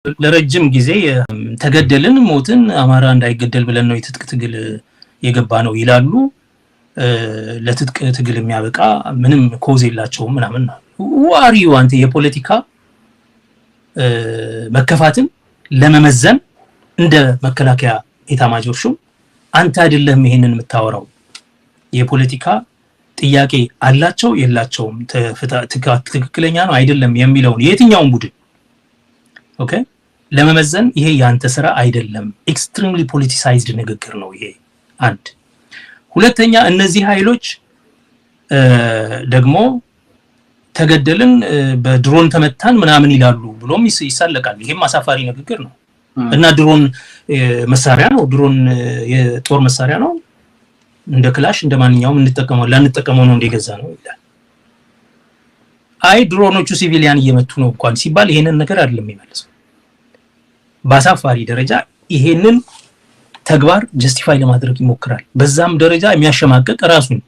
ለረጅም ጊዜ ተገደልን ሞትን አማራ እንዳይገደል ብለን ነው የትጥቅ ትግል የገባ ነው ይላሉ። ለትጥቅ ትግል የሚያበቃ ምንም ኮዝ የላቸውም ምናምን ነው። ዋሪው አንተ የፖለቲካ መከፋትን ለመመዘን እንደ መከላከያ ኤታማዦር ሹም አንተ አይደለም ይሄንን የምታወራው። የፖለቲካ ጥያቄ አላቸው የላቸውም ትክክለኛ ነው አይደለም የሚለውን የትኛውን ቡድን ኦኬ ለመመዘን ይሄ ያንተ ስራ አይደለም። ኤክስትሪምሊ ፖለቲሳይዝድ ንግግር ነው ይሄ አንድ። ሁለተኛ እነዚህ ኃይሎች ደግሞ ተገደልን በድሮን ተመታን ምናምን ይላሉ ብሎም ይሳለቃል። ይሄም አሳፋሪ ንግግር ነው። እና ድሮን መሳሪያ ነው፣ ድሮን የጦር መሳሪያ ነው፣ እንደ ክላሽ እንደማንኛውም ላንጠቀመው ነው እንደገዛ ነው ይላል። አይ ድሮኖቹ ሲቪሊያን እየመቱ ነው እንኳን ሲባል ይሄንን ነገር አይደለም የሚመልሰው። በአሳፋሪ ደረጃ ይሄንን ተግባር ጀስቲፋይ ለማድረግ ይሞክራል። በዛም ደረጃ የሚያሸማቀቅ ራሱን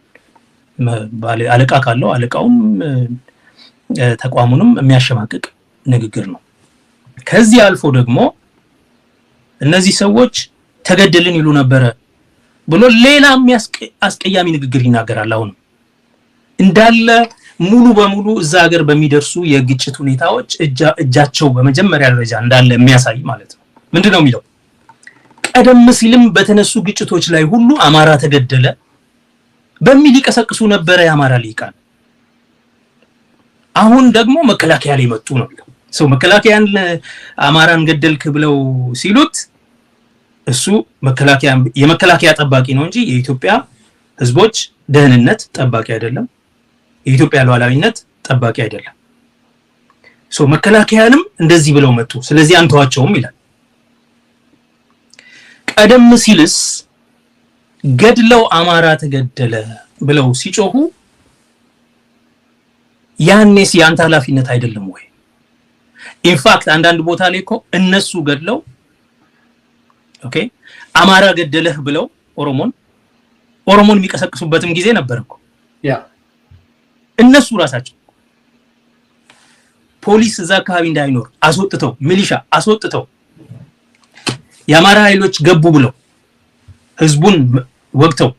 አለቃ ካለው አለቃውም ተቋሙንም የሚያሸማቀቅ ንግግር ነው። ከዚህ አልፎ ደግሞ እነዚህ ሰዎች ተገደልን ይሉ ነበር ብሎ ሌላ አስቀያሚ ንግግር ይናገራል። አሁን እንዳለ ሙሉ በሙሉ እዛ ሀገር በሚደርሱ የግጭት ሁኔታዎች እጃቸው በመጀመሪያ ደረጃ እንዳለ የሚያሳይ ማለት ነው። ምንድነው የሚለው? ቀደም ሲልም በተነሱ ግጭቶች ላይ ሁሉ አማራ ተገደለ በሚል ይቀሰቅሱ ነበር የአማራ ሊቃን። አሁን ደግሞ መከላከያ ላይ መጡ ነው የሚለው። ሰው መከላከያን አማራን ገደልክ ብለው ሲሉት እሱ የመከላከያ ጠባቂ ነው እንጂ የኢትዮጵያ ህዝቦች ደህንነት ጠባቂ አይደለም። የኢትዮጵያ ሉዓላዊነት ጠባቂ አይደለም። መከላከያንም እንደዚህ ብለው መጡ። ስለዚህ አንተዋቸውም ይላል። ቀደም ሲልስ ገድለው አማራ ተገደለ ብለው ሲጮሁ ያኔስ ያንተ ኃላፊነት አይደለም ወይ? ኢንፋክት አንዳንድ ቦታ ላይ እኮ እነሱ ገድለው ኦኬ አማራ ገደለህ ብለው ኦሮሞን የሚቀሰቅሱበትም ጊዜ ነበር እኮ ያ እነሱ ራሳቸው ፖሊስ እዛ አካባቢ እንዳይኖር አስወጥተው ሚሊሻ አስወጥተው የአማራ ኃይሎች ገቡ ብለው ህዝቡን ወግተው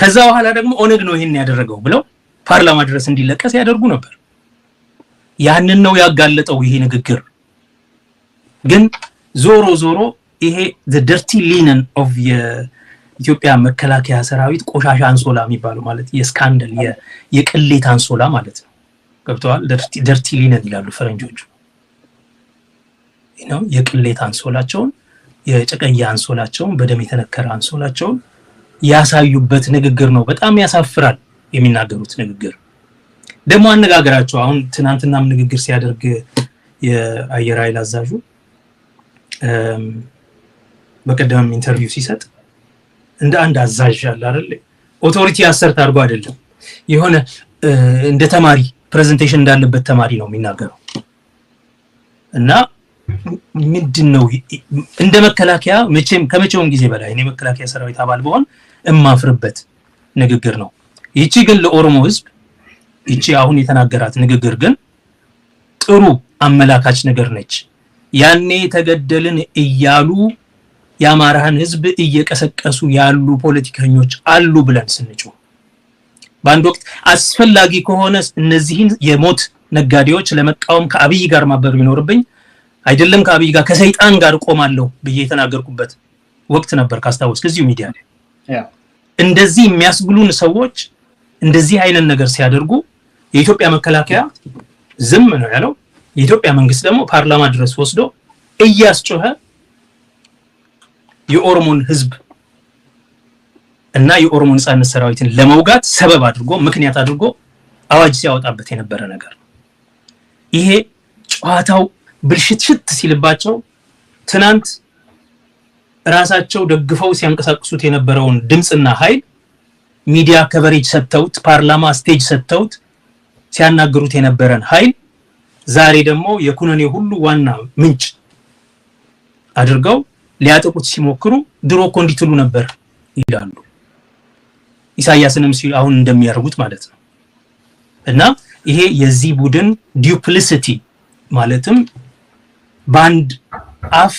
ከዛ በኋላ ደግሞ ኦነግ ነው ይሄን ያደረገው ብለው ፓርላማ ድረስ እንዲለቀስ ያደርጉ ነበር። ያንን ነው ያጋለጠው ይሄ ንግግር። ግን ዞሮ ይሄ the dirty linen of የኢትዮጵያ መከላከያ ሰራዊት ቆሻሻ አንሶላ የሚባለው ማለት የስካንዳል የቅሌት አንሶላ ማለት ነው። ገብተዋል? dirty linen ይላሉ ፈረንጆቹ። የቅሌት አንሶላቸውን የጨቀያ አንሶላቸውን በደም የተነከረ አንሶላቸውን ያሳዩበት ንግግር ነው። በጣም ያሳፍራል የሚናገሩት ንግግር። ደግሞ አነጋገራቸው አሁን ትናንትናም ንግግር ሲያደርግ የአየር ኃይል አዛዡ በቀደም ኢንተርቪው ሲሰጥ እንደ አንድ አዛዥ አለ አይደል? ኦቶሪቲ አሰርት አድርጎ አይደለም የሆነ እንደ ተማሪ ፕሬዘንቴሽን እንዳለበት ተማሪ ነው የሚናገረው። እና ምንድነው እንደ መከላከያ ከመቼውም ጊዜ በላይ እኔ መከላከያ ሰራዊት አባል በሆን እማፍርበት ንግግር ነው። ይቺ ግን ለኦሮሞ ህዝብ ይቺ አሁን የተናገራት ንግግር ግን ጥሩ አመላካች ነገር ነች። ያኔ ተገደልን እያሉ የአማራን ህዝብ እየቀሰቀሱ ያሉ ፖለቲከኞች አሉ ብለን ስንጮህ በአንድ ወቅት አስፈላጊ ከሆነ እነዚህን የሞት ነጋዴዎች ለመቃወም ከአብይ ጋር ማበር ቢኖርብኝ አይደለም ከአብይ ጋር ከሰይጣን ጋር ቆማለሁ ብዬ የተናገርኩበት ወቅት ነበር ካስታወስ ከዚሁ ሚዲያ ላይ። እንደዚህ የሚያስብሉን ሰዎች እንደዚህ አይነት ነገር ሲያደርጉ የኢትዮጵያ መከላከያ ዝም ነው ያለው። የኢትዮጵያ መንግስት ደግሞ ፓርላማ ድረስ ወስዶ እያስጮኸ የኦሮሞን ህዝብ እና የኦሮሞ ነጻነት ሰራዊትን ለመውጋት ሰበብ አድርጎ ምክንያት አድርጎ አዋጅ ሲያወጣበት የነበረ ነገር ነው። ይሄ ጨዋታው ብልሽት ሲልባቸው ትናንት ራሳቸው ደግፈው ሲያንቀሳቅሱት የነበረውን ድምጽና ኃይል ሚዲያ ከቨሬጅ ሰጥተውት ፓርላማ ስቴጅ ሰጥተውት ሲያናገሩት የነበረን ኃይል ዛሬ ደግሞ የኩነኔ ሁሉ ዋና ምንጭ አድርገው ሊያጠቁት ሲሞክሩ ድሮ እኮ እንዲትሉ ነበር ይላሉ። ኢሳያስንም አሁን እንደሚያርጉት ማለት ነው። እና ይሄ የዚህ ቡድን ዱፕሊሲቲ ማለትም በአንድ አፍ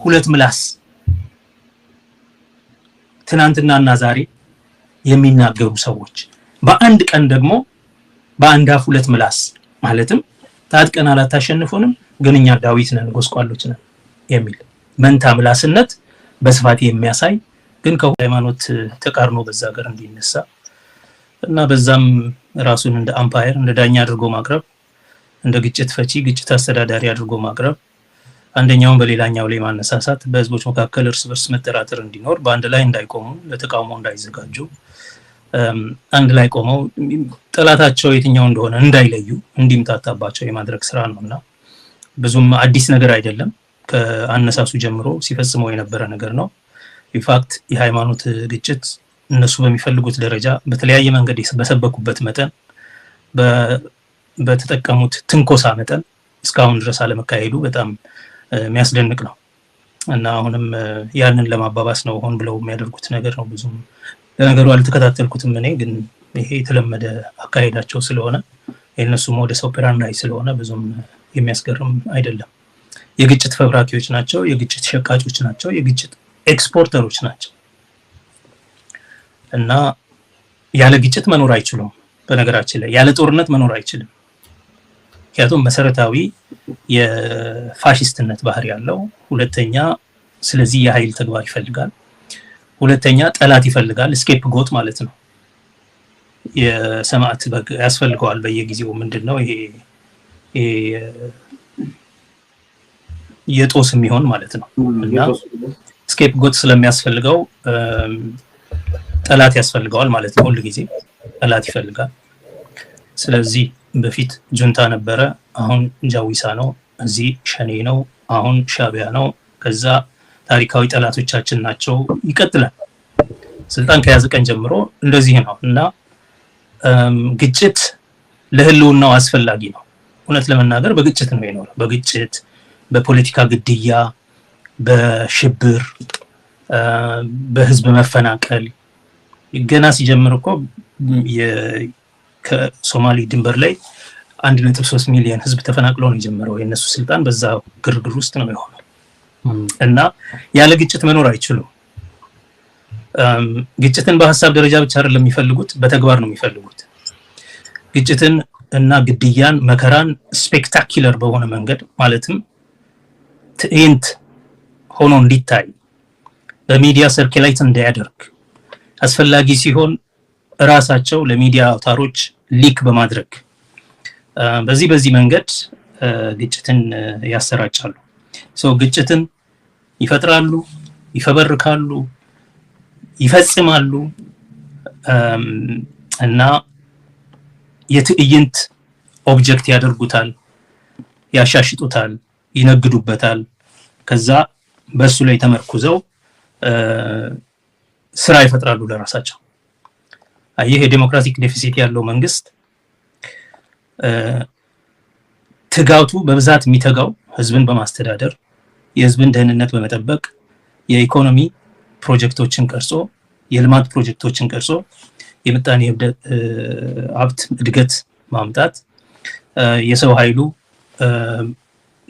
ሁለት ምላስ ትናንትናና ዛሬ የሚናገሩ ሰዎች በአንድ ቀን ደግሞ በአንድ አፍ ሁለት ምላስ ማለትም ታጥቀን አላታሸንፉንም ግን እኛ ዳዊት ነን ጎስቋሎች ነን የሚል መንታ ምላስነት በስፋት የሚያሳይ ግን ከሃይማኖት ተቃርኖ በዛ ሀገር እንዲነሳ እና በዛም ራሱን እንደ አምፓየር እንደ ዳኛ አድርጎ ማቅረብ እንደ ግጭት ፈቺ ግጭት አስተዳዳሪ አድርጎ ማቅረብ አንደኛውን በሌላኛው ላይ ማነሳሳት በህዝቦች መካከል እርስ በርስ መጠራጠር እንዲኖር በአንድ ላይ እንዳይቆሙ ለተቃውሞ እንዳይዘጋጁ አንድ ላይ ቆመው ጠላታቸው የትኛው እንደሆነ እንዳይለዩ እንዲምታታባቸው የማድረግ ስራ ነውና ብዙም አዲስ ነገር አይደለም ከአነሳሱ ጀምሮ ሲፈጽመው የነበረ ነገር ነው ኢንፋክት የሃይማኖት ግጭት እነሱ በሚፈልጉት ደረጃ በተለያየ መንገድ በሰበኩበት መጠን በተጠቀሙት ትንኮሳ መጠን እስካሁን ድረስ አለመካሄዱ በጣም የሚያስደንቅ ነው እና አሁንም ያንን ለማባባስ ነው ሆን ብለው የሚያደርጉት ነገር ነው ብዙም ለነገሩ አልተከታተልኩትም እኔ ግን ይሄ የተለመደ አካሄዳቸው ስለሆነ የነሱ ሞደስ ኦፔራንዲ ስለሆነ ብዙም የሚያስገርም አይደለም የግጭት ፈብራኪዎች ናቸው የግጭት ሸቃጮች ናቸው የግጭት ኤክስፖርተሮች ናቸው እና ያለ ግጭት መኖር አይችሉም በነገራችን ላይ ያለ ጦርነት መኖር አይችልም ምክንያቱም መሰረታዊ የፋሺስትነት ባህሪ ያለው ሁለተኛ ስለዚህ የኃይል ተግባር ይፈልጋል ሁለተኛ ጠላት ይፈልጋል ስኬፕ ጎት ማለት ነው የሰማዕት በግ ያስፈልገዋል በየጊዜው ምንድነው ይሄ የጦስ የሚሆን ማለት ነው እና ስኬፕ ጎት ስለሚያስፈልገው ጠላት ያስፈልገዋል ማለት ነው ሁሉ ጊዜ ጠላት ይፈልጋል ስለዚህ በፊት ጁንታ ነበረ አሁን ጃዊሳ ነው እዚህ ሸኔ ነው አሁን ሻቢያ ነው ከዛ ታሪካዊ ጠላቶቻችን ናቸው ይቀጥላል ስልጣን ከያዘ ቀን ጀምሮ እንደዚህ ነው እና ግጭት ለህልውናው አስፈላጊ ነው እውነት ለመናገር በግጭት ነው የኖረው በግጭት በፖለቲካ ግድያ በሽብር በህዝብ መፈናቀል ገና ሲጀምር እኮ ከሶማሊ ድንበር ላይ 1.3 ሚሊዮን ህዝብ ተፈናቅሎ ነው የጀመረው የነሱ ስልጣን በዛ ግርግር ውስጥ ነው የሆነው እና ያለ ግጭት መኖር አይችሉም ግጭትን በሐሳብ ደረጃ ብቻ አይደለም የሚፈልጉት በተግባር ነው የሚፈልጉት ግጭትን እና ግድያን መከራን ስፔክታኩላር በሆነ መንገድ ማለትም ትዕይንት ሆኖ እንዲታይ በሚዲያ ሰርኩሌት እንዲያደርግ አስፈላጊ ሲሆን ራሳቸው ለሚዲያ አውታሮች ሊክ በማድረግ በዚህ መንገድ ግጭትን ያሰራጫሉ ግጭትን ይፈጥራሉ ይፈበርካሉ ይፈጽማሉ እና የትዕይንት ኦብጀክት ያደርጉታል ያሻሽጡታል ይነግዱበታል ከዛ በሱ ላይ ተመርኩዘው ስራ ይፈጥራሉ ለራሳቸው ይሄ ዲሞክራቲክ ዴፊሲት ያለው መንግስት ትጋቱ በብዛት የሚተጋው ህዝብን በማስተዳደር የህዝብን ደህንነት በመጠበቅ የኢኮኖሚ ፕሮጀክቶችን ቀርጾ የልማት ፕሮጀክቶችን ቀርጾ የምጣኔ ሀብት እድገት ማምጣት የሰው ኃይሉ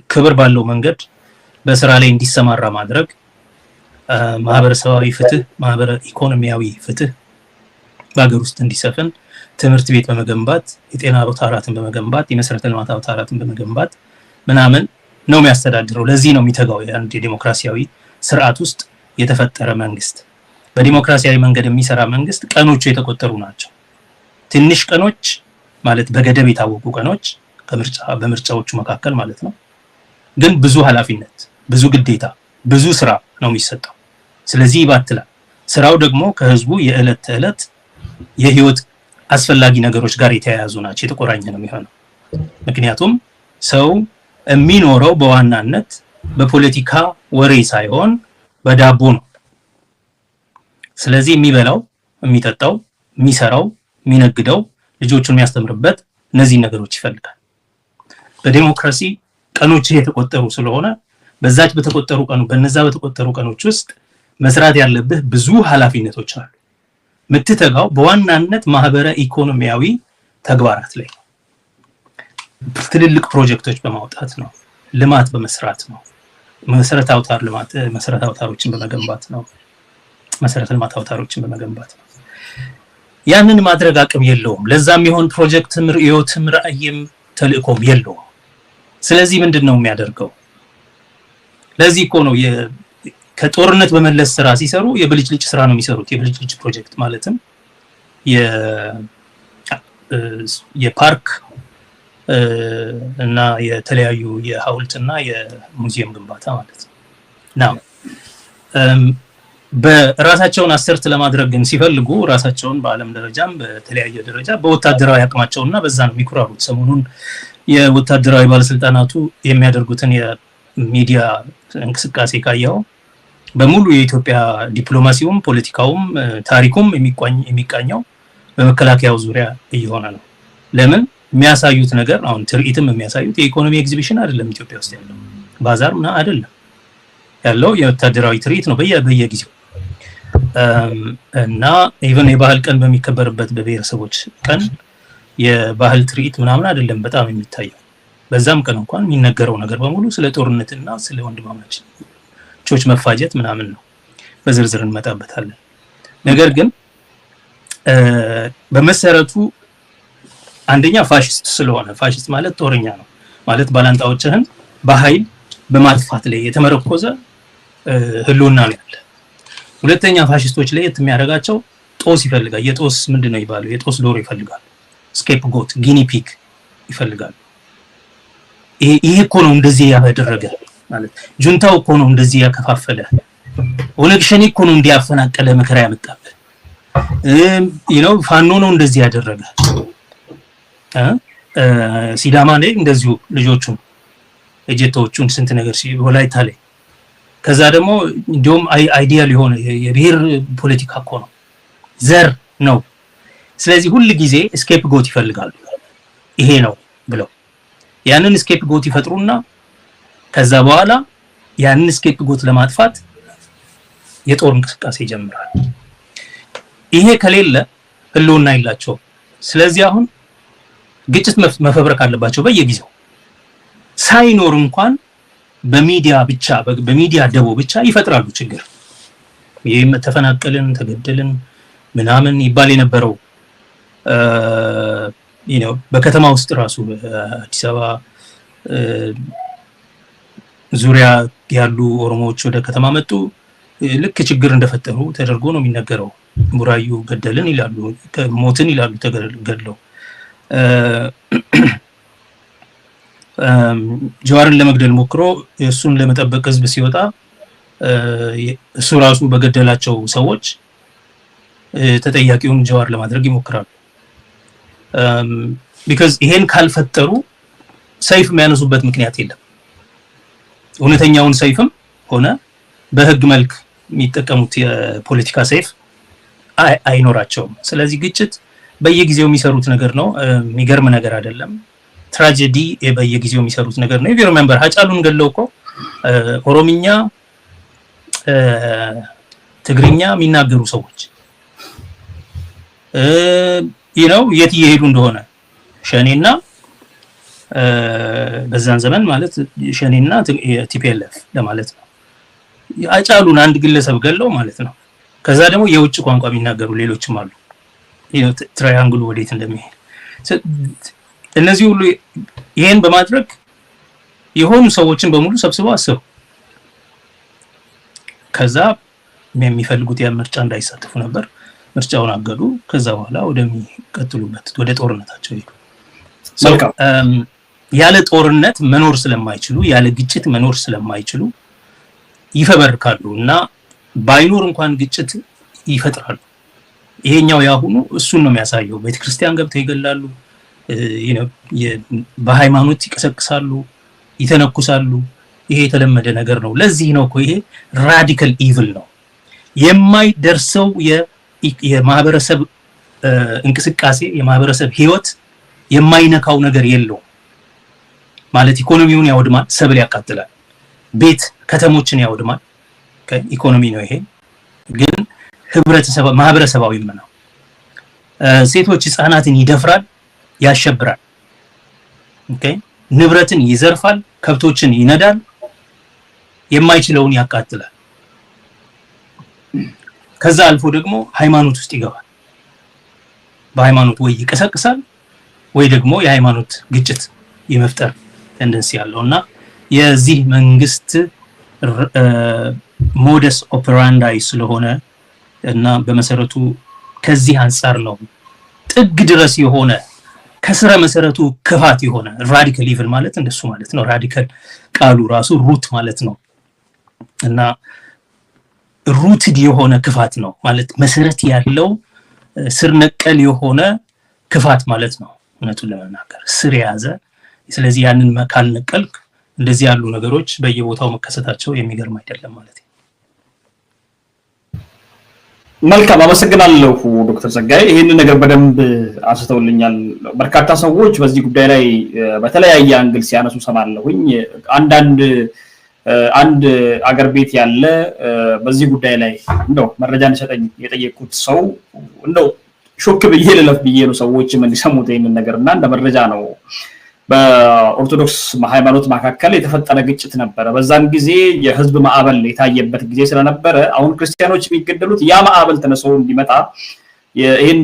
ክብር ባለው መንገድ በስራ ላይ እንዲሰማራ ማድረግ ማህበረሰባዊ ፍትህ ማህበረ ኢኮኖሚያዊ ፍትህ በአገር ውስጥ እንዲሰፍን ትምህርት ቤት በመገንባት የጤና አውታራትን በመገንባት የመሰረተ ልማት አውታራትን በመገንባት ምናምን ነው የሚያስተዳድረው ለዚህ ነው የሚተጋው አንድ የዲሞክራሲያዊ ስርዓት ውስጥ የተፈጠረ መንግስት በዲሞክራሲያዊ መንገድ የሚሰራ መንግስት ቀኖቹ የተቆጠሩ ናቸው ትንሽ ቀኖች ማለት በገደብ የታወቁ ቀኖች በምርጫዎቹ መካከል ማለት ነው ግን ብዙ ኃላፊነት ብዙ ግዴታ ብዙ ስራ ነው የሚሰጠው ስለዚህ ይባትላል ስራው ደግሞ ከህዝቡ የዕለት ተዕለት የህይወት አስፈላጊ ነገሮች ጋር የተያያዙ ናቸው የተቆራኘ ነው የሚሆነው ምክንያቱም ሰው የሚኖረው በዋናነት በፖለቲካ ወሬ ሳይሆን በዳቦ ነው ስለዚህ የሚበላው የሚጠጣው የሚሰራው የሚነግደው ልጆቹን የሚያስተምርበት እነዚህ ነገሮች ይፈልጋል በዲሞክራሲ ቀኖች የተቆጠሩ ስለሆነ በዛች በተቆጠሩ ቀኖች ውስጥ መስራት ያለብህ ብዙ ኃላፊነቶች አሉ ምትተጋው በዋናነት ማህበረ ኢኮኖሚያዊ ተግባራት ላይ ትልልቅ ፕሮጀክቶች በማውጣት ነው ልማት በመስራት ነው። መሰረተ አውታሮችን በመገንባት ነው። መሰረተ ልማት አውታሮችን በመገንባት ነው። ያንን ማድረግ አቅም የለውም። ለዛም ይሆን ፕሮጀክትም ርዕዮትም ራዕይም ተልእኮም የለውም። ስለዚህ ምንድነው የሚያደርገው? ለዚህ እኮ ነው ከጦርነት በመለስ ስራ ሲሰሩ የብልጭልጭ ስራ ነው የሚሰሩት። የብልጭልጭ ፕሮጀክት ማለትም የፓርክ እና የተለያዩ የሐውልትና የሙዚየም ግንባታ ማለት ነው። በራሳቸውን አሰርት ለማድረግ ግን ሲፈልጉ ራሳቸውን በአለም ደረጃም በተለያየ ደረጃ በወታደራዊ አቅማቸውና በዛ ነው የሚኩራሩት። ሰሞኑን የወታደራዊ ባለስልጣናቱ የሚያደርጉትን የሚዲያ እንቅስቃሴ ካየው በሙሉ የኢትዮጵያ ዲፕሎማሲውም ፖለቲካውም ታሪኩም የሚቃኘው በመከላከያው ዙሪያ እየሆነ ነው። ለምን የሚያሳዩት ነገር አሁን ትርኢትም የሚያሳዩት የኢኮኖሚ ኤግዚቢሽን አይደለም። ኢትዮጵያ ውስጥ ያለው ባዛር ምናምን አይደለም ያለው የወታደራዊ ትርኢት ነው በየጊዜው እና ኢቨን የባህል ቀን በሚከበርበት በብሔረሰቦች ቀን የባህል ትርኢት ምናምን አይደለም በጣም የሚታየው። በዛም ቀን እንኳን የሚነገረው ነገር በሙሉ ስለ ጦርነትና ስለ ወንድማማቾች መፋጀት ምናምን ነው። በዝርዝር እንመጣበታለን። ነገር ግን በመሰረቱ አንደኛ ፋሽስት ስለሆነ፣ ፋሽስት ማለት ጦረኛ ነው ማለት ባላንጣዎችህን በኃይል በማጥፋት ላይ የተመረኮዘ ህልውና ነው ያለ። ሁለተኛ ፋሽስቶች ላይ የሚያደርጋቸው ጦስ ይፈልጋል። የጦስ ምንድነው ይባላል? የጦስ ዶሮ ይፈልጋል። ስኬፕ ጎት ጊኒ ፒግ ይፈልጋል። ይሄ እኮ ነው እንደዚህ ያደረገ ማለት ጁንታው እኮ ነው እንደዚህ ያከፋፈለ። ኦነግ ሸኔ እኮ ነው እንዲያፈናቀለ መከራ ያመጣበት። ፋኖ ነው እንደዚህ ያደረገ። ሲዳማ ላይ እንደዚሁ ልጆቹን እጀቶቹን ስንት ነገር ወላይታ ላይ ከዛ ደግሞ እንዲሁም አይዲያል የሆነ የብሔር ፖለቲካ እኮ ነው፣ ዘር ነው። ስለዚህ ሁሉ ጊዜ ስኬፕ ጎት ይፈልጋሉ። ይሄ ነው ብለው ያንን ስኬፕ ጎት ይፈጥሩና ከዛ በኋላ ያንን ስኬፕ ጎት ለማጥፋት የጦር እንቅስቃሴ ይጀምራል። ይሄ ከሌለ ህልውና የላቸውም። ስለዚህ አሁን ግጭት መፈብረክ አለባቸው በየጊዜው ሳይኖር እንኳን በሚዲያ ብቻ በሚዲያ ደቦ ብቻ ይፈጥራሉ ችግር። ይሄም ተፈናቀልን ተገደልን ምናምን ይባል የነበረው በከተማ ውስጥ ራሱ አዲስ አበባ ዙሪያ ያሉ ኦሮሞዎች ወደ ከተማ መጡ፣ ልክ ችግር እንደፈጠሩ ተደርጎ ነው የሚነገረው። ቡራዩ ገደልን ይላሉ፣ ሞትን ይላሉ ተገድለው። ጀዋርን ለመግደል ሞክሮ እሱን ለመጠበቅ ህዝብ ሲወጣ እሱ ራሱ በገደላቸው ሰዎች ተጠያቂውን ጀዋር ለማድረግ ይሞክራሉ። because ይሄን ካልፈጠሩ ሰይፍ የሚያነሱበት ምክንያት የለም። እውነተኛውን ሰይፍም ሆነ በህግ መልክ የሚጠቀሙት የፖለቲካ ሰይፍ አይኖራቸውም። ስለዚህ ግጭት በየጊዜው የሚሰሩት ነገር ነው። የሚገርም ነገር አይደለም። ትራጀዲ በየጊዜው የሚሰሩት ነገር ነው። you remember ሀጫሉን ገለው እኮ ኦሮምኛ ትግርኛ የሚናገሩ ሰዎች የት እየሄዱ እንደሆነ ሸኔና በዛን ዘመን ማለት ሸኔና ቲፒኤልኤፍ ለማለት ነው። ሀጫሉን አንድ ግለሰብ ገለው ማለት ነው። ከዛ ደግሞ የውጭ ቋንቋ የሚናገሩ ሌሎችም አሉ። ትራያንግሉ ወዴት እንደሚሄድ እነዚህ ሁሉ ይሄን በማድረግ የሆኑ ሰዎችን በሙሉ ሰብስበው አሰሩ። ከዛ የሚፈልጉት ምርጫ እንዳይሳተፉ ነበር። ምርጫውን አገዱ። ከዛ በኋላ ወደሚቀጥሉበት ወደ ጦርነታቸው ሄዱ። ያለ ጦርነት መኖር ስለማይችሉ ያለ ግጭት መኖር ስለማይችሉ ይፈበርካሉ እና ባይኖር እንኳን ግጭት ይፈጥራሉ። ይሄኛው ያሁኑ እሱን ነው የሚያሳየው። ቤተክርስቲያን ገብተው ይገላሉ፣ በሃይማኖት ይቀሰቅሳሉ፣ ይተነኩሳሉ። ይሄ የተለመደ ነገር ነው። ለዚህ ነው እኮ ይሄ ራዲካል ኢቪል ነው። የማይደርሰው የማህበረሰብ እንቅስቃሴ የማህበረሰብ ህይወት የማይነካው ነገር የለውም ማለት ኢኮኖሚውን ያወድማል፣ ሰብል ያቃጥላል፣ ቤት ከተሞችን ያወድማል። ኢኮኖሚ ነው ይሄ። ግን ማህበረሰባዊም ነው። ሴቶች ህፃናትን ይደፍራል፣ ያሸብራል፣ ንብረትን ይዘርፋል፣ ከብቶችን ይነዳል፣ የማይችለውን ያቃጥላል። ከዛ አልፎ ደግሞ ሃይማኖት ውስጥ ይገባል። በሃይማኖት ወይ ይቀሰቅሳል ወይ ደግሞ የሃይማኖት ግጭት የመፍጠር ቴንደንሲ ያለውና የዚህ መንግስት ሞደስ ኦፐራንዳይ ስለሆነ እና በመሰረቱ ከዚህ አንፃር ነው ጥግ ድረስ የሆነ ከስረ መሰረቱ ክፋት የሆነ ራዲካል ኢቭል ማለት እንደሱ ማለት ነው። ራዲካል ቃሉ ራሱ ሩት ማለት ነው እና ሩትድ የሆነ ክፋት ነው ማለት መሰረት ያለው ስር ነቀል የሆነ ክፋት ማለት ነው እውነቱን ለመናገር ስር ያዘ። ስለዚህ ያንን ካልነቀልክ እንደዚህ ያሉ ነገሮች በየቦታው መከሰታቸው የሚገርም አይደለም ማለት ነው። መልካም አመሰግናለሁ ዶክተር ጸጋይ ይሄንን ነገር በደንብ አስተውልኛል። በርካታ ሰዎች በዚህ ጉዳይ ላይ በተለያየ አንግል ሲያነሱ ሰማለሁኝ። አንድ አገር ቤት ያለ በዚህ ጉዳይ ላይ እንደው መረጃ እንዲሰጠኝ የጠየቁት ሰው እንደው ሾክ ብዬ ልለፍ ብዬ ነው ሰዎች ምን ሊሰሙት ይሄንን ነገርና እንደ መረጃ ነው። በኦርቶዶክስ ሃይማኖት መካከል የተፈጠረ ግጭት ነበረ። በዛን ጊዜ የህዝብ ማዕበል የታየበት ጊዜ ስለነበረ አሁን ክርስቲያኖች የሚገደሉት ያ ማዕበል ተነስቶ እንዲመጣ ይሄን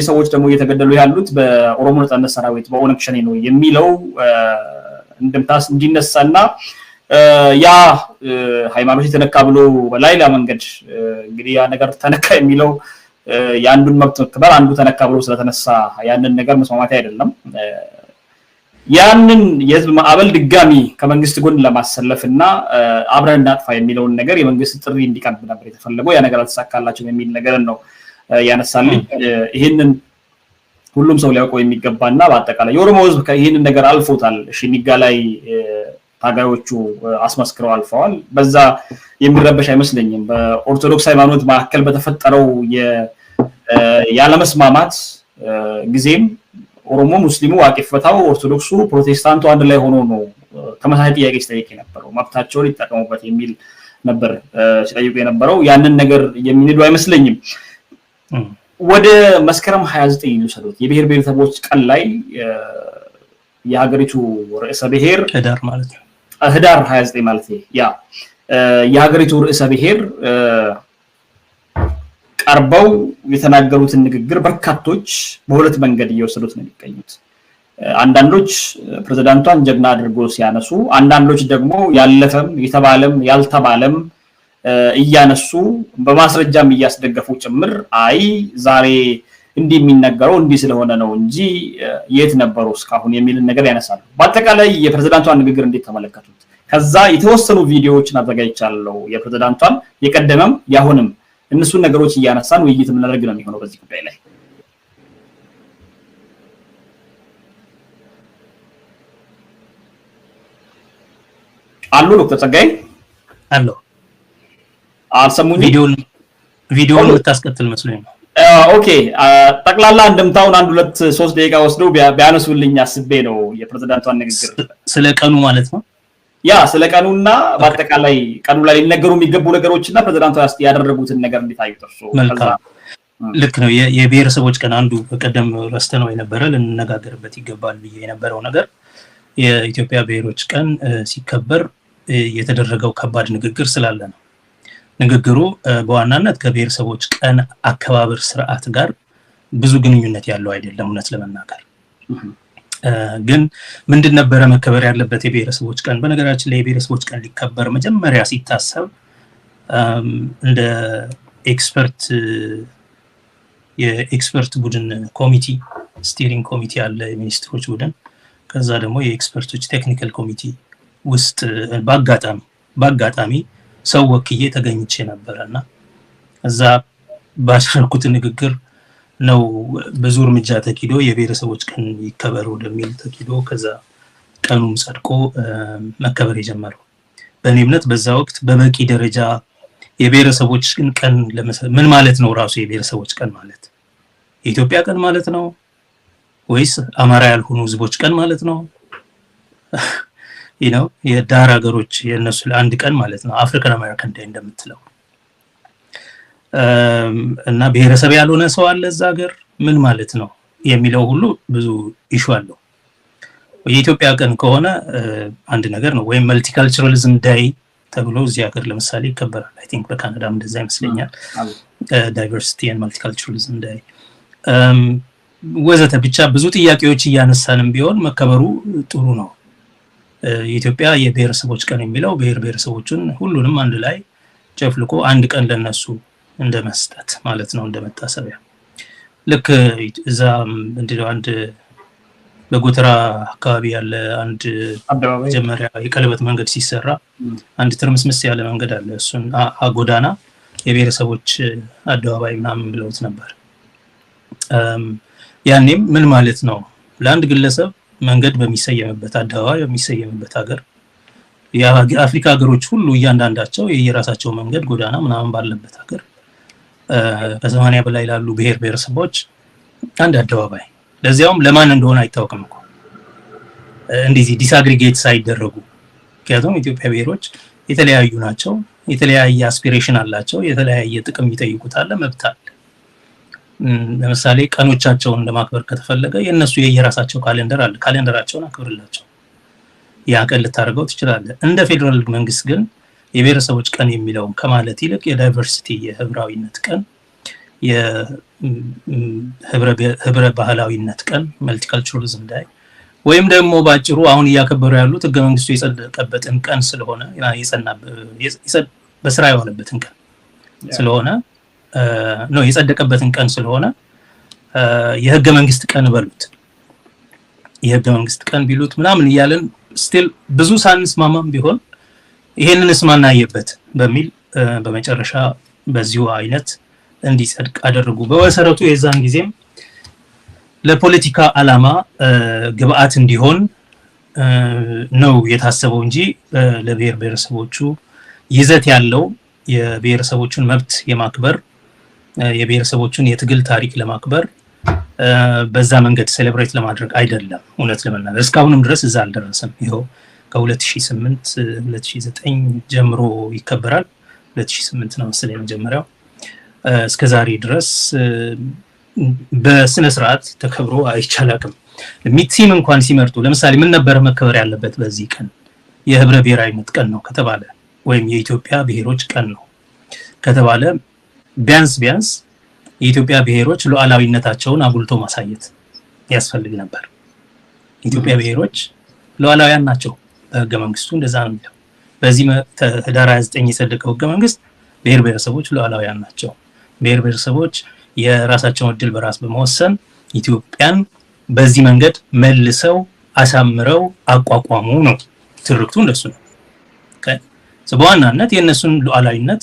ሰዎች ደግሞ እየተገደሉ ያሉት በኦሮሞ ነጻነት ሰራዊት በኦነግ ሸኔ ነው የሚለው እንደምታስ እንዲነሳና ያ ሃይማኖት የተነካ ብሎ በላይላ መንገድ እንግዲህ ያ ነገር ተነካ የሚለው ያንዱን መብት መከበር አንዱ ተነካ ብሎ ስለተነሳ ያንን ነገር መስማማት አይደለም። ያንን የህዝብ ማዕበል ድጋሚ ከመንግስት ጎን ለማሰለፍና አብረን እናጥፋ የሚለውን ነገር የመንግስት ጥሪ እንዲቀርብ ነበር የተፈለገው። ያ ነገር አልተሳካላችም የሚል ነገር ነው ያነሳልኝ። ይሄንን ሁሉም ሰው ሊያውቀው የሚገባና በአጠቃላይ የኦሮሞ ህዝብ ይሄንን ነገር አልፎታል። ሽኒጋ ላይ ታጋዮቹ አስመስክረው አልፈዋል። በዛ የሚረበሽ አይመስለኝም። በኦርቶዶክስ ሃይማኖት መካከል በተፈጠረው ያለመስማማት ጊዜም ኦሮሞ ሙስሊሙ ዋቂፈታው ኦርቶዶክሱ ፕሮቴስታንቱ አንድ ላይ ሆኖ ነው ተመሳሳይ ጥያቄ ሲጠይቅ የነበረው መብታቸውን ይጠቀሙበት የሚል ነበር ሲጠይቁ የነበረው። ያንን ነገር የሚንዱ አይመስለኝም። ወደ መስከረም 29 ይሉሰዱት የብሔር ብሔረሰቦች ቀን ላይ የሀገሪቱ ርዕሰ ብሔር ህዳር 29 ማለት ያ የሀገሪቱ ርዕሰ ብሔር ቀርበው የተናገሩትን ንግግር በርካቶች በሁለት መንገድ እየወሰዱት ነው የሚገኙት። አንዳንዶች ፕሬዝዳንቷን ጀግና አድርጎ ሲያነሱ፣ አንዳንዶች ደግሞ ያለፈም የተባለም ያልተባለም እያነሱ በማስረጃም እያስደገፉ ጭምር አይ ዛሬ እንዲህ የሚነገረው እንዲህ ስለሆነ ነው እንጂ የት ነበሩ እስካሁን የሚል ነገር ያነሳሉ። በአጠቃላይ የፕሬዝዳንቷን ንግግር እንዴት ተመለከቱት? ከዛ የተወሰኑ ቪዲዮዎችን አዘጋጅቻለሁ የፕሬዝዳንቷን የቀደመም ያሁንም እነሱን ነገሮች እያነሳን ውይይት የምናደርግ ነው የሚሆነው በዚህ ጉዳይ ላይ። አሉ ዶክተር ጸጋይ አሉ አልሰሙኝ? ቪዲዮውን ልታስከትል መስሎኝ ነው። ኦኬ ጠቅላላ እንደምታውን 1-2-3 ደቂቃ ወስደው ቢያነሱልኝ አስቤ ነው የፕሬዝዳንቷን ንግግር ስለ ቀኑ ማለት ነው። ያ ስለ ቀኑና በአጠቃላይ ቀኑ ላይ ሊነገሩ የሚገቡ ነገሮችና ፕሬዝዳንቷ ያደረጉትን ነገር እንዲታዩ ተርሶ ልክ ነው። የብሔረሰቦች ቀን አንዱ በቀደም ረስተነው የነበረ ልንነጋገርበት ይገባል ብዬ የነበረው ነገር የኢትዮጵያ ብሔሮች ቀን ሲከበር የተደረገው ከባድ ንግግር ስላለ ነው። ንግግሩ በዋናነት ከብሔረሰቦች ቀን አከባበር ስርዓት ጋር ብዙ ግንኙነት ያለው አይደለም እውነት ለመናገር። ግን ምንድን ነበረ መከበር ያለበት የብሔረሰቦች ቀን? በነገራችን ላይ የብሔረሰቦች ቀን ሊከበር መጀመሪያ ሲታሰብ እንደ የኤክስፐርት ቡድን ኮሚቲ ስቲሪንግ ኮሚቲ ያለ የሚኒስትሮች ቡድን ከዛ ደግሞ የኤክስፐርቶች ቴክኒካል ኮሚቲ ውስጥ በአጋጣሚ ሰው ወክዬ ተገኝቼ ነበርና እዛ ባደረኩት ንግግር ነው ብዙ እርምጃ ተኪዶ የብሔረሰቦች ቀን ይከበር ወደሚል ተኪዶ ከዛ ቀኑም ጸድቆ መከበር የጀመረው። በእኔ እምነት በዛ ወቅት በበቂ ደረጃ የብሔረሰቦች ቀን ምን ማለት ነው ራሱ የብሔረሰቦች ቀን ማለት የኢትዮጵያ ቀን ማለት ነው ወይስ አማራ ያልሆኑ ህዝቦች ቀን ማለት ነው? የዳር ሀገሮች የነሱ ለአንድ ቀን ማለት ነው አፍሪካን አሜሪካን ዴይ እንደምትለው እና ብሔረሰብ ያልሆነ ሰው አለ እዛ ሀገር ምን ማለት ነው የሚለው ሁሉ ብዙ ኢሹ አለው። የኢትዮጵያ ቀን ከሆነ አንድ ነገር ነው። ወይም መልቲካልቸራሊዝም ዳይ ተብሎ እዚህ ሀገር ለምሳሌ ይከበራል። አይ ቲንክ በካናዳም እንደዛ ይመስለኛል። ዳይቨርሲቲ ኤንድ መልቲካልቸራሊዝም ዳይ ወዘተ ብቻ ብዙ ጥያቄዎች እያነሳንም ቢሆን መከበሩ ጥሩ ነው። የኢትዮጵያ የብሔረሰቦች ቀን የሚለው ብሔር ብሔረሰቦችን ሁሉንም አንድ ላይ ጨፍልቆ አንድ ቀን ለነሱ እንደመስጠት ማለት ነው፣ እንደመታሰቢያ። ልክ እዛ እንደው አንድ በጎተራ አካባቢ ያለ አንድ መጀመሪያ የቀለበት መንገድ ሲሰራ አንድ ትርምስምስ ያለ መንገድ አለ። እሱን ጎዳና የብሔረሰቦች አደባባይ ምናምን ብለውት ነበር። ያኔም ምን ማለት ነው? ለአንድ ግለሰብ መንገድ በሚሰየምበት አደባባይ በሚሰየምበት ሀገር የአፍሪካ ሀገሮች ሁሉ እያንዳንዳቸው የየራሳቸው መንገድ ጎዳና ምናምን ባለበት ሀገር ከ80 በላይ ላሉ ብሔር ብሔረሰቦች አንድ አደባባይ፣ ለዚያውም ለማን እንደሆነ አይታወቅም እኮ እንደዚህ ዲስአግሪጌት ሳይደረጉ። ምክንያቱም ኢትዮጵያ ብሔሮች የተለያዩ ናቸው፣ የተለያየ አስፒሬሽን አላቸው፣ የተለያየ ጥቅም ይጠይቁታል፣ መብት አለ። ለምሳሌ ቀኖቻቸውን ለማክበር ከተፈለገ የነሱ የየራሳቸው ካሌንደር አለ፣ ካሌንደራቸውን አክብርላቸው፣ ያ ቀን ልታደርገው ትችላለህ። እንደ ፌደራል መንግስት ግን የብሔረሰቦች ቀን የሚለውን ከማለት ይልቅ የዳይቨርሲቲ የህብራዊነት ቀን፣ የህብረ ባህላዊነት ቀን መልቲካልቸራሊዝም ዳይ፣ ወይም ደግሞ ባጭሩ አሁን እያከበሩ ያሉት ህገ መንግስቱ የጸደቀበትን ቀን ስለሆነ በስራ የዋለበትን ቀን ስለሆነ ነው የጸደቀበትን ቀን ስለሆነ የህገ መንግስት ቀን በሉት፣ የህገ መንግስት ቀን ቢሉት ምናምን እያለን ስቲል ብዙ ሳንስማማም ቢሆን ይሄንንስ ማናየበት በሚል በመጨረሻ በዚሁ አይነት እንዲጸድቅ አደረጉ። በመሰረቱ የዛን ጊዜም ለፖለቲካ ዓላማ ግብአት እንዲሆን ነው የታሰበው እንጂ ለብሔር ብሔረሰቦቹ ይዘት ያለው የብሔረሰቦቹን መብት የማክበር የብሔረሰቦቹን የትግል ታሪክ ለማክበር በዛ መንገድ ሴሌብሬት ለማድረግ አይደለም። እውነት ለመናገር እስካሁንም ድረስ እዛ አልደረሰም። ይኸው ከ2008 2009 ጀምሮ ይከበራል። 2008 ነው መሰለኝ መጀመሪያው። እስከዛሬ ድረስ በስነ ስርዓት ተከብሮ አይቻላልም። ሚቲም እንኳን ሲመርጡ ለምሳሌ ምን ነበር መከበር ያለበት በዚህ ቀን? የህብረ ብሔራዊነት ቀን ነው ከተባለ ወይም የኢትዮጵያ ብሔሮች ቀን ነው ከተባለ ቢያንስ የኢትዮጵያ ብሔሮች ሉዓላዊነታቸውን አጉልቶ ማሳየት ያስፈልግ ነበር። የኢትዮጵያ ብሔሮች ሉዓላውያን ናቸው። በህገ መንግስቱ እንደዛ ነው የሚለው። በዚህ ህዳር 29 የጸደቀው ህገ መንግስት ብሔር ብሔረሰቦች ሉዓላውያን ናቸው፣ ብሔር ብሔረሰቦች የራሳቸውን እድል በራስ በመወሰን ኢትዮጵያን በዚህ መንገድ መልሰው አሳምረው አቋቋሙ ነው። ትርክቱ እንደሱ ነው። በዋናነት የእነሱን ሉዓላዊነት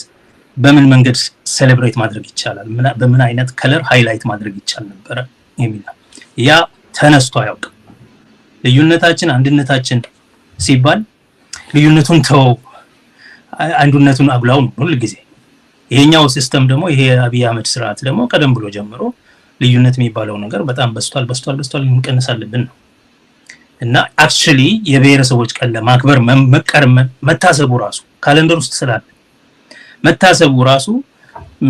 በምን መንገድ ሴሌብሬት ማድረግ ይቻላል፣ በምን አይነት ከለር ሃይላይት ማድረግ ይቻል ነበር የሚል ነው። ያ ተነስቶ አያውቅም። ልዩነታችን አንድነታችን ሲባል ልዩነቱን ተው አንድነቱን አጉላው ነው ሁሉ ጊዜ። ይሄኛው ሲስተም ደግሞ ይሄ አብይ አህመድ ስርዓት ደግሞ ቀደም ብሎ ጀምሮ ልዩነት የሚባለው ነገር በጣም በስቷል እንቀንስ አለብን ነው። እና አክቹሊ የብሔረሰቦች ቀን ለማክበር መታሰቡ ራሱ ካሌንደር ውስጥ ስላለ መታሰቡ ራሱ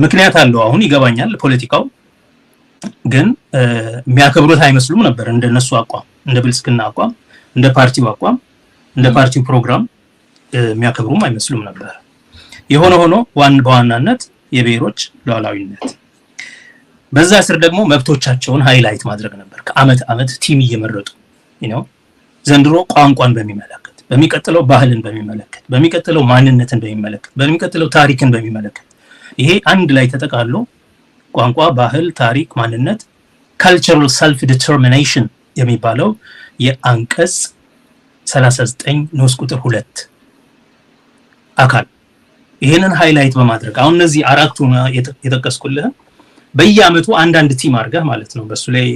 ምክንያት አለው። አሁን ይገባኛል ፖለቲካው፣ ግን የሚያከብሩት አይመስሉም ነበር። እንደነሱ አቋም፣ እንደ ብልጽግና አቋም፣ እንደ ፓርቲው አቋም፣ እንደ ፓርቲው ፕሮግራም የሚያከብሩም አይመስሉም ነበር። የሆነ ሆኖ በዋናነት የብሔሮች ሉዓላዊነት፣ በዛ ስር ደግሞ መብቶቻቸውን ሃይላይት ማድረግ ነበር። ከአመት አመት ቲም እየመረጡ ነው። ዘንድሮ ቋንቋን በሚመለከት፣ በሚቀጥለው ባህልን በሚመለከት፣ በሚቀጥለው ማንነትን በሚመለከት፣ በሚቀጥለው ታሪክን በሚመለከት ይሄ አንድ ላይ ተጠቃሎ ቋንቋ፣ ባህል፣ ታሪክ፣ ማንነት ካልቸራል ሰልፍ ዲተርሚኔሽን የሚባለው የአንቀጽ 39 ንዑስ ቁጥር 2 አካል ይሄንን ሃይላይት በማድረግ አሁን እነዚህ አራቱ የጠቀስኩልህ በየአመቱ አንዳንድ ቲም አድርገህ ማለት ነው በሱ ላይ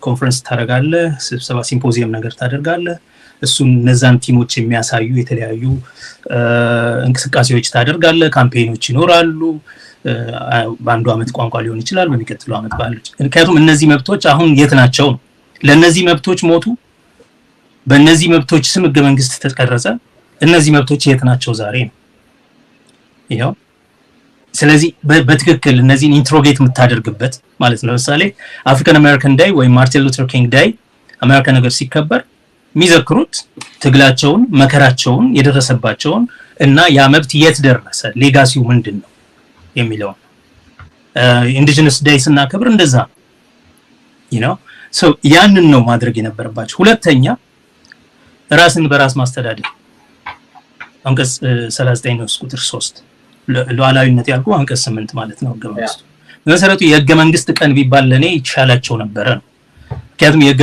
ኮንፈረንስ ታደርጋለህ፣ ስብሰባ ሲምፖዚየም ነገር ታደርጋለህ። እሱን እነዛን ቲሞች የሚያሳዩ የተለያዩ እንቅስቃሴዎች ታደርጋለህ። ካምፔኖች ይኖራሉ። በአንዱ አመት ቋንቋ ሊሆን ይችላል፣ በሚቀጥለው አመት ባህሎች። ምክንያቱም እነዚህ መብቶች አሁን የት ናቸው ነው? ለነዚህ መብቶች ሞቱ፣ በእነዚህ መብቶች ስም ህገ መንግስት ተቀረጸ። እነዚህ መብቶች የት ናቸው ዛሬ ነው ይሄው። ስለዚህ በትክክል እነዚህን ኢንትሮጌት የምታደርግበት ማለት ነው። ለምሳሌ አፍሪካን አሜሪካን ዳይ ወይም ማርቲን ሉተር ኪንግ ዳይ አሜሪካ ነገር ሲከበር የሚዘክሩት ትግላቸውን፣ መከራቸውን፣ የደረሰባቸውን እና ያ መብት የት ደረሰ ሌጋሲው ምንድነው የሚለው ኢንዲጂነስ ዴይ ስናከብር እንደዛ so ያንን ነው ማድረግ የነበረባቸው። ሁለተኛ ራስን በራስ ማስተዳደር አንቀጽ 39 ንዑስ ቁጥር 3 ሉዓላዊነት ያልኩ አንቀጽ 8 ማለት ነው። ህገ መንግስቱ በመሰረቱ የህገ መንግስት ቀን ቢባል ለኔ ይሻላቸው ነበረ ነው። ምክንያቱም የህገ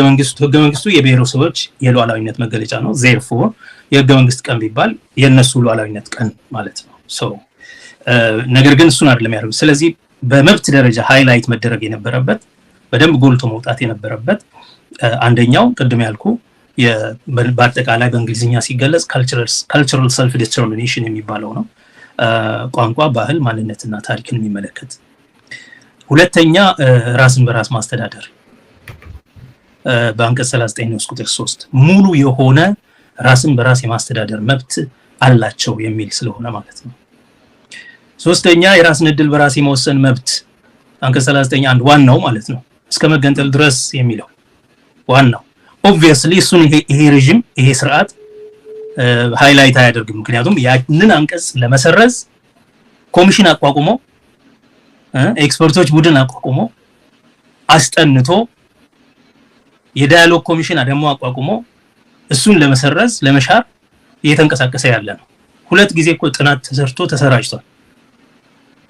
መንግስቱ የብሔረሰቦች የሉዓላዊነት መገለጫ ነው። therefore የህገ መንግስት ቀን ቢባል የነሱ ሉዓላዊነት ቀን ማለት ነው። so ነገር ግን እሱን አይደለም ያደርጉት። ስለዚህ በመብት ደረጃ ሃይላይት መደረግ የነበረበት በደንብ ጎልቶ መውጣት የነበረበት አንደኛው ቅድም ያልኩ በአጠቃላይ በእንግሊዝኛ ሲገለጽ cultural self determination የሚባለው ነው። ቋንቋ፣ ባህል፣ ማንነትና ታሪክን የሚመለከት። ሁለተኛ ራስን በራስ ማስተዳደር በአንቀጽ 39 ንዑስ ቁጥር 3 ሙሉ የሆነ ራስን በራስ የማስተዳደር መብት አላቸው የሚል ስለሆነ ማለት ነው። ሶስተኛ የራስን ዕድል በራስ የመወሰን መብት አንቀጽ 39 አንድ ዋናው ማለት ነው እስከ መገንጠል ድረስ የሚለው ዋናው obviously እሱን ይሄ ሬጂም ይሄ ስርዓት ሃይላይት አያደርግም። ምክንያቱም ያንን አንቀጽ ለመሰረዝ ኮሚሽን አቋቁሞ ኤክስፐርቶች ቡድን አቋቁሞ አስጠንቶ የዳያሎግ ኮሚሽን ደግሞ አቋቁሞ እሱን ለመሰረዝ ለመሻር እየተንቀሳቀሰ ያለ ነው። ሁለት ጊዜ እኮ ጥናት ተሰርቶ ተሰራጭቷል።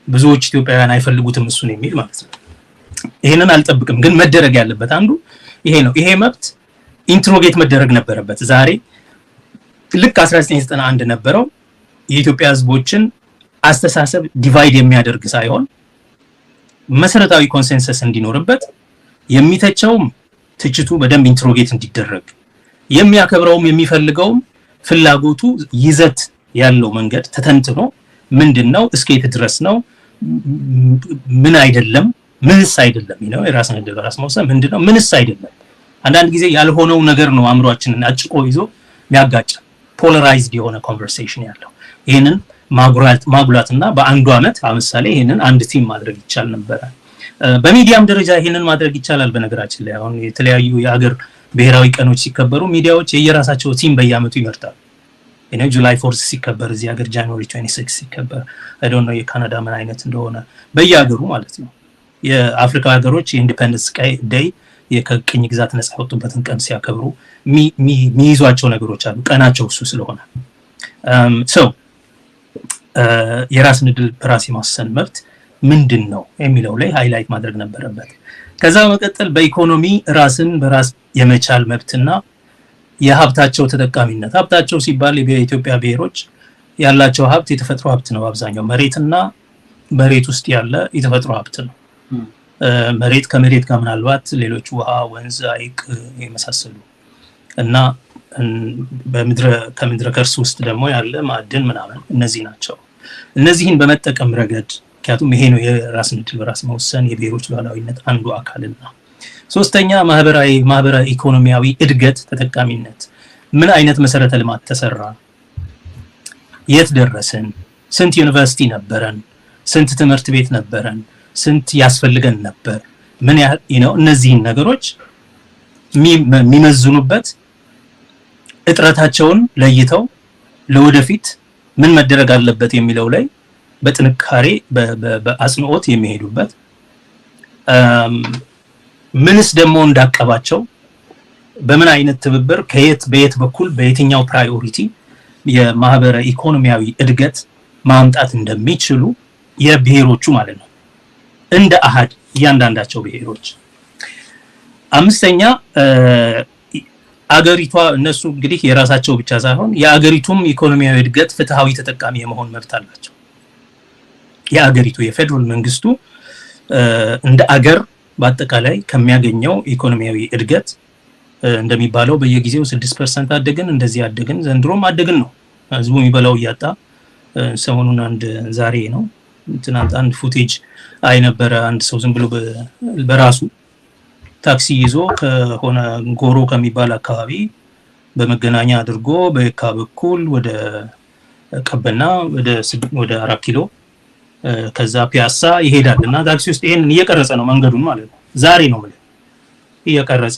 ብዙዎች ኢትዮጵያውያን አይፈልጉትም እሱን የሚል ማለት ነው። ይሄንን አልጠብቅም፣ ግን መደረግ ያለበት አንዱ ይሄ ነው። ይሄ መብት ኢንትሮጌት መደረግ ነበረበት። ዛሬ ልክ 1991 ነበረው የኢትዮጵያ ህዝቦችን አስተሳሰብ ዲቫይድ የሚያደርግ ሳይሆን መሰረታዊ ኮንሰንሰስ እንዲኖርበት የሚተቸውም ትችቱ በደንብ ኢንትሮጌት እንዲደረግ የሚያከብረውም የሚፈልገውም ፍላጎቱ ይዘት ያለው መንገድ ተተንትኖ ምንድነው እስከየት ድረስ ነው ምን አይደለም ምንስ አይደለም የራስን ዕድል በራስ መወሰን ምንድነው ምንስ አይደለም። አንዳንድ ጊዜ ያልሆነው ነገር ነው አእምሮአችንን አጭቆ ይዞ የሚያጋጭ ፖላራይዝድ የሆነ ኮንቨርሴሽን ያለው። ይሄንን ማጉላትና በአንዱ አመት ለምሳሌ ይሄንን አንድ ቲም ማድረግ ይቻል ነበር። በሚዲያም ደረጃ ይሄንን ማድረግ ይቻላል። በነገራችን ላይ አሁን የተለያዩ የሀገር ብሔራዊ ቀኖች ሲከበሩ ሚዲያዎች የየራሳቸው ቲም በየአመቱ ይመርጣሉ። ጁላይ 4 ሲከበር እዚህ ሀገር ጃንዋሪ 26 ሲከበር I don't know የካናዳ ምን አይነት እንደሆነ በየሀገሩ ማለት ነው። የአፍሪካ ሀገሮች የኢንዲፔንደንስ ዴይ የከቅኝ ግዛት ነፃ ያወጡበትን ቀን ሲያከብሩ የሚይዟቸው ነገሮች አሉ። ቀናቸው እሱ ስለሆነ የራስን ዕድል በራስ የመወሰን መብት ምንድነው የሚለው ላይ ሃይላይት ማድረግ ነበረበት። ከዛ በመቀጠል በኢኮኖሚ ራስን በራስ የመቻል መብትና የሀብታቸው ተጠቃሚነት። ሀብታቸው ሲባል የኢትዮጵያ ብሔሮች ያላቸው ሀብት የተፈጥሮ ሀብት ነው። አብዛኛው መሬትና መሬት ውስጥ ያለ የተፈጥሮ ሀብት ነው። መሬት ከመሬት ጋር ምናልባት ሌሎች ውሃ፣ ወንዝ፣ ሐይቅ የመሳሰሉ እና ከምድረ ከርስ ውስጥ ደግሞ ያለ ማዕድን ምናምን እነዚህ ናቸው። እነዚህን በመጠቀም ረገድ ምክንያቱም ይሄ ነው የራስን ዕድል በራስ መወሰን የብሔሮች ሉዓላዊነት አንዱ አካልና። ሶስተኛ ማህበራዊ ኢኮኖሚያዊ እድገት ተጠቃሚነት። ምን አይነት መሰረተ ልማት ተሰራ? የት ደረስን? ስንት ዩኒቨርሲቲ ነበረን? ስንት ትምህርት ቤት ነበረን? ስንት ያስፈልገን ነበር? ምን ያህል እነዚህን ነገሮች የሚመዝኑበት እጥረታቸውን ለይተው ለወደፊት ምን መደረግ አለበት የሚለው ላይ በጥንካሬ በአጽንኦት የሚሄዱበት ምንስ ደግሞ እንዳቀባቸው በምን አይነት ትብብር በየት በኩል በየትኛው ፕራዮሪቲ የማህበረ ኢኮኖሚያዊ እድገት ማምጣት እንደሚችሉ የብሔሮቹ ማለት ነው እንደ አሃድ እያንዳንዳቸው ብሔሮች። አምስተኛ አገሪቷ እነሱ እንግዲህ የራሳቸው ብቻ ሳይሆን የአገሪቱም ኢኮኖሚያዊ እድገት ፍትሃዊ ተጠቃሚ የመሆን መብት አላቸው። የአገሪቱ የፌደራል መንግስቱ እንደ አገር በአጠቃላይ ከሚያገኘው ኢኮኖሚያዊ እድገት እንደሚባለው በየጊዜው 6% አደግን እንደዚህ አደግን ዘንድሮም አደግን ነው ህዝቡ የሚበላው እያጣ። ሰሞኑን አንድ ዛሬ ነው ትናንት አንድ ፉቴጅ አይ ነበር አንድ ሰው ዝም ብሎ በራሱ ታክሲ ይዞ ከሆነ ጎሮ ከሚባል አካባቢ በመገናኛ አድርጎ በየካ በኩል ወደ ቀበና ወደ 4 ኪሎ ከዛ ፒያሳ ይሄዳልና ታክሲ ውስጥ ይሄን እየቀረጸ ነው መንገዱን ማለት ነው። ዛሬ ነው ማለት እየቀረጸ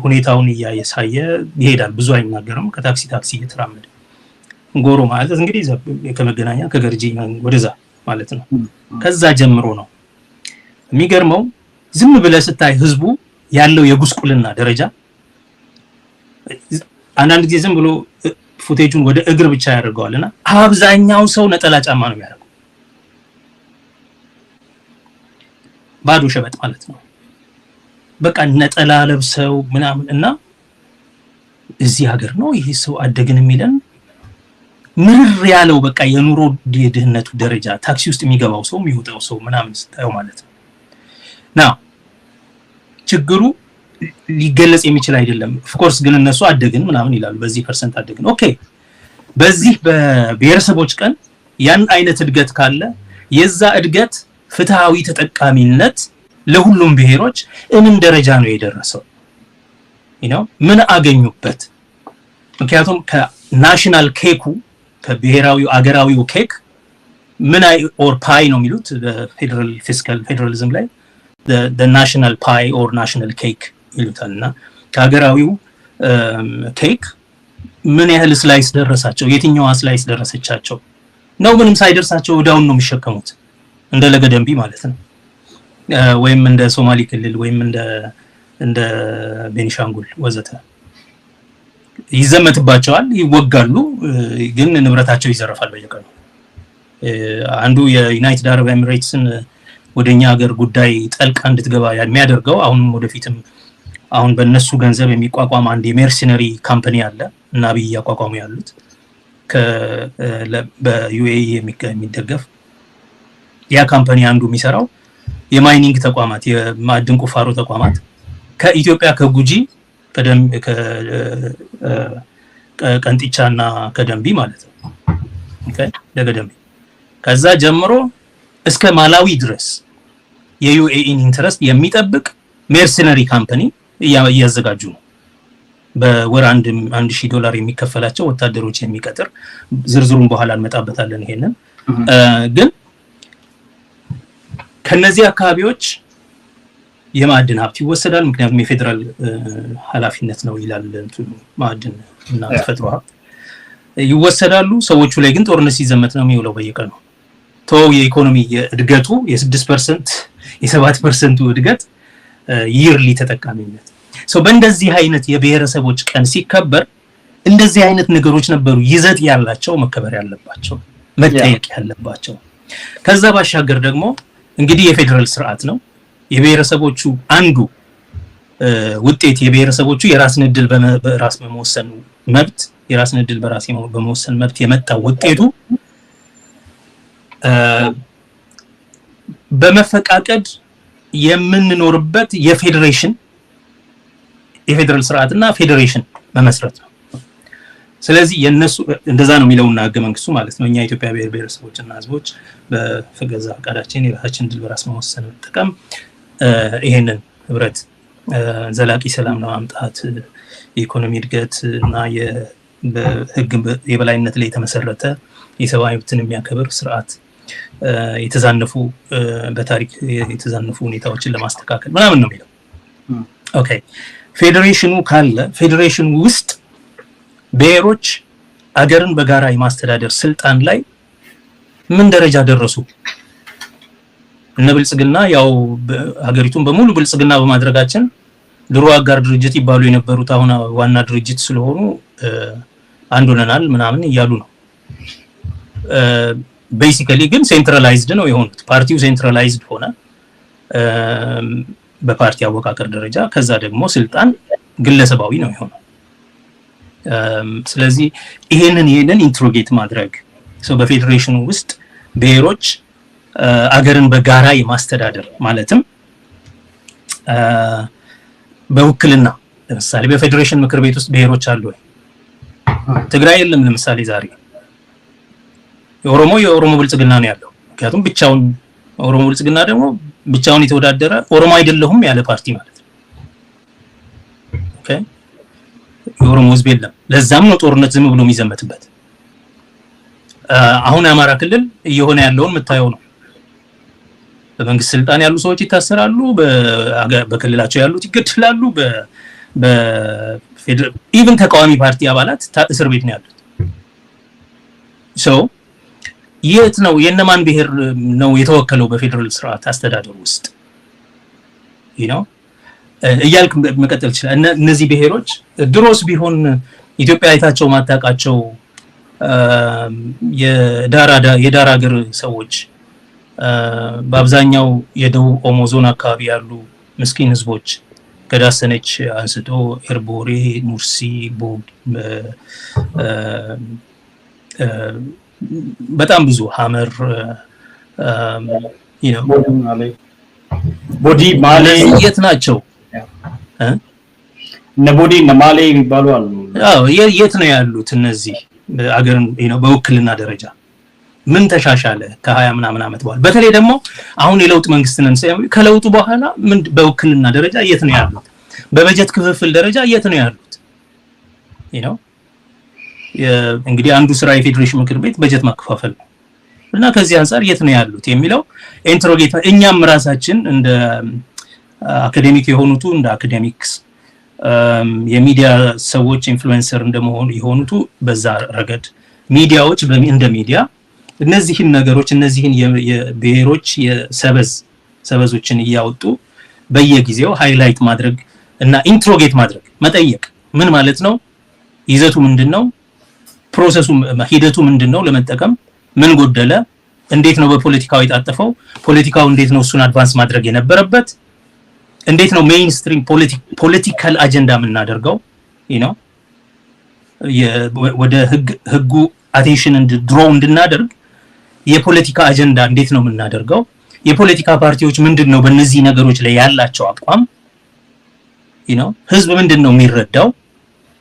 ሁኔታውን እያሳየ ይሄዳል። ብዙ አይናገርም። ከታክሲ እየተራመደ ጎሮ ማለት እንግዲህ ከመገናኛ ከገርጂ ወደዛ ማለት ነው። ከዛ ጀምሮ ነው የሚገርመው። ዝም ብለህ ስታይ ህዝቡ ያለው የጉስቁልና ደረጃ አንዳንድ ጊዜ ዝም ብሎ ፉቴጁን ወደ እግር ብቻ ያደርገዋልና አብዛኛው ሰው ነጠላ ጫማ ነው የሚያደርገው፣ ባዶ ሸበጥ ማለት ነው። በቃ ነጠላ ለብሰው ምናምን እና እዚህ ሀገር ነው ይሄ ሰው አደግን የሚለን ምርር ያለው በቃ የኑሮ ድህነቱ ደረጃ ታክሲ ውስጥ የሚገባው ሰው የሚወጣው ሰው ምናምን ስታየው ማለት ነው። ና ችግሩ ሊገለጽ የሚችል አይደለም። ኦፍኮርስ ግን እነሱ አደግን ምናምን ይላሉ፣ በዚህ ፐርሰንት አደግን። ኦኬ በዚህ በብሔረሰቦች ቀን ያን አይነት እድገት ካለ የዛ እድገት ፍትሃዊ ተጠቃሚነት ለሁሉም ብሔሮች ምን ደረጃ ነው የደረሰው? ምን አገኙበት? ምክንያቱም ከናሽናል ኬኩ ከብሔራዊው አገራዊው ኬክ ምን ኦር ፓይ ነው የሚሉት በፌደራል ፊስካል ፌደራሊዝም ላይ the national pie or national cake ይሉታልና ከሀገራዊው ኬክ ምን ያህል ስላይስ ደረሳቸው? የትኛዋ ስላይስ ደረሰቻቸው ነው? ምንም ሳይደርሳቸው ወዳውን ነው የሚሸከሙት እንደ ለገደምቢ ማለት ነው፣ ወይም እንደ ሶማሊ ክልል ወይም እንደ ቤኒሻንጉል ወዘተ ይዘመትባቸዋል፣ ይወጋሉ፣ ግን ንብረታቸው ይዘረፋል በየቀኑ። አንዱ የዩናይትድ አረብ ኤሚሬትስን ወደኛ ሀገር ጉዳይ ጠልቃ እንድትገባ የሚያደርገው አሁንም ወደፊትም አሁን በእነሱ ገንዘብ የሚቋቋም አንድ የሜርሲነሪ ካምፓኒ አለ እና አብይ ያቋቋሙ ያሉት በዩኤኢ የሚደገፍ ያ ካምፓኒ አንዱ የሚሰራው የማይኒንግ ተቋማት የማዕድን ቁፋሮ ተቋማት ከኢትዮጵያ ከጉጂ ቀንጢቻና ከደምቢ ማለት ነው። ኦኬ ለገደምቢ ከዛ ጀምሮ እስከ ማላዊ ድረስ የዩኤኢን ኢንተረስት የሚጠብቅ ሜርሲነሪ ካምፓኒ እያዘጋጁ ነው። በወር $1,000 የሚከፈላቸው ወታደሮች የሚቀጥር ዝርዝሩን በኋላ እንመጣበታለን። ይሄንን ግን ከነዚህ አካባቢዎች የማዕድን ሀብት ይወሰዳል። ምክንያቱም የፌደራል ኃላፊነት ነው ይላል ማዕድን እና ተፈጥሮ ሀብት ይወሰዳሉ። ሰዎቹ ላይ ግን ጦርነት ሲዘመት ነው የሚውለው በየቀኑ። የኢኮኖሚ እድገቱ የ6% የ7% እድገት ይርሊ ተጠቃሚነት በእንደዚህ አይነት የብሔረሰቦች ቀን ሲከበር እንደዚህ አይነት ነገሮች ነበሩ ይዘት ያላቸው መከበር ያለባቸው መጠየቅ ያለባቸው። ከዛ ባሻገር ደግሞ እንግዲህ የፌደራል ስርዓት ነው የብሔረሰቦቹ አንዱ ውጤት የብሔረሰቦቹ የራስን ዕድል በራስ በመወሰን መብት የራስን ዕድል በራስ በመወሰን መብት የመጣው ውጤቱ በመፈቃቀድ የምንኖርበት የፌደራል ስርዓትና ፌዴሬሽን መመስረት ነው። ስለዚህ የነሱ እንደዛ ነው የሚለውና ህገ መንግስቱ ማለት ነው። እኛ ኢትዮጵያ ብሔረሰቦችና ህዝቦች በፈገዛ ፈቃዳችን የራሳችን ዕድል በራስ መወሰን ተጠቀም ይሄንን ህብረት ዘላቂ ሰላም ለማምጣት የኢኮኖሚ እድገት እና በህግ የበላይነት ላይ የተመሰረተ የሰብአዊ መብትን የሚያከብር ስርዓት የተዛነፉ በታሪክ የተዛነፉ ሁኔታዎችን ለማስተካከል ምናምን ነው የሚለው። ኦኬ ፌዴሬሽኑ ካለ ፌዴሬሽኑ ውስጥ ብሔሮች አገርን በጋራ የማስተዳደር ስልጣን ላይ ምን ደረጃ ደረሱ? እነ ብልጽግና ያው ሀገሪቱን በሙሉ ብልጽግና በማድረጋችን ድሮ አጋር ድርጅት ይባሉ የነበሩት አሁን ዋና ድርጅት ስለሆኑ አንድ ሆነናል ምናምን እያሉ ነው። ቤሲካሊ ግን ሴንትራላይዝድ ነው የሆኑት። ፓርቲው ሴንትራላይዝድ ሆነ በፓርቲ አወቃቀር ደረጃ። ከዛ ደግሞ ስልጣን ግለሰባዊ ነው የሆነው። ስለዚህ ይሄንን ኢንትሮጌት ማድረግ በፌዴሬሽኑ ውስጥ ብሔሮች አገርን በጋራ የማስተዳደር ማለትም በውክልና ለምሳሌ በፌዴሬሽን ምክር ቤት ውስጥ ብሔሮች አሉ ወይ? ትግራይ የለም ለምሳሌ ዛሬ። የኦሮሞ ብልጽግና ነው ያለው። ምክንያቱም ብቻውን ኦሮሞ ብልጽግና ደግሞ ብቻውን የተወዳደረ ኦሮሞ አይደለሁም ያለ ፓርቲ ማለት ነው። ኦኬ የኦሮሞ ህዝብ የለም። ለዛም ነው ጦርነት ዝም ብሎ የሚዘመትበት። አሁን የአማራ ክልል እየሆነ ያለውን የምታየው ነው። በመንግስት ስልጣን ያሉ ሰዎች ይታሰራሉ፣ በክልላቸው ያሉት ይገደላሉ፣ በፌደራል ኢቭን ተቃዋሚ ፓርቲ አባላት እስር ቤት ነው ያሉት። የት ነው የነማን ብሔር ነው የተወከለው በፌደራል ስርዓት አስተዳደር ውስጥ እያልክ መቀጠል ይችላል። እነዚህ ብሔሮች ድሮስ ቢሆን ኢትዮጵያ አይታቸው ማታቃቸው የዳር ሀገር ሰዎች በአብዛኛው የደቡብ ኦሞ ዞን አካባቢ ያሉ ምስኪን ህዝቦች ከዳሰነች አንስቶ ኤርቦሬ፣ ሙርሲ፣ በጣም ብዙ ሀመር ቦዲ ማሌ የት ናቸው? እነ ቦዲ እነ ማሌ የሚባሉ አሉ። የት ነው ያሉት እነዚህ አገርን በውክልና ደረጃ ምን ተሻሻለ ከ20 ምናምን ዓመት በኋላ? በተለይ ደግሞ አሁን የለውጥ መንግስት ነን ከለውጡ በኋላ ምን በውክልና ደረጃ የት ነው ያሉት? በበጀት ክፍፍል ደረጃ የት ነው ያሉት? እንግዲህ አንዱ ስራ የፌዴሬሽን ምክር ቤት በጀት ማከፋፈል ነው እና ከዚህ አንፃር የት ነው ያሉት የሚለው ኢንትሮጌት እኛም ራሳችን እንደ አካዴሚክ የሆኑቱ እንደ አካዴሚክስ የሚዲያ ሰዎች ኢንፍሉዌንሰር እንደመሆኑ የሆኑቱ በዛ ረገድ ሚዲያዎች እንደ ሚዲያ እነዚህን ነገሮች እነዚህን የብሔሮች የሰበዞችን እያወጡ በየጊዜው ሃይላይት ማድረግ እና ኢንትሮጌት ማድረግ መጠየቅ ምን ማለት ነው? ይዘቱ ምንድነው? ፕሮሰሱ ሂደቱ ምንድነው? ለመጠቀም ምን ጎደለ? እንዴት ነው በፖለቲካው የታጠፈው? ፖለቲካው እንዴት ነው እሱን አድቫንስ ማድረግ የነበረበት? እንዴት ነው ሜይንስትሪም ፖለቲካል አጀንዳ የምናደርገው? ወደ ህጉ አቴንሽን ድሮው እንድናደርግ የፖለቲካ አጀንዳ እንዴት ነው የምናደርገው? የፖለቲካ ፓርቲዎች ምንድነው በእነዚህ ነገሮች ላይ ያላቸው አቋም? ህዝብ ምንድነው የሚረዳው?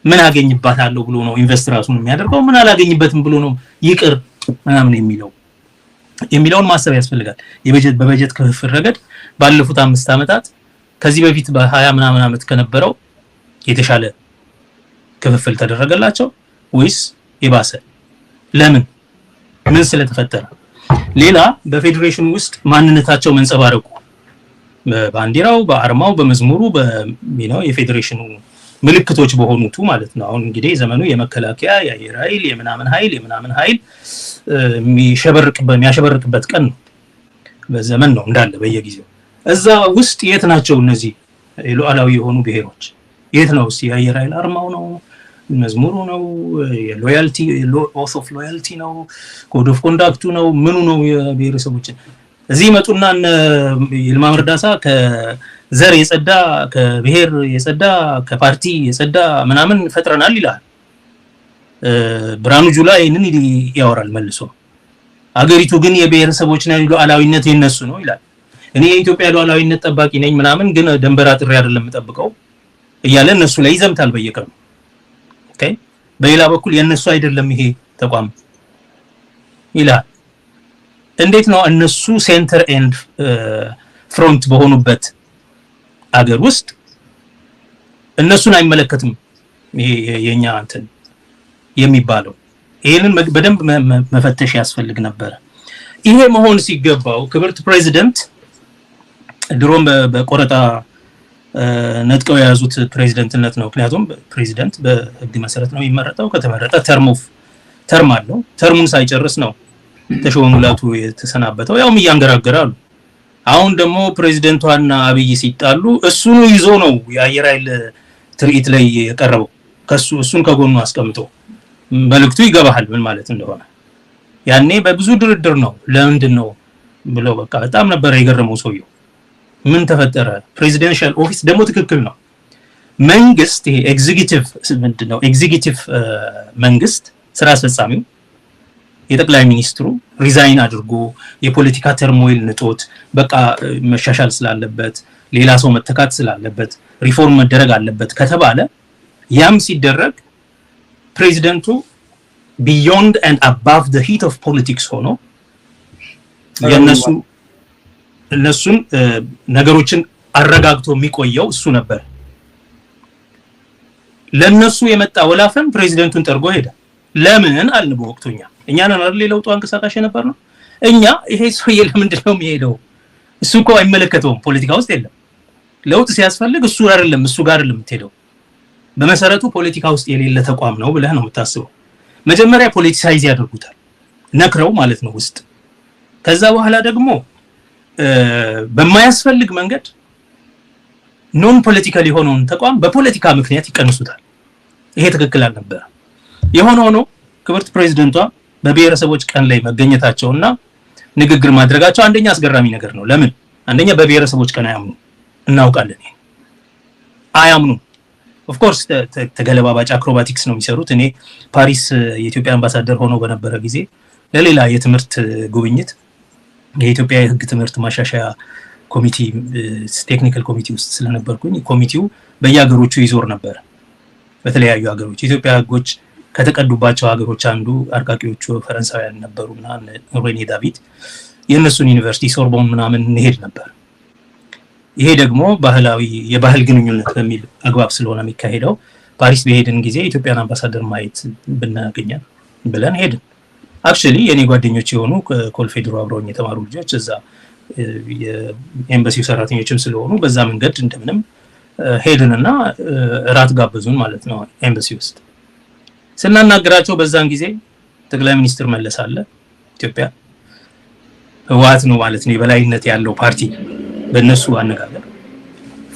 ምን አገኝባታለሁ ብሎ ነው ኢንቨስት ራሱን የሚያደርገው? ምን አላገኝበትም ብሎ ነው ይቅር ምናምን የሚለውን ማሰብ ያስፈልጋል። በበጀት ክፍፍል ረገድ ባለፉት 5 ዓመታት ከዚህ በፊት በ20 ምናምን ዓመት ከነበረው የተሻለ ክፍፍል ተደረገላቸው ወይስ የባሰ? ለምን? ምን ስለተፈጠረ? ሌላ በፌዴሬሽን ውስጥ ማንነታቸው መንጸባረቁ በባንዲራው፣ በአርማው፣ በመዝሙሩ የፌዴሬሽኑ ምልክቶች በሆኑቱ ማለት ነው። አሁን እንግዲህ ዘመኑ የመከላከያ የአየር ኃይል የምናምን ኃይል የሚያሸበርቅበት ቀን ነው። በዘመን ነው እንዳለ በየጊዜው እዛ ውስጥ የት ናቸው እነዚህ ሉዓላዊ የሆኑ ብሔሮች? የት ነው? የአየር ኃይል አርማው ነው? መዝሙሩ ነው? የሎያልቲ ኦት ኦፍ ሎያልቲ ነው? ኮድ ኦፍ ኮንዳክቱ ነው? ምኑ ነው? የብሔረሰቦችን እዚህ መጡና ይልማ መርዳሳ ከዘር የጸዳ ከብሔር የጸዳ ከፓርቲ የጸዳ ምናምን ፈጥረናል ይላል። ብርሃኑ ጁላ ይሄንን ያወራል መልሶ። አገሪቱ ግን የብሔረሰቦችና ሉዓላዊነት የነሱ ነው ይላል። እኔ የኢትዮጵያ ሉዓላዊነት ጠባቂ ነኝ ምናምን ግን ደንበር አጥሬ አይደለም የምጠብቀው እያለ እነሱ ላይ ይዘምታል በየቀኑ። ኦኬ በሌላ በኩል የነሱ አይደለም ይሄ ተቋም ይላል። እንዴት ነው እነሱ ሴንተር ኤንድ ፍሮንት በሆኑበት አገር ውስጥ እነሱን አይመለከትም ይሄ የኛ እንትን የሚባለው? ይሄንን በደንብ መፈተሽ ያስፈልግ ነበር። ይሄ መሆን ሲገባው ክብርት ፕሬዚደንት ድሮም በቆረጣ ነጥቀው የያዙት ፕሬዚደንትነት ነው። ምክንያቱም ፕሬዚደንት በህግ መሰረት ነው የሚመረጠው። ከተመረጠ ተርም አለው። ተርሙን ሳይጨርስ ነው ተሾመ ሙላቱ የተሰናበተው። ያውም እያንገራገራሉ። አሁን ደግሞ ፕሬዚደንቷና አብይ ሲጣሉ እሱን ይዞ ነው የአየር ኃይል ትርኢት ላይ የቀረበው። እሱን ከጎኑ አስቀምጦ መልእክቱ ይገባሃል ምን ማለት እንደሆነ። ያኔ በብዙ ድርድር ነው ለምንድን ነው ብለው በቃ በጣም ነበር የገረመው ሰውየው። ምን ተፈጠረ? ፕሬዚደንሻል ኦፊስ ደግሞ ትክክል ነው። መንግስት ይሄ ኤግዚኪቲቭ መንግስት ስራ አስፈጻሚው የጠቅላይ ሚኒስትሩ ሪዛይን አድርጎ የፖለቲካ ተርሞይል ንጦት በቃ መሻሻል ስላለበት ሌላ ሰው መተካት ስላለበት ሪፎርም መደረግ አለበት ከተባለ ያም ሲደረግ ፕሬዚደንቱ ቢዮንድ ኤንድ አባቭ ዘ ሂት ኦፍ ፖለቲክስ ሆኖ እነሱን ነገሮችን አረጋግቶ የሚቆየው እሱ ነበር። ለነሱ የመጣ ወላፈን ፕሬዚደንቱን ጠርጎ ሄደ። ለምን አልን? በወቅቱኛ እኛ ነን አይደል ለውጡ አንቀሳቃሽ ነበር ነው። እኛ ይሄ ሰውዬ ለምንድን ነው የሚሄደው እሱ እኮ አይመለከተውም፣ ፖለቲካ ውስጥ የለም። ለውጥ ሲያስፈልግ እሱ ጋር አይደለም የምትሄደው። በመሰረቱ ፖለቲካ ውስጥ የሌለ ተቋም ነው ብለህ ነው የምታስበው። መጀመሪያ ፖለቲሳይዝ ያደርጉታል ነክረው ማለት ነው ውስጥ። ከዛ በኋላ ደግሞ በማያስፈልግ መንገድ ኖን ፖለቲካል የሆነውን ተቋም በፖለቲካ ምክንያት ይቀንሱታል። ይሄ ትክክል አልነበረ። የሆነ ሆኖ ክብርት ፕሬዝዳንቷ በብሔረሰቦች ቀን ላይ መገኘታቸውና ንግግር ማድረጋቸው አንደኛ አስገራሚ ነገር ነው። ለምን? አንደኛ በብሔረሰቦች ቀን አያምኑ እናውቃለን። አያምኑ ኦፍ ኮርስ ተገለባባጭ አክሮባቲክስ ነው የሚሰሩት። እኔ ፓሪስ የኢትዮጵያ አምባሳደር ሆኖ በነበረ ጊዜ ለሌላ የትምህርት ጉብኝት የኢትዮጵያ የህግ ትምህርት ማሻሻያ ኮሚቴ ቴክኒካል ኮሚቴ ውስጥ ስለነበርኩኝ ኮሚቴው በየሀገሮቹ ይዞር ነበር። በተለያዩ ሀገሮች ኢትዮጵያ ህጎች ከተቀዱባቸው ሀገሮች አንዱ አርቃቂዎቹ ፈረንሳውያን ነበሩና ሬኔ ዳቪድ የእነሱን ዩኒቨርሲቲ ሶርቦን ምናምን እንሄድ ነበር። ይሄ ደግሞ የባህል ግንኙነት በሚል አግባብ ስለሆነ የሚካሄደው ፓሪስ በሄድን ጊዜ ኢትዮጵያን አምባሳደር ማየት ብናገኛ ብለን ሄድን። አክቹሊ የኔ ጓደኞች የሆኑ ኮልፌድሮ አብረውኝ የተማሩ ልጆች እዛ የኤምባሲው ሰራተኞችም ስለሆኑ በዛ መንገድ እንደምንም ሄድንና እራት ጋበዙን ማለት ነው። ኤምባሲ ውስጥ ስናናገራቸው በዛን ጊዜ ጠቅላይ ሚኒስትር መለስ አለ ኢትዮጵያ ህወሓት ነው ማለት ነው የበላይነት ያለው ፓርቲ በእነሱ አነጋገር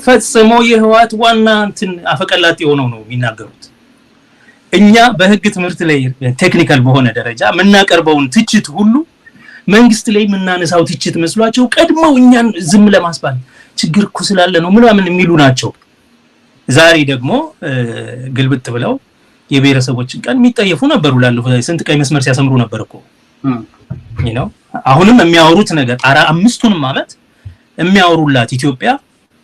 ፈጽሞ የህወሓት ዋና እንትን አፈቀላጤ ሆነው ነው የሚናገሩት። እኛ በህግ ትምህርት ላይ ቴክኒካል በሆነ ደረጃ የምናቀርበውን ትችት ሁሉ መንግስት ላይ የምናነሳው ትችት መስሏቸው ቀድመው እኛን ዝም ለማስባል ችግር እኮ ስላለ ነው ምናምን የሚሉ ናቸው። ዛሬ ደግሞ ግልብጥ ብለው የብሔረሰቦችን ቀን የሚጠየፉ ነበሩ። ላለፈው ስንት ቀይ መስመር ሲያሰምሩ ነበር እኮ ነው። አሁንም የሚያወሩት ነገር አምስቱንም ዓመት የሚያወሩላት ኢትዮጵያ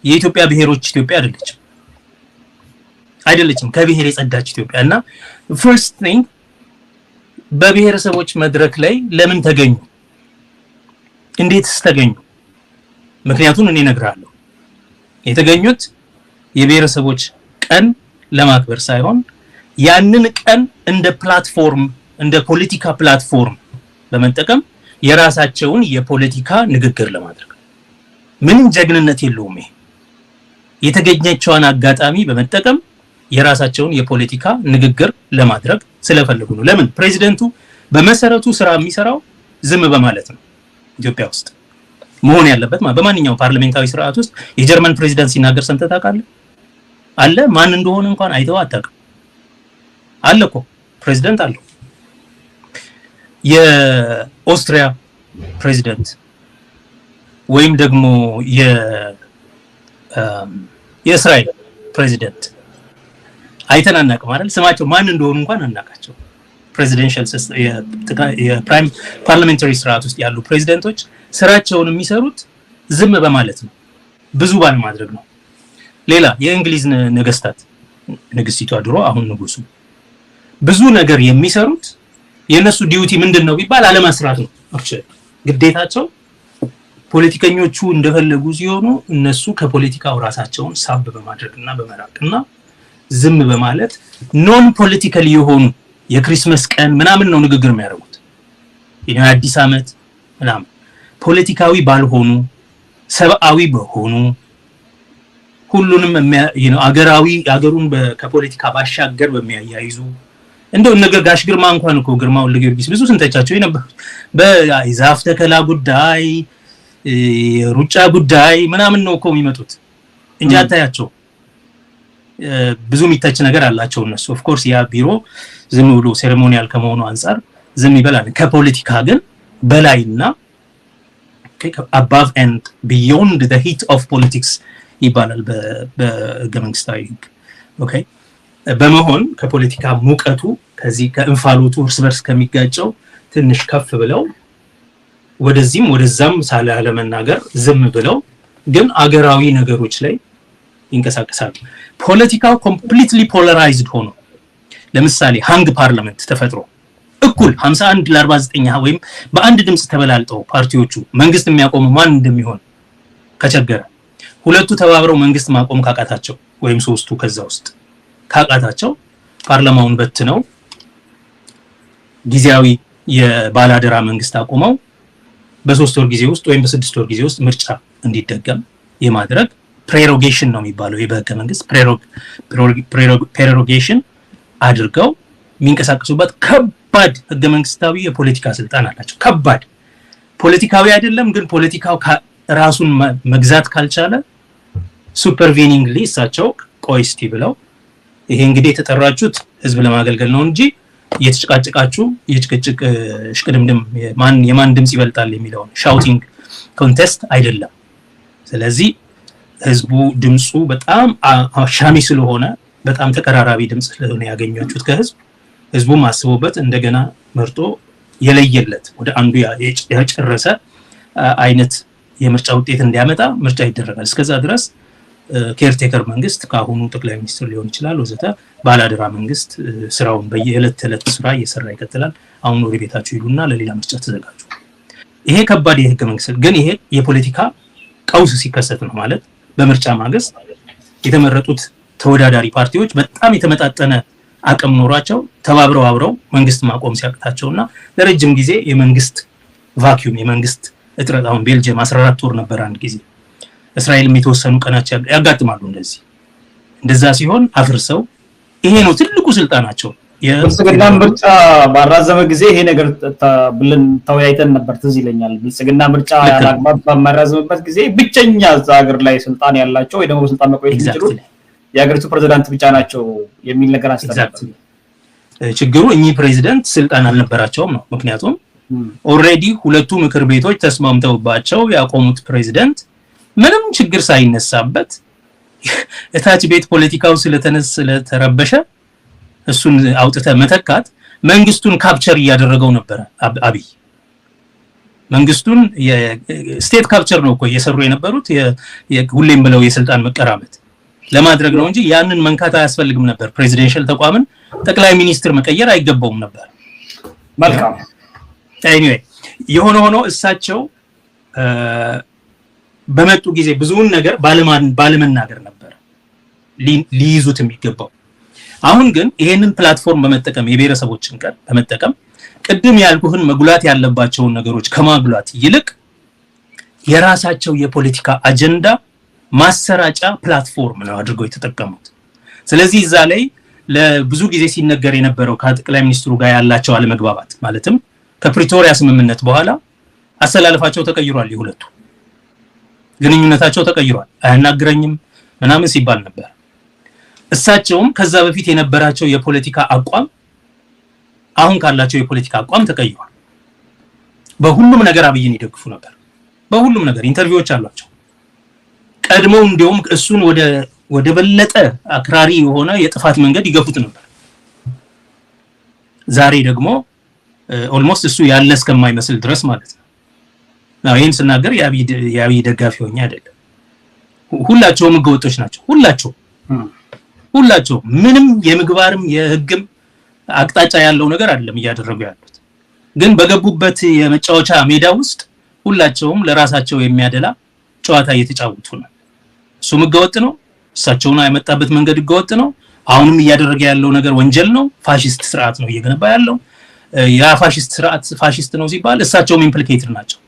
የኢትዮጵያ ብሔሮች ኢትዮጵያ አይደለችም ከብሔር የጸዳች ኢትዮጵያ። እና ፈርስት ቲንግ በብሔረሰቦች መድረክ ላይ ለምን ተገኙ? እንዴትስ ተገኙ? ምክንያቱን እኔ እነግርሃለሁ። የተገኙት የብሔረሰቦች ቀን ለማክበር ሳይሆን ያንን ቀን እንደ ፕላትፎርም እንደ ፖለቲካ ፕላትፎርም በመጠቀም የራሳቸውን የፖለቲካ ንግግር ለማድረግ ምንም ጀግንነት የለውም። ይሄ የተገኘችውን አጋጣሚ በመጠቀም የራሳቸውን የፖለቲካ ንግግር ለማድረግ ስለፈለጉ ነው። ለምን? ፕሬዚደንቱ በመሰረቱ ስራ የሚሰራው ዝም በማለት ነው። ኢትዮጵያ ውስጥ መሆን ያለበት በማንኛውም ፓርላሜንታዊ ስርዓት ውስጥ የጀርመን ፕሬዚደንት ሲናገር ሰምተህ ታውቃለህ? አለ ማን እንደሆነ እንኳን አይተው አታውቅም። አለ እኮ ፕሬዚደንት አለው። የኦስትሪያ ፕሬዚደንት ወይም ደግሞ የእስራኤል ፕሬዚደንት አይተን አናውቅም አይደል? ስማቸው ማን እንደሆኑ እንኳን አናውቃቸው። ፕሬዚደንሻል የፕራይም ፓርላሜንታሪ ስርዓት ውስጥ ያሉ ፕሬዚደንቶች ስራቸውን የሚሰሩት ዝም በማለት ነው፣ ብዙ ባለማድረግ ነው። ሌላ የእንግሊዝ ነገስታት ንግስቲቷ ድሮ አሁን ንጉሱ ብዙ ነገር የሚሰሩት የነሱ ዲዩቲ ምንድነው ቢባል አለመስራት ነው። አክቹሊ ግዴታቸው ፖለቲከኞቹ እንደፈለጉ ሲሆኑ እነሱ ከፖለቲካው ራሳቸውን ሳብ በማድረግና በመራቅና ዝም በማለት ኖን ፖለቲካል የሆኑ የክሪስማስ ቀን ምናምን ነው ንግግር የሚያደርጉት። የአዲስ ዓመት ምናምን ፖለቲካዊ ባልሆኑ ሰብአዊ በሆኑ ሁሉንም አገሩን ከፖለቲካ ባሻገር በሚያያይዙ እንደው ጋሽ ግርማ እንኳን እኮ ግርማ ወልደ ጊዮርጊስ ብዙ ስንተቻቸው የነበሩ በዛፍ ተከላ ጉዳይ ሩጫ ጉዳይ ምናምን ነው እኮ የሚመጡት እንጂ አታያቸው። ብዙ የሚተች ነገር አላቸው እነሱ። ኦፍ ኮርስ ያ ቢሮ ዝም ብሎ ሴሬሞኒያል ከመሆኑ አንፃር ዝም ይበላል። ከፖለቲካ ግን በላይና above and beyond the heat of politics ይባላል በህገ መንግስታዊ ህግ። ኦኬ በመሆን ከፖለቲካ ሙቀቱ ከዚህ ከእንፋሎቱ እርስ በርስ ከሚጋጨው ትንሽ ከፍ ብለው ወደዚህም ወደዛም ሳለ ለመናገር ዝም ብለው ግን አገራዊ ነገሮች ላይ ይንቀሳቀሳሉ። ፖለቲካው ኮምፕሊትሊ ፖላራይዝድ ሆኖ ለምሳሌ ሃንግ ፓርላመንት ተፈጥሮ እኩል 51 ለ49 ወይም በአንድ ድምጽ ተበላልጠው ፓርቲዎቹ መንግስት የሚያቆሙ ማን እንደሚሆን ከቸገረ ሁለቱ ተባብረው መንግስት ማቆም ካቃታቸው ወይም ሶስቱ ከዛ ውስጥ ካቃታቸው ፓርላማውን በትነው ጊዜያዊ የባላደራ መንግስት አቆመው በ3 ወር ጊዜ ውስጥ ወይም በ6 ወር ጊዜ ውስጥ ምርጫ እንዲደገም የማድረግ ፕሬሮጌሽን ነው የሚባለው በህገ መንግስት ፕሬሮጌሽን አድርገው የሚንቀሳቀሱበት ከባድ ህገ መንግስታዊ የፖለቲካ ስልጣን አላቸው። ከባድ ፖለቲካዊ አይደለም ግን ፖለቲካው ራሱን መግዛት ካልቻለ ሱፐርቬኒንግሊ እሳቸው ቆይ እስቲ ብለው ይሄ እንግዲህ የተጠራችሁት ህዝብ ለማገልገል ነው እንጂ እየተጨቃጨቃችሁ የጭቅጭቅ ሽቅድምድም የማን ድምጽ ይበልጣል የሚለውን ሻውቲንግ ኮንቴስት አይደለም። ስለዚህ ህዝቡ ድምጹ በጣም አሻሚ ስለሆነ በጣም ተቀራራቢ ድምጽ ስለሆነ ያገኛችሁት ህዝቡም አስቦበት እንደገና መርጦ የለየለት ወደ አንዱ ያጨረሰ አይነት የምርጫ ውጤት እንዲያመጣ ምርጫ ይደረጋል። እስከዛ ድረስ ኬርቴከር መንግስት ካሁኑ ጠቅላይ ሚኒስትር ሊሆን ይችላል ወዘተ ባላደራ መንግስት ስራውን በየዕለት ተዕለት ስራ እየሰራ ይቀጥላል። አሁን ወደ ቤታችሁ ይሉና ለሌላ ምርጫ ተዘጋጁ። ይሄ ከባድ የህገ መንግስት ግን ይሄ የፖለቲካ ቀውስ ሲከሰት ነው ማለት በምርጫ ማግስት የተመረጡት ተወዳዳሪ ፓርቲዎች በጣም የተመጣጠነ አቅም ኖሯቸው ተባብረው አብረው መንግስት ማቆም ሲያቅታቸውና ለረጅም ጊዜ የመንግስት ቫኪዩም የመንግስት እጥረት አሁን ቤልጅየም 14 ወር ነበር አንድ ጊዜ እስራኤልም የተወሰኑ ቀናት ያጋጥማሉ እንደዛ ሲሆን አፍርሰው ይሄ ነው ትልቁ ስልጣናቸው። ብልጽግና ምርጫ ባራዘመ ጊዜ ይሄ ነገር ብለን ተወያይተን ነበር ትዝ ይለኛል። ብልጽግና ምርጫ ያላግባብ በማራዘምበት ጊዜ ብቸኛ እዛ ሀገር ላይ ስልጣን ያላቸው ወይ ደግሞ ስልጣን መቆየት የሚችሉት የሀገሪቱ ፕሬዝዳንት ብቻ ናቸው የሚል ነገር አስተላልፈዋል። ችግሩ እኚህ ፕሬዝዳንት ስልጣን አልነበራቸውም ነው። ምክንያቱም ኦልሬዲ ሁለቱ ምክር ቤቶች ተስማምተውባቸው ያቆሙት ፕሬዝዳንት ምንም ችግር ሳይነሳበት እታች ቤት ፖለቲካው ስለተረበሸ እሱን አውጥተ መተካት መንግስቱን ካፕቸር እያደረገው ነበር። አብይ መንግስቱን የስቴት ካፕቸር ነው እኮ እየሰሩ የነበሩት ሁሌም ብለው የስልጣን መቀራመት ለማድረግ ነው እንጂ ያንን መንካት አያስፈልግም ነበር። ፕሬዚደንሻል ተቋምን ጠቅላይ ሚኒስትር መቀየር አይገባውም ነበር። መልካም ኤኒዌይ የሆነ ሆኖ እሳቸው በመጡ ጊዜ ብዙውን ነገር ባለመናገር ነበር ሊይዙት የሚገባው። አሁን ግን ይሄንን ፕላትፎርም በመጠቀም የብሔረሰቦችን ቀን በመጠቀም ቅድም ያልኩህን መጉላት ያለባቸውን ነገሮች ከማጉላት ይልቅ የራሳቸው የፖለቲካ አጀንዳ ማሰራጫ ፕላትፎርም ነው አድርገው የተጠቀሙት። ስለዚህ እዛ ላይ ለብዙ ጊዜ ሲነገር የነበረው ከጠቅላይ ሚኒስትሩ ጋር ያላቸው አለመግባባት ማለትም ከፕሪቶሪያ ስምምነት በኋላ አሰላለፋቸው ተቀይሯል። የሁለቱ ግንኙነታቸው ተቀይሯል። አያናግረኝም ምናምን ሲባል ነበር። እሳቸውም ከዛ በፊት የነበራቸው የፖለቲካ አቋም አሁን ካላቸው የፖለቲካ አቋም ተቀይሯል። በሁሉም ነገር አብይን ይደግፉ ነበር። በሁሉም ነገር ኢንተርቪዎች አሏቸው። ቀድሞው እንደውም እሱን ወደ በለጠ አክራሪ የሆነ የጥፋት መንገድ ይገፉት ነበር። ዛሬ ደግሞ ኦልሞስት እሱ ያለ እስከማይመስል ድረስ ማለት ነው። ይሄን ስናገር የአብይ ደጋፊ ሆኜ አይደለም። ሁላቸውም ህገወጦች ናቸው። ሁላቸው ምንም የምግባርም የህግም አቅጣጫ ያለው ነገር አይደለም እያደረጉ ያሉት። ግን በገቡበት የመጫወቻ ሜዳ ውስጥ ሁላቸውም ለራሳቸው የሚያደላ ጨዋታ እየተጫወቱ ነው። እሱ ህገወጥ ነው። እሳቸውና የመጣበት መንገድ ህገወጥ ነው። አሁንም እያደረገ ያለው ነገር ወንጀል ነው። ፋሺስት ስርዓት ነው እየገነባ ያለው። ያ ፋሺስት ስርዓት ፋሺስት ነው ሲባል እሳቸውም ኢምፕሊኬትድ ናቸው።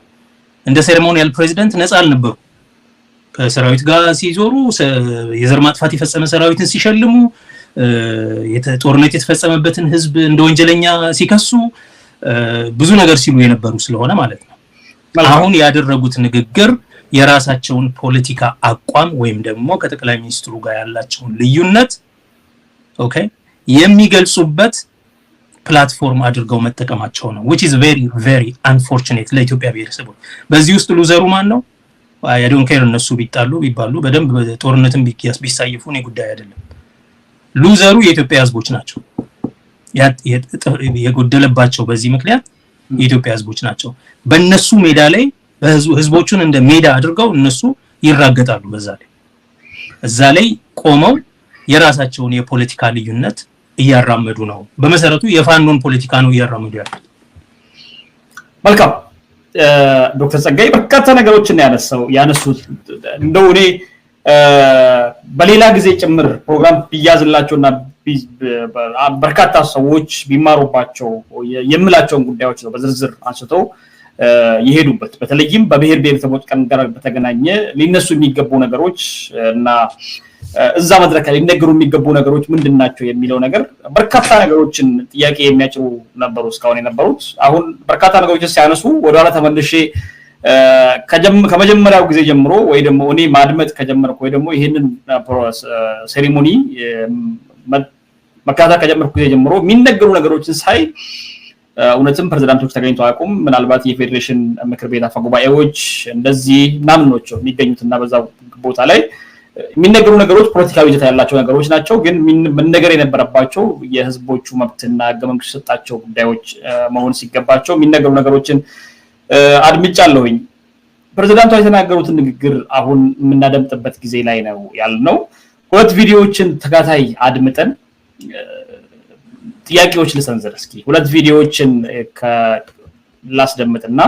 እንደ ሴሬሞኒያል ፕሬዚደንት ነፃ አልነበሩ። ከሰራዊት ጋር ሲዞሩ የዘር ማጥፋት የፈጸመ ሰራዊትን ሲሸልሙ ጦርነት የተፈጸመበትን ህዝብ እንደ ወንጀለኛ ሲከሱ ብዙ ነገር ሲሉ የነበሩ ስለሆነ ማለት ነው። አሁን ያደረጉት ንግግር የራሳቸውን ፖለቲካ አቋም ወይም ደግሞ ከጠቅላይ ሚኒስትሩ ጋር ያላቸውን ልዩነት የሚገልጹበት ፕላትፎርም አድርገው መጠቀማቸው ነው which is very very unfortunate ለኢትዮጵያ ብሔረሰቦች። በዚህ ውስጥ ሉዘሩ ማን ነው? I don't care እነሱ ቢጣሉ ቢባሉ በደንብ ጦርነትን ቢሳይፉ ነው ጉዳይ አይደለም። ሉዘሩ የኢትዮጵያ ህዝቦች ናቸው። የጎደለባቸው በዚህ ምክንያት የኢትዮጵያ ህዝቦች ናቸው። በእነሱ ሜዳ ላይ ህዝቦቹን እንደ ሜዳ አድርገው እነሱ ይራገጣሉ። እዛ ላይ ቆመው የራሳቸውን የፖለቲካ ልዩነት እያራመዱ ነው። በመሰረቱ የፋኖን ፖለቲካ ነው እያራመዱ ያሉት። መልካም ዶክተር ጸጋይ በርካታ ነገሮችን ያነሱት እንደው እኔ በሌላ ጊዜ ጭምር ፕሮግራም ቢያዝላቸውና በርካታ ሰዎች ቢማሩባቸው የምላቸውን ጉዳዮች ነው በዝርዝር አንስተው ይሄዱበት በተለይም በብሔር ብሔረሰቦች ቀን ጋር በተገናኘ ሊነሱ የሚገቡ ነገሮች እና እዛ መድረክ ላይ ሊነገሩ የሚገቡ ነገሮች ምንድናቸው የሚለው ነገር በርካታ ነገሮችን ጥያቄ የሚያጭሩ ነበሩ እስካሁን የነበሩት። አሁን በርካታ ነገሮችን ሲያነሱ ወደኋላ ተመልሼ ከመጀመሪያው ጊዜ ጀምሮ ወይ ደግሞ እኔ ማድመጥ ከጀመርኩ ወይ ደግሞ ይሄንን ሴሪሞኒ መከታተል ከጀመርኩ ጊዜ ጀምሮ የሚነገሩ ነገሮችን ሳይ እውነትም ፕሬዝዳንቶች ተገኝተው አያውቁም። ምናልባት የፌዴሬሽን ምክር ቤት አፈ ጉባኤዎች እንደዚህ ምናምኖች የሚገኙትና በዛ ቦታ ላይ የሚነገሩ ነገሮች ፖለቲካዊ ይዘት ያላቸው ነገሮች ናቸው። ግን መነገር የነበረባቸው የህዝቦቹ መብትና ህገ መንግስት የሰጣቸው ጉዳዮች መሆን ሲገባቸው የሚነገሩ ነገሮችን አድምጫለሁኝ። ፕሬዝዳንቱ የተናገሩትን ንግግር አሁን የምናደምጥበት ጊዜ ላይ ነው ያልነው። ሁለት ቪዲዮዎችን ተከታታይ አድምጠን ጥያቄዎች ልሰንዝር። እስኪ ሁለት ቪዲዮዎችን ላስደምጥና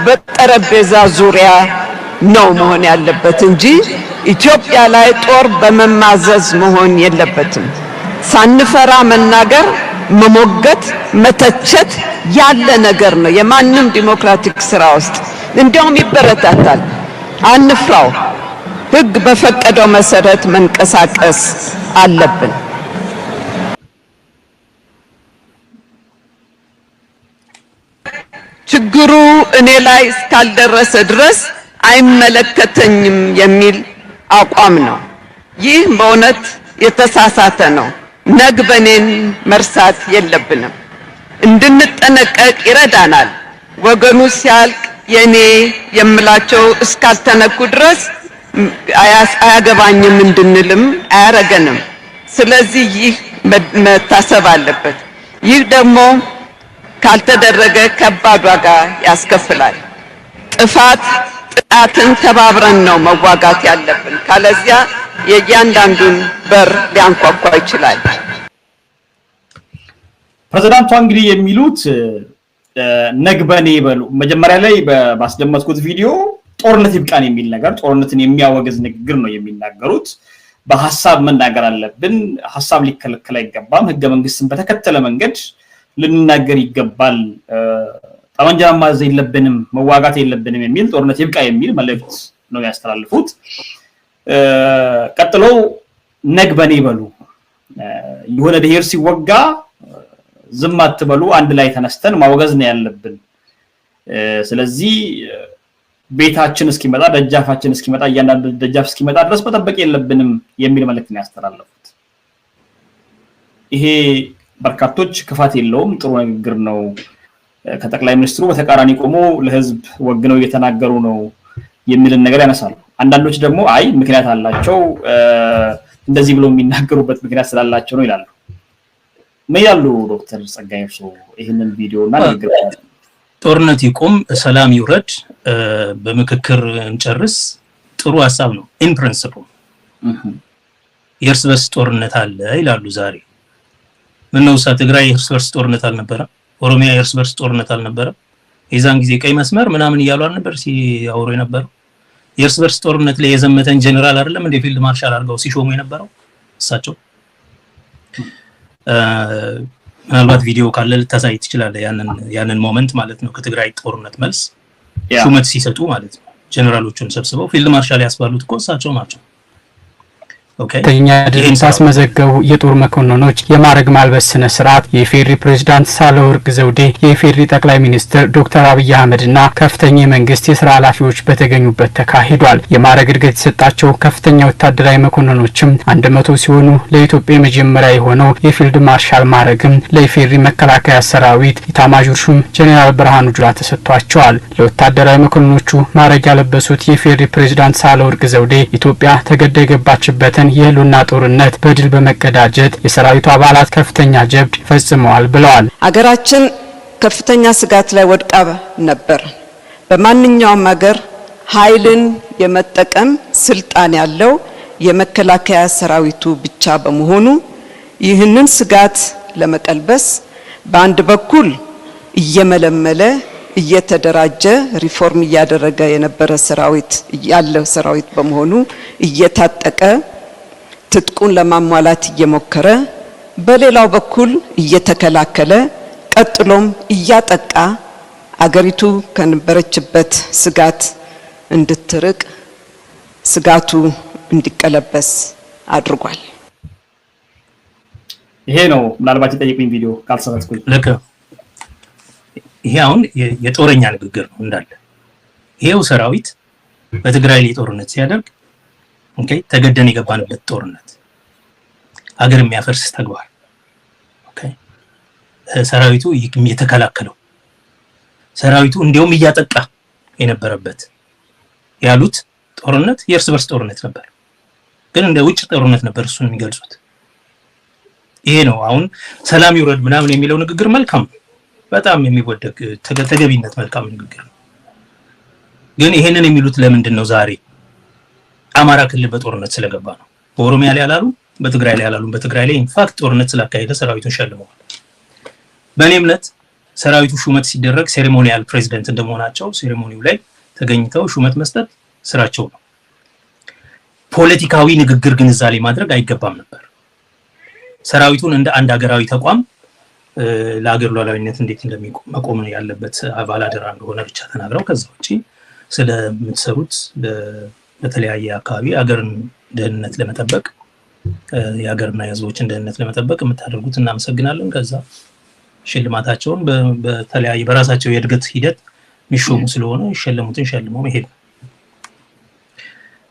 በጠረጴዛ ዙሪያ ነው መሆን ያለበት እንጂ ኢትዮጵያ ላይ ጦር በመማዘዝ መሆን የለበትም። ሳንፈራ መናገር፣ መሞገት፣ መተቸት ያለ ነገር ነው የማንም ዲሞክራቲክ ስራ ውስጥ እንዲያውም ይበረታታል። አንፍራው። ህግ በፈቀደው መሰረት መንቀሳቀስ አለብን። ችግሩ እኔ ላይ እስካልደረሰ ድረስ አይመለከተኝም የሚል አቋም ነው። ይህ በእውነት የተሳሳተ ነው። ነግበኔን መርሳት የለብንም። እንድንጠነቀቅ ይረዳናል። ወገኑ ሲያልቅ የኔ የምላቸው እስካልተነኩ ድረስ አያገባኝም እንድንልም አያረገንም። ስለዚህ ይህ መታሰብ አለበት። ይህ ደግሞ ካልተደረገ ከባድ ዋጋ ያስከፍላል። ጥቃትን ተባብረን ነው መዋጋት ያለብን። ካለዚያ የእያንዳንዱን በር ሊያንኳኳ ይችላል። ፕሬዝዳንቱ እንግዲህ የሚሉት ነግበኔ ይበሉ። መጀመሪያ ላይ ባስደመጥኩት ቪዲዮ ጦርነት ይብቃን የሚል ነገር፣ ጦርነትን የሚያወግዝ ንግግር ነው የሚናገሩት። በሐሳብ መናገር አለብን፣ ሐሳብ ሊከለከል አይገባም፣ ህገ መንግስትን በተከተለ መንገድ ልንናገር ይገባል፣ ጠመንጃ ማዘዝ የለብንም፣ መዋጋት የለብንም የሚል ጦርነት ይብቃ የሚል መልእክት ነው ያስተላልፉት። ቀጥሎ ነግበኔ ይበሉ። የሆነ ብሔር ሲወጋ ዝም አትበሉ፣ አንድ ላይ ተነስተን ማወገዝ ነው ያለብን። ስለዚህ ቤታችን እስኪመጣ ደጃፋችን እስኪመጣ እያንዳንዱ ደጃፍ እስኪመጣ ድረስ መጠበቅ የለብንም የሚል መልእክት ነው ያስተላልፉት። ይሄ በርካቶች ክፋት የለውም፣ ጥሩ ንግግር ነው። ከጠቅላይ ሚኒስትሩ በተቃራኒ ቆሞ ለህዝብ ወግነው እየተናገሩ ነው የሚልን ነገር ያነሳሉ። አንዳንዶች ደግሞ አይ ምክንያት አላቸው፣ እንደዚህ ብሎ የሚናገሩበት ምክንያት ስላላቸው ነው ይላሉ። ምን ያሉ ዶክተር ጸጋዬ እርሶ ይህንን ቪዲዮና ንግግር ጦርነት ይቆም፣ ሰላም ይውረድ፣ በምክክር እንጨርስ ጥሩ ሐሳብ ነው ኢን ፕሪንሲፕል። የእርስ በርስ ጦርነት አለ ይላሉ ዛሬ። ምነው ትግራይ የእርስ በርስ ጦርነት አልነበረ? ኦሮሚያ የእርስ በርስ ጦርነት አልነበረ? የዛን ጊዜ ቀይ መስመር ምናምን እያሉ አልነበር ሲያወሩ የነበረው? የእርስ በርስ ጦርነት ላይ የዘመተን ጀነራል አይደለም እንደ ፊልድ ማርሻል አድርገው ሲሾሙ የነበረው እሳቸው? ምናልባት ቪዲዮ ካለ ልታሳይ ትችላለህ። ያንን ሞመንት ማለት ነው። ከትግራይ ጦርነት መልስ ሹመት ሲሰጡ ማለት ነው። ጀነራሎቹን ሰብስበው ፊልድ ማርሻል ያስባሉት እኮ እሳቸው ናቸው። ከኛ ድርጅት አስመዘገቡ የጦር መኮንኖች የማዕረግ ማልበስ ስነ ስርዓት የኢፌዴሪ ፕሬዝዳንት ሳህለወርቅ ዘውዴ፣ የኢፌዴሪ ጠቅላይ ሚኒስትር ዶክተር አብይ አህመድና ከፍተኛ የመንግስት የስራ ኃላፊዎች በተገኙበት ተካሂዷል። የማዕረግ እድገት የተሰጣቸው ከፍተኛ ወታደራዊ መኮንኖችም 100 ሲሆኑ ለኢትዮጵያ የመጀመሪያ የሆነው የፊልድ ማርሻል ማዕረግም ለኢፌዴሪ መከላከያ ሰራዊት ኢታማዦር ሹም ጄኔራል ብርሃኑ ጁላ ተሰጥቷቸዋል። ለወታደራዊ መኮንኖቹ ማዕረግ ያለበሱት የኢፌዴሪ ፕሬዝዳንት ሳህለወርቅ ዘውዴ ኢትዮጵያ ተገዳ የገባችበትን የህልውና ጦርነት በድል በመቀዳጀት የሰራዊቱ አባላት ከፍተኛ ጀብድ ፈጽመዋል ብለዋል። አገራችን ከፍተኛ ስጋት ላይ ወድቃ ነበር። በማንኛውም ሀገር ኃይልን የመጠቀም ስልጣን ያለው የመከላከያ ሰራዊቱ ብቻ በመሆኑ ይህንን ስጋት ለመቀልበስ በአንድ በኩል እየመለመለ እየተደራጀ ሪፎርም እያደረገ የነበረ ሰራዊት ያለው ሰራዊት በመሆኑ እየታጠቀ ትጥቁን ለማሟላት እየሞከረ በሌላው በኩል እየተከላከለ ቀጥሎም እያጠቃ አገሪቱ ከነበረችበት ስጋት እንድትርቅ ስጋቱ እንዲቀለበስ አድርጓል። ይሄ ነው ምናልባት የጠየቁኝ ቪዲዮ ካልሰራትኩኝ ለከ ይሄ አሁን የጦረኛ ንግግር ነው እንዳለ ይሄው ሰራዊት በትግራይ ላይ ጦርነት ሲያደርግ ኦኬ ተገደን የገባንበት ጦርነት ሀገር የሚያፈርስ ተግባር ኦኬ ሰራዊቱ የተከላከለው ሰራዊቱ እንዲያውም እያጠቃ የነበረበት ያሉት ጦርነት የእርስ በርስ ጦርነት ነበር ግን እንደ ውጭ ጦርነት ነበር እሱን የሚገልጹት ይሄ ነው አሁን ሰላም ይውረድ ምናምን የሚለው ንግግር መልካም በጣም የሚወደግ ተገቢነት መልካም ንግግር ግን ይሄንን የሚሉት ለምንድን ነው ዛሬ አማራ ክልል በጦርነት ስለገባ ነው በኦሮሚያ ላይ ያላሉ በትግራይ ላይ ያላሉ በትግራይ ላይ ኢንፋክት ጦርነት ስላካሄደ ሰራዊቱን ሸልመዋል በእኔ እምነት ሰራዊቱ ሹመት ሲደረግ ሴሬሞኒያል ፕሬዚደንት እንደመሆናቸው ሴሬሞኒው ላይ ተገኝተው ሹመት መስጠት ስራቸው ነው ፖለቲካዊ ንግግር ግን እዛ ላይ ማድረግ አይገባም ነበር ሰራዊቱን እንደ አንድ ሀገራዊ ተቋም ለሀገር ሉዓላዊነት እንዴት እንደሚቆም ያለበት አባል አደራ እንደሆነ ብቻ ተናግረው ከዛ ውጪ ስለምትሰሩት በተለያየ አካባቢ ሀገርን ደህንነት ለመጠበቅ የሀገርና የህዝቦችን ደህንነት ለመጠበቅ የምታደርጉት እናመሰግናለን ከዛ ሽልማታቸውን በተለያየ በራሳቸው የእድገት ሂደት ሚሾሙ ስለሆነ ይሸለሙትን ሸልመው መሄድ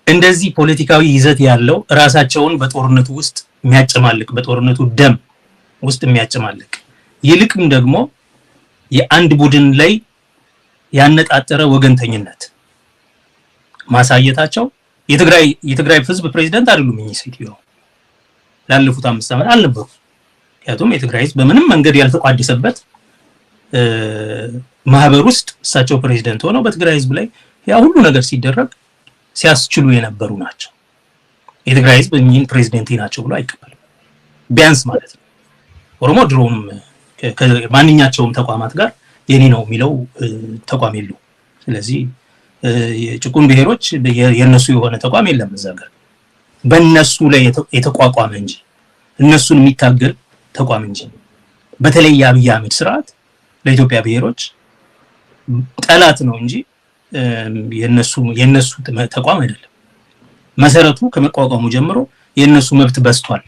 እንደዚህ ፖለቲካዊ ይዘት ያለው ራሳቸውን በጦርነቱ ውስጥ የሚያጨማልቅ በጦርነቱ ደም ውስጥ የሚያጨማልቅ ይልቅም ደግሞ የአንድ ቡድን ላይ ያነጣጠረ ወገንተኝነት ማሳየታቸው የትግራይ ህዝብ ፕሬዝዳንት አይደሉም እኚህ ሴትዮ ላለፉት 5 ዓመት አልነበሩ ያቱም የትግራይ ህዝብ በምንም መንገድ ያልተቋደሰበት ማህበር ውስጥ እሳቸው ፕሬዝዳንት ሆነው በትግራይ ህዝብ ላይ ያ ሁሉ ነገር ሲደረግ ሲያስችሉ የነበሩ ናቸው የትግራይ ህዝብ እኚህን ፕሬዝዳንት ናቸው ብሎ አይቀበልም ቢያንስ ማለት ነው ኦሮሞ ድሮንም ማንኛቸውም ተቋማት ጋር የኔ ነው የሚለው ተቋም የለው ስለዚህ የጭቁን ብሔሮች የነሱ የሆነ ተቋም የለም እዛ ጋር በእነሱ ላይ የተቋቋመ እንጂ እነሱን የሚታገል ተቋም እንጂ በተለይ የአብይ አህመድ ስርዓት ለኢትዮጵያ ብሔሮች ጠላት ነው እንጂ የነሱ ተቋም አይደለም መሰረቱ ከመቋቋሙ ጀምሮ የነሱ መብት በስቷል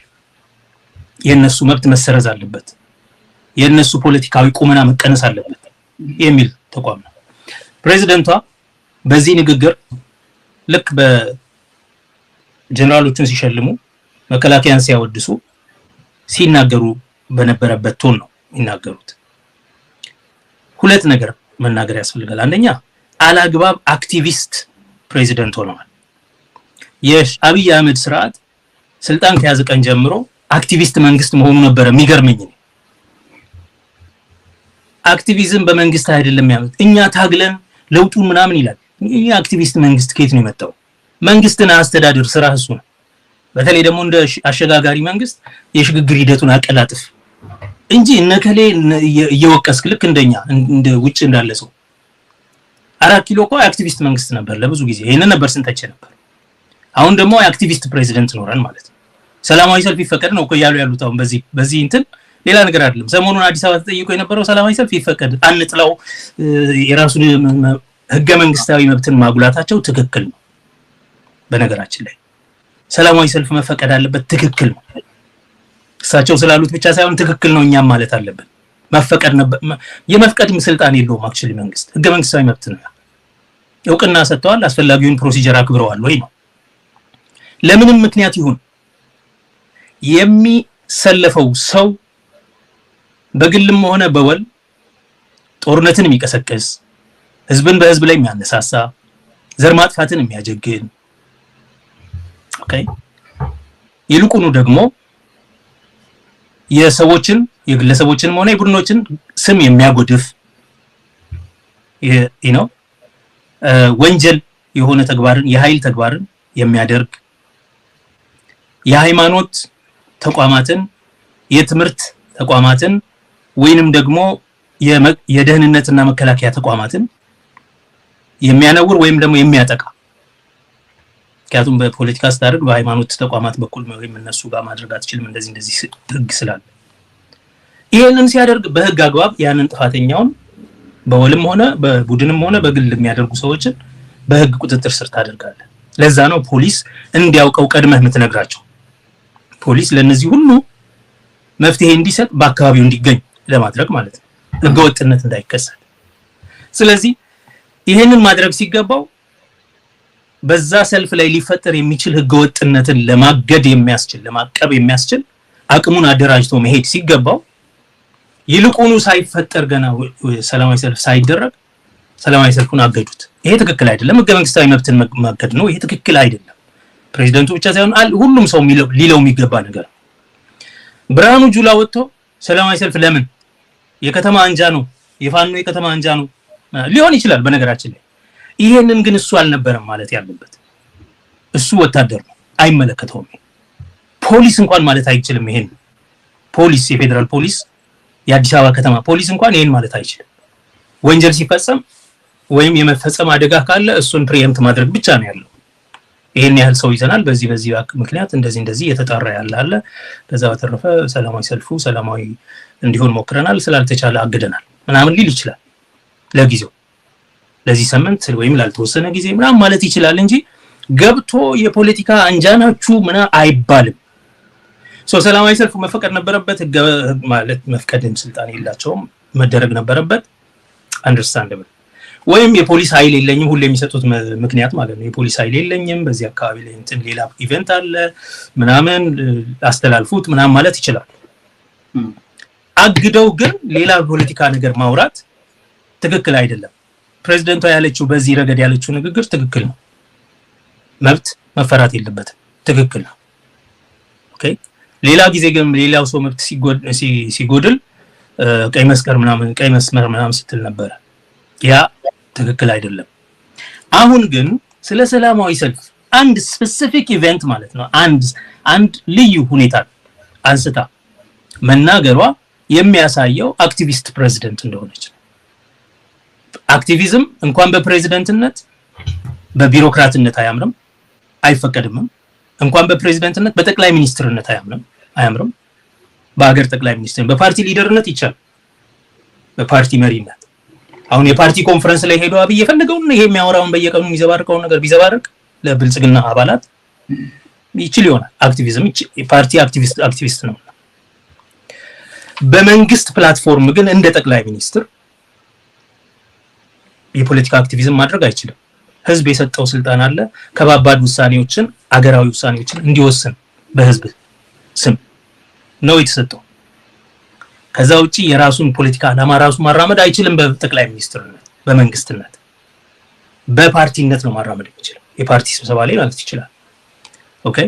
የነሱ መብት መሰረዝ አለበት የነሱ ፖለቲካዊ ቁመና መቀነስ አለበት የሚል ተቋም ነው ፕሬዝዳንቷ በዚህ ንግግር ልክ በጀነራሎቹን ሲሸልሙ መከላከያን ሲያወድሱ ሲናገሩ በነበረበት ቶን ነው የሚናገሩት ሁለት ነገር መናገር ያስፈልጋል አንደኛ አላግባብ አክቲቪስት ፕሬዝዳንት ሆነዋል የአብይ አህመድ ስርዓት ስልጣን ከያዘ ቀን ጀምሮ አክቲቪስት መንግስት መሆኑ ነበር የሚገርመኝ አክቲቪዝም በመንግስት አይደለም ያመጣ እኛ ታግለን ለውጡን ምናምን ይላል ይሄ አክቲቪስት መንግስት ከየት ነው የመጣው መንግስትን አስተዳደር ስራ እሱ ነው በተለይ ደግሞ እንደ አሸጋጋሪ መንግስት የሽግግር ሂደቱን አቀላጥፍ እንጂ እነከሌ እየወቀስክ ልክ እንደኛ እንደ ውጭ እንዳለ ሰው 4 ኪሎ እኮ አክቲቪስት መንግስት ነበር ለብዙ ጊዜ ይሄን ነበር ስንተቸ ነበር አሁን ደግሞ አክቲቪስት ፕሬዝዳንት ኖረን ማለት ነው ሰላማዊ ሰልፍ ይፈቀድ ነው እኮ ያሉት አሁን በዚህ እንትን ሌላ ነገር አይደለም ሰሞኑን አዲስ አበባ ተጠይቆ የነበረው ሰላማዊ ሰልፍ ይፈቀድ አንጥላው የራሱን ህገ መንግስታዊ መብትን ማጉላታቸው ትክክል ነው በነገራችን ላይ ሰላማዊ ሰልፍ መፈቀድ አለበት ትክክል ነው እሳቸው ስላሉት ብቻ ሳይሆን ትክክል ነው እኛም ማለት አለበት መፈቀድ የመፍቀድ ስልጣን የለውም አክቹሊ መንግስት ህገ መንግስታዊ መብት ነው እውቅና ሰጥተዋል አስፈላጊውን ፕሮሲጀር አክብረዋል ወይ ነው ለምንም ምክንያት ይሁን የሚሰለፈው ሰው በግልም ሆነ በወል ጦርነትን የሚቀሰቅስ ህዝብን በህዝብ ላይ የሚያነሳሳ ዘር ማጥፋትን የሚያጀግን ኦኬ ይልቁኑ ደግሞ የግለሰቦችን ሆነ የቡድኖችን ስም የሚያጎድፍ ወንጀል የሆነ ተግባርን የኃይል ተግባርን የሚያደርግ የሃይማኖት ተቋማትን የትምህርት ተቋማትን ወይንም ደግሞ የደህንነትና መከላከያ ተቋማትን የሚያነውር ወይም ደግሞ የሚያጠቃ ምክንያቱም በፖለቲካ ስታደርግ በሃይማኖት ተቋማት በኩል ወይም እነሱ ጋር ማድረግ አትችልም እንደዚህ ህግ ስላለ ይሄንን ሲያደርግ በህግ አግባብ ያንን ጥፋተኛውን በወልም ሆነ በቡድንም ሆነ በግል የሚያደርጉ ሰዎችን በህግ ቁጥጥር ስር ታደርጋለህ። ለዛ ነው ፖሊስ እንዲያውቀው ቀድመህ የምትነግራቸው። ፖሊስ ለነዚህ ሁሉ መፍትሄ እንዲሰጥ በአካባቢው እንዲገኝ ለማድረግ ማለት ነው፣ ህገወጥነት እንዳይከሰት። ስለዚህ ይሄንን ማድረግ ሲገባው በዛ ሰልፍ ላይ ሊፈጠር የሚችል ህገወጥነትን ለማገድ የሚያስችል ለማቀብ የሚያስችል አቅሙን አደራጅቶ መሄድ ሲገባው ይልቁኑ ሳይፈጠር ገና ሰላማዊ ሰልፍ ሳይደረግ ሰላማዊ ሰልፉን አገዱት። ይሄ ትክክል አይደለም። ህገ መንግስታዊ መብትን ማገድ ነው። ይሄ ትክክል አይደለም። ፕሬዝዳንቱ ብቻ ሳይሆን ሁሉም ሰው ሊለው የሚገባ ነገር። ብርሃኑ ጁላ ወጥቶ ሰላማዊ ሰልፍ ለምን የከተማ አንጃ ነው የፋኖ የከተማ አንጃ ነው ሊሆን ይችላል በነገራችን ላይ። ይሄንን ግን እሱ አልነበረም ማለት ያለበት። እሱ ወታደር ነው፣ አይመለከተውም። ፖሊስ እንኳን ማለት አይችልም። ይሄን ፖሊስ የፌደራል ፖሊስ የአዲስ አበባ ከተማ ፖሊስ እንኳን ይሄን ማለት አይችልም። ወንጀል ሲፈጸም ወይም የመፈጸም አደጋ ካለ እሱን ፕሪኤምፕት ማድረግ ብቻ ነው ያለው። ይሄን ያህል ሰው ይዘናል፣ በዚህ ምክንያት እንደዚህ የተጣራ ያለ አለ፣ ከዛ በተረፈ ሰላማዊ ሰልፉ ሰላማዊ እንዲሆን ሞክረናል፣ ስላልተቻለ አግደናል ምናምን ሊል ይችላል። ለጊዜው ለዚህ ሳምንት ወይም ላልተወሰነ ጊዜ ምናምን ማለት ይችላል እንጂ ገብቶ የፖለቲካ አንጃናችሁ አይባልም። ሰላማዊ ሰልፉ መፈቀድ ነበረበት። ማለት መፍቀድም ስልጣን የላቸውም፣ መደረግ ነበረበት። አንደርስታንደብል። ወይም የፖሊስ ኃይል የለኝም ሁሉ የሚሰጡት ምክንያት ማለት ነው። የፖሊስ ኃይል የለኝም በዚህ አካባቢ ላይ ሌላ ኢቨንት አለ ምናምን አስተላልፉት ምናምን ማለት ይችላል። አግደው ግን ሌላ ፖለቲካ ነገር ማውራት ትክክል አይደለም። ፕሬዝዳንቷ ያለችው በዚህ ረገድ ያለችው ንግግር ትክክል ነው። መብት መፈራት የለበትም፣ ትክክል ነው። ኦኬ። ሌላ ጊዜ ግን ሌላው ሰው መብት ሲጎድል ቀይ መስመር ምናምን ስትል ነበር። ያ ትክክል አይደለም። አሁን ግን ስለ ሰላማዊ ሰልፍ አንድ ስፔሲፊክ ኢቨንት ማለት ነው አንድ ልዩ ሁኔታ አንስታ መናገሯ የሚያሳየው አክቲቪስት ፕሬዝዳንት እንደሆነች ነው። አክቲቪዝም እንኳን በፕሬዝዳንትነት በቢሮክራትነት አይፈቀድም። እንኳን በፕሬዝዳንትነት በጠቅላይ ሚኒስትርነት አያምርም። በአገር ጠቅላይ ሚኒስትር በፓርቲ ሊደርነት ይቻላል፣ በፓርቲ መሪነት። አሁን የፓርቲ ኮንፈረንስ ላይ ሄዶ አብይ የፈለገውን ይሄ የሚያወራውን በየቀኑ የሚዘባርቀውን ነገር ቢዘባርቅ ለብልጽግና አባላት ይችል ይሆናል። አክቲቪዝም ፓርቲ አክቲቪስት ነው። በመንግስት ፕላትፎርም ግን እንደ ጠቅላይ ሚኒስትር የፖለቲካ አክቲቪዝም ማድረግ አይችልም። ህዝብ የሰጠው ስልጣን አለ። ከባባድ ውሳኔዎችን አገራዊ ውሳኔዎችን እንዲወስን በህዝብ ስም ነው የተሰጠው። ከዛ ውጪ የራሱን ፖለቲካ ዓላማ ራሱ ማራመድ አይችልም። በጠቅላይ ሚኒስትርነት በመንግስትነት በፓርቲነት ነው ማራመድ የሚችለው። የፓርቲ ስብሰባ ላይ ማለት ይችላል። ኦኬ።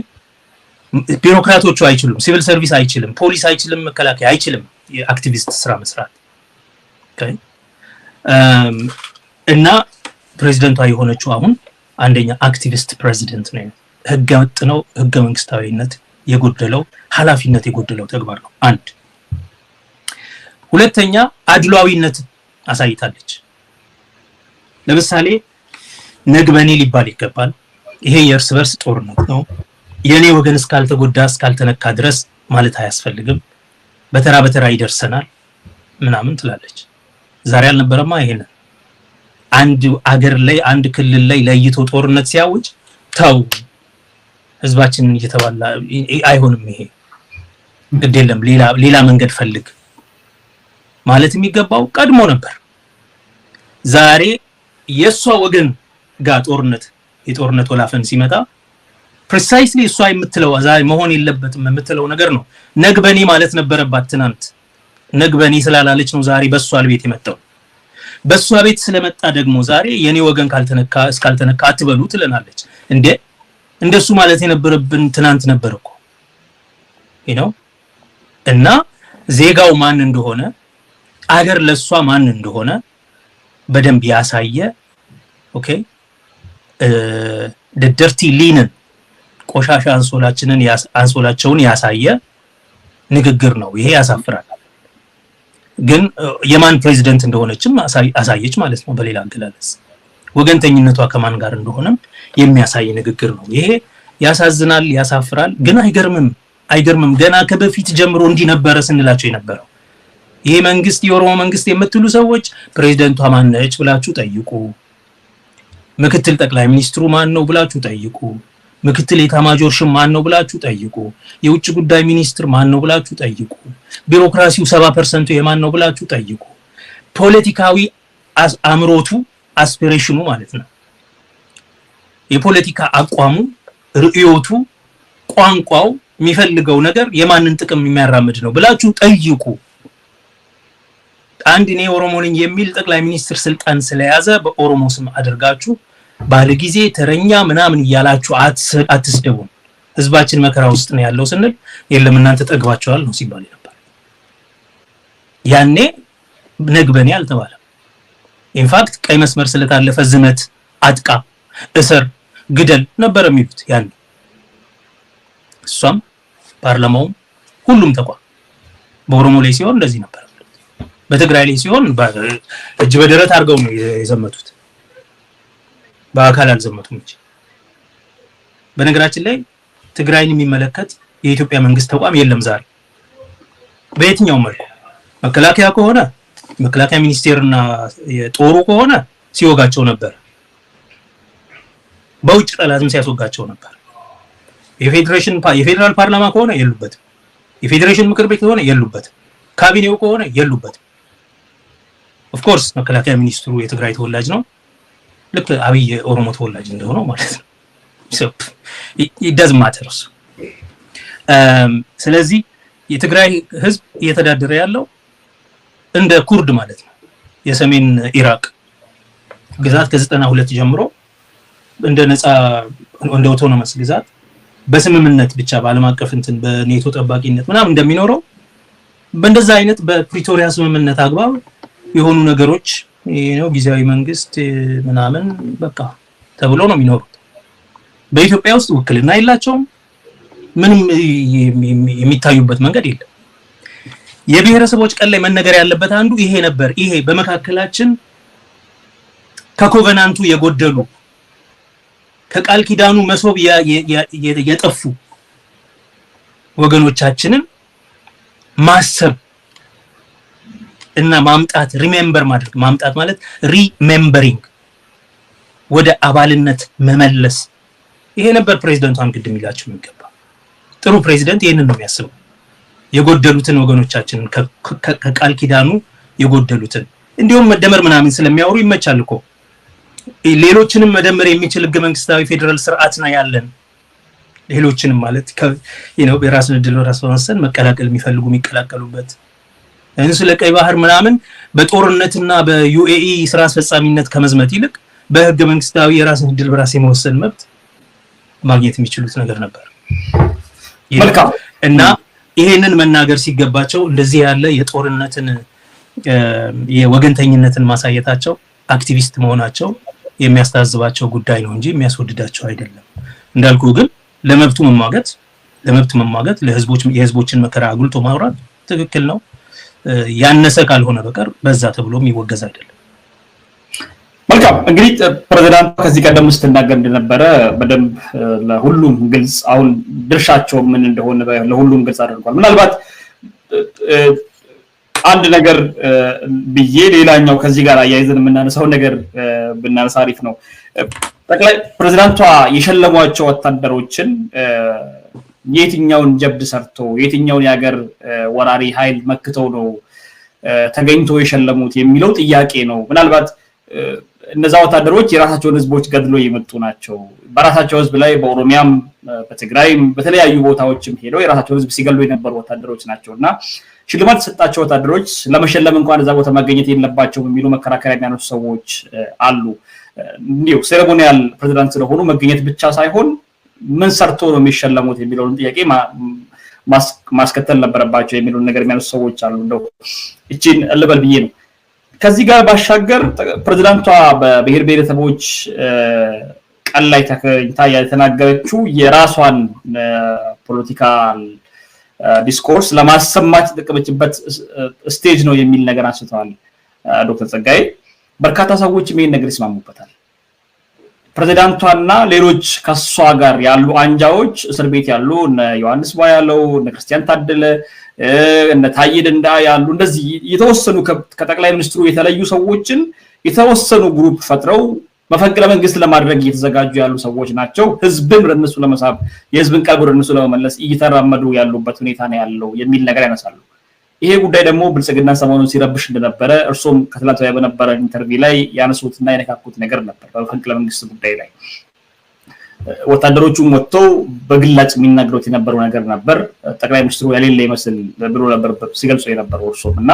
ቢሮክራቶቹ አይችሉም፣ ሲቪል ሰርቪስ አይችልም፣ ፖሊስ አይችልም፣ መከላከያ አይችልም የአክቲቪስት ስራ መስራት። ኦኬ። እና ፕሬዝዳንቷ የሆነችው አሁን አንደኛ አክቲቪስት ፕሬዝዳንት ነው። ህገ ወጥ ነው፣ ህገ መንግስታዊነት የጎደለው ኃላፊነት የጎደለው ተግባር ነው። አንድ ሁለተኛ አድሏዊነት አሳይታለች። ለምሳሌ ነግበኔ ሊባል ይገባል። ይሄ የእርስ በርስ ጦርነት ነው። የኔ ወገን እስካልተጎዳ እስካልተነካ ድረስ ማለት አያስፈልግም። በተራ በተራ ይደርሰናል ምናምን ትላለች። ዛሬ አልነበረማ ይሄን አንድ አገር ላይ አንድ ክልል ላይ ለይቶ ጦርነት ሲያውጅ ተው ህዝባችንን እየተባላ አይሆንም፣ ይሄ ግድ የለም ሌላ መንገድ ፈልግ ማለት የሚገባው ቀድሞ ነበር። ዛሬ የሷ ወገን ጋር የጦርነት ወላፈን ሲመጣ ፕሪሳይስሊ እሷ የምትለው ዛሬ መሆን የለበትም የምትለው ነገር ነው። ነግበኔ ማለት ነበረባት ትናንት። ነግበኔ ስላላለች ነው ዛሬ በሷ ቤት የመጣው። በሷ ቤት ስለመጣ ደግሞ ዛሬ የኔ ወገን እስካልተነካ አትበሉ ትለናለች። እንደሱ ማለት የነበረብን ትናንት ነበር እኮ እና ዜጋው ማን እንደሆነ አገር ለሷ ማን እንደሆነ በደንብ ያሳየ ኦኬ ደርቲ ሊንን ቆሻሻ አንሶላቸውን ያሳየ ንግግር ነው። ይሄ ያሳፍራል። ግን የማን ፕሬዝዳንት እንደሆነችም አሳየች ማለት ነው። በሌላ አገላለጽ ወገንተኝነቷ ከማን ጋር እንደሆነም የሚያሳይ ንግግር ነው። ይሄ ያሳዝናል፣ ያሳፍራል። ግን አይገርምም። ገና ከበፊት ጀምሮ እንዲነበረ ስንላቸው የነበረው ይሄ መንግስት የኦሮሞ መንግስት የምትሉ ሰዎች ፕሬዝዳንቷ ማን ነች ብላችሁ ጠይቁ። ምክትል ጠቅላይ ሚኒስትሩ ማን ነው ብላችሁ ጠይቁ። ምክትል ኤታማዦር ሹም ማን ነው ብላችሁ ጠይቁ። የውጭ ጉዳይ ሚኒስትር ማን ነው ብላችሁ ጠይቁ። ቢሮክራሲው 70% የማን ነው ብላችሁ ጠይቁ። ፖለቲካዊ አምሮቱ አስፒሬሽኑ ማለት ነው የፖለቲካ አቋሙ ርዕዮቱ ቋንቋው የሚፈልገው ነገር የማንን ጥቅም የሚያራምድ ነው ብላችሁ ጠይቁ። አንድ እኔ ኦሮሞ ነኝ የሚል ጠቅላይ ሚኒስትር ስልጣን ስለያዘ በኦሮሞ ስም አድርጋችሁ ባለጊዜ ተረኛ ምናምን እያላችሁ አትስደቡ። ህዝባችን መከራ ውስጥ ነው ያለው ስንል የለም እናንተ ጠግባችኋል ነው ሲባል ነበር። ያኔ ነግበኔ አልተባለም። ኢንፋክት ቀይ መስመር ስለታለፈ ዝመት፣ አጥቃ፣ እስር፣ ግደል ነበር የሚሉት ያኔ። እሷም ፓርላማው ሁሉም ተቋም በኦሮሞ ላይ ሲሆን እንደዚህ ነበር። በትግራይ ላይ ሲሆን እጅ በደረት አድርገው ነው የዘመቱት። በአካል አልዘመቱም እንጂ። በነገራችን ላይ ትግራይን የሚመለከት የኢትዮጵያ መንግስት ተቋም የለም ዛሬ በየትኛው መልኩ። መከላከያ ከሆነ መከላከያ ሚኒስቴርና የጦሩ ከሆነ ሲወጋቸው ነበር። በውጭ ጠላትም ሲያስወጋቸው ነበር። የፌደራል ፓርላማ ከሆነ የሉበትም። የፌዴሬሽን ምክር ቤት ከሆነ የሉበትም። ካቢኔው ከሆነ የሉበትም። ኦፍ ኮርስ መከላከያ ሚኒስትሩ የትግራይ ተወላጅ ነው፣ ልክ አብይ ኦሮሞ ተወላጅ እንደሆነው ማለት ነው። it doesn't matter። ስለዚህ የትግራይ ህዝብ እየተዳደረ ያለው እንደ ኩርድ ማለት ነው። የሰሜን ኢራቅ ግዛት ከ92 ጀምሮ እንደ ነፃ እንደ አውቶኖመስ ግዛት በስምምነት ብቻ በዓለም አቀፍ እንትን በኔቶ ጠባቂነት ምናምን እንደሚኖረው በእንደዛ አይነት በፕሪቶሪያ ስምምነት አግባብ የሆኑ ነገሮች ነው ጊዜያዊ መንግስት ምናምን በቃ ተብሎ ነው የሚኖሩት። በኢትዮጵያ ውስጥ ውክልና የላቸውም። ምንም የሚታዩበት መንገድ የለም። የብሔረሰቦች ቀን ላይ መነገር ያለበት አንዱ ይሄ ነበር። ይሄ በመካከላችን ከኮቨናንቱ የጎደሉ ከቃል ኪዳኑ መሶብ የጠፉ ወገኖቻችንን ማሰብ እና ማምጣት ሪሜምበር ማድረግ ማምጣት ማለት ሪሜምበሪንግ ወደ አባልነት መመለስ ይሄ ነበር ፕሬዝዳንቷን ቅድም ይላችሁ የሚገባ። ጥሩ ፕሬዝዳንት ይሄንን ነው የሚያስበው። የጎደሉትን ወገኖቻችንን ከቃል ኪዳኑ የጎደሉትን እንዲሁም መደመር ምናምን ስለሚያወሩ ይመቻል እኮ ሌሎችንም መደመር የሚችል ህገ መንግስታዊ ፌደራል ስርዓት ነው ያለን። ሌሎችንም ማለት የራስን እድል በራስ በመወሰን መቀላቀል የሚፈልጉ የሚቀላቀሉበት ስለ ቀይ ባህር ምናምን በጦርነትና በዩኤኢ ስራ አስፈጻሚነት ከመዝመት ይልቅ በህገ መንግስታዊ የራስን እድል በራስ የመወሰን መብት ማግኘት የሚችሉት ነገር ነበር። መልካም እና ይሄንን መናገር ሲገባቸው እንደዚህ ያለ የጦርነትን የወገንተኝነትን ማሳየታቸው አክቲቪስት መሆናቸው የሚያስተዛዝባቸው ጉዳይ ነው እንጂ የሚያስወድዳቸው አይደለም። እንዳልኩ ግን ለመብቱ መሟገት የህዝቦችን መከራ አጉልቶ ማውራት ትክክል ነው። ያነሰ ካልሆነ በቀር በዛ ተብሎ የሚወገዝ አይደለም። መልካም እንግዲህ ፕሬዝዳንቱ ከዚህ ቀደም ስትናገር እንደነበረ በደንብ ለሁሉም ግልጽ አሁን ድርሻቸው ምን እንደሆነ ለሁሉም ግልጽ አድርጓል። ምናልባት አንድ ነገር ብዬ ሌላኛው ከዚህ ጋር አያይዘን የምናነሳው ነገር ብናነሳ አሪፍ ነው። ጠቅላይ ፕሬዝዳንቷ የሸለሟቸው ወታደሮችን የትኛውን ጀብድ ሰርቶ የትኛውን የሀገር ወራሪ ኃይል መክተው ነው ተገኝቶ የሸለሙት የሚለው ጥያቄ ነው። ምናልባት እነዛ ወታደሮች የራሳቸውን ህዝቦች ገድሎ የመጡ ናቸው። በራሳቸው ህዝብ ላይ በኦሮሚያም በትግራይም በተለያዩ ቦታዎችም ሄደው የራሳቸውን ህዝብ ሲገሉ የነበሩ ወታደሮች ናቸውና ሽልማት ተሰጣቸው ወታደሮች ለመሸለም እንኳን እዛ ቦታ መገኘት የለባቸውም የሚሉ መከራከሪያ የሚያነሱ ሰዎች አሉ። እንዲሁ ሴሬሞኒያል ፕሬዝዳንት ስለሆኑ መገኘት ብቻ ሳይሆን ምን ሰርቶ ነው የሚሸለሙት የሚለውን ጥያቄ ማስከተል ነበረባቸው የሚሉን ነገር የሚያነሱ ሰዎች አሉ። እንደው እቺን ልበል ብዬ ነው። ከዚህ ጋር ባሻገር ፕሬዝዳንቷ በብሔር ብሔረሰቦች ቀን ላይ ተከታታ የተናገረችው የራሷን ፖለቲካል ዲስኮርስ ለማሰማት የተጠቀመችበት ስቴጅ ነው የሚል ነገር አንስተዋል ዶክተር ጸጋዬ። በርካታ ሰዎች ይሄን ነገር ይስማሙበታል። ፕሬዝዳንቷና ሌሎች ከሷ ጋር ያሉ አንጃዎች እስር ቤት ያሉ እነ ዮሐንስ ባያለው እነ ክርስቲያን ታደለ እነ ታዬ ደንዳ ያሉ እንደዚህ የተወሰኑ ከጠቅላይ ሚኒስትሩ የተለዩ ሰዎችን የተወሰኑ ግሩፕ ፈጥረው መፈንቅለ መንግስት ለማድረግ እየተዘጋጁ ያሉ ሰዎች ናቸው። ህዝብን ለነሱ ለመሳብ የህዝብን ቀልብ ለነሱ ለመመለስ እየተራመዱ ያሉበት ሁኔታ ነው ያለው የሚል ነገር ያነሳሉ። ይሄ ጉዳይ ደግሞ ብልጽግና ሰሞኑን ሲረብሽ እንደነበረ እርሶም ከትላንት ወዲያ በነበረ ኢንተርቪው ላይ ያነሱትና የነካኩት ነገር ነበር። በመፈንቅለ መንግስት ጉዳይ ላይ ወታደሮቹም ወጥተው በግላጭ የሚናገሩት የነበረው ነገር ነበር። ጠቅላይ ሚኒስትሩ ያሌለ ይመስል ብሎ ነበር ሲገልጹ የነበረው እርሶም እና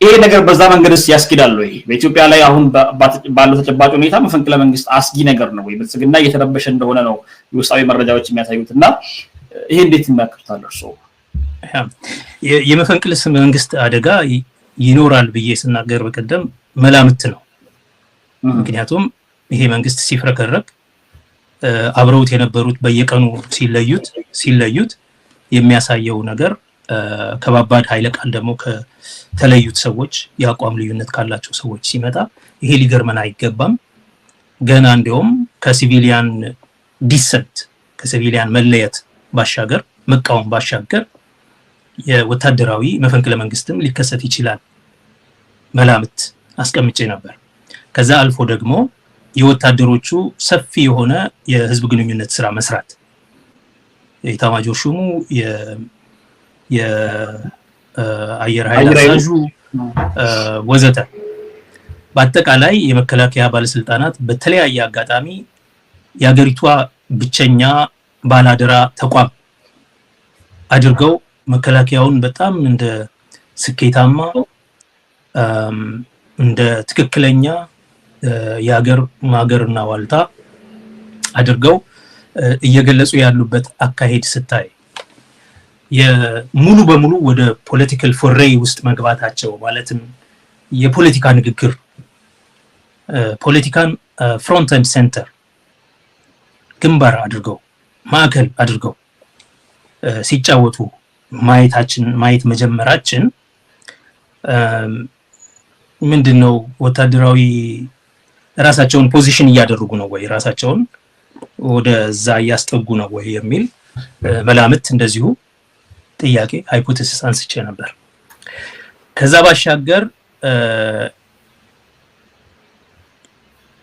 ይሄ ነገር በዛ መንገድስ ያስኪዳል ወይ? በኢትዮጵያ ላይ አሁን ባለው ተጨባጭ ሁኔታ መፈንቅለ መንግስት አስጊ ነገር ነው ወይ? ብልጽግና እየተረበሸ እንደሆነ ነው የውስጣዊ መረጃዎች የሚያሳዩትና ይሄ እንዴት ይመለከታል እርሶ? የመፈንቅለ መንግስት አደጋ ይኖራል ብዬ ስናገር በቀደም መላምት ነው። ምክንያቱም ይሄ መንግስት ሲፍረከረክ አብረውት የነበሩት በየቀኑ ሲለዩት የሚያሳየው ነገር ከባባድ ኃይለ ቃል ደግሞ ከተለዩት ሰዎች የአቋም ልዩነት ካላቸው ሰዎች ሲመጣ ይሄ ሊገርመን አይገባም። ገና እንደውም ከሲቪሊያን ዲሰንት ከሲቪሊያን መለየት ባሻገር መቃወም ባሻገር የወታደራዊ መፈንቅለ መንግስትም ሊከሰት ይችላል መላምት አስቀምጬ ነበር። ከዛ አልፎ ደግሞ የወታደሮቹ ሰፊ የሆነ የህዝብ ግንኙነት ስራ መስራት የኢታማዦር ሹሙ የአየር ኃይል አዛዡ ወዘተ በአጠቃላይ የመከላከያ ባለስልጣናት በተለያየ አጋጣሚ የሀገሪቷ ብቸኛ ባላደራ ተቋም አድርገው መከላከያውን በጣም እንደ ስኬታማ እንደ ትክክለኛ የሀገርና ዋልታ አድርገው እየገለጹ ያሉበት አካሄድ ስታይ የሙሉ በሙሉ ወደ ፖለቲካል ፎሬይ ውስጥ መግባታቸው ማለትም የፖለቲካ ንግግር ፖለቲካን ፍሮንት ኤንድ ሴንተር ግንባር አድርገው ማዕከል አድርገው ሲጫወቱ ማየት መጀመራችን ምንድነው ወታደራዊ ራሳቸውን ፖዚሽን እያደረጉ ነው ወይ ራሳቸውን ወደዛ ያስጠጉ ነው ወይ የሚል መላምት እንደዚሁ ጥያቄ ሃይፖቴሲስ አንስቼ ነበር። ከዛ ባሻገር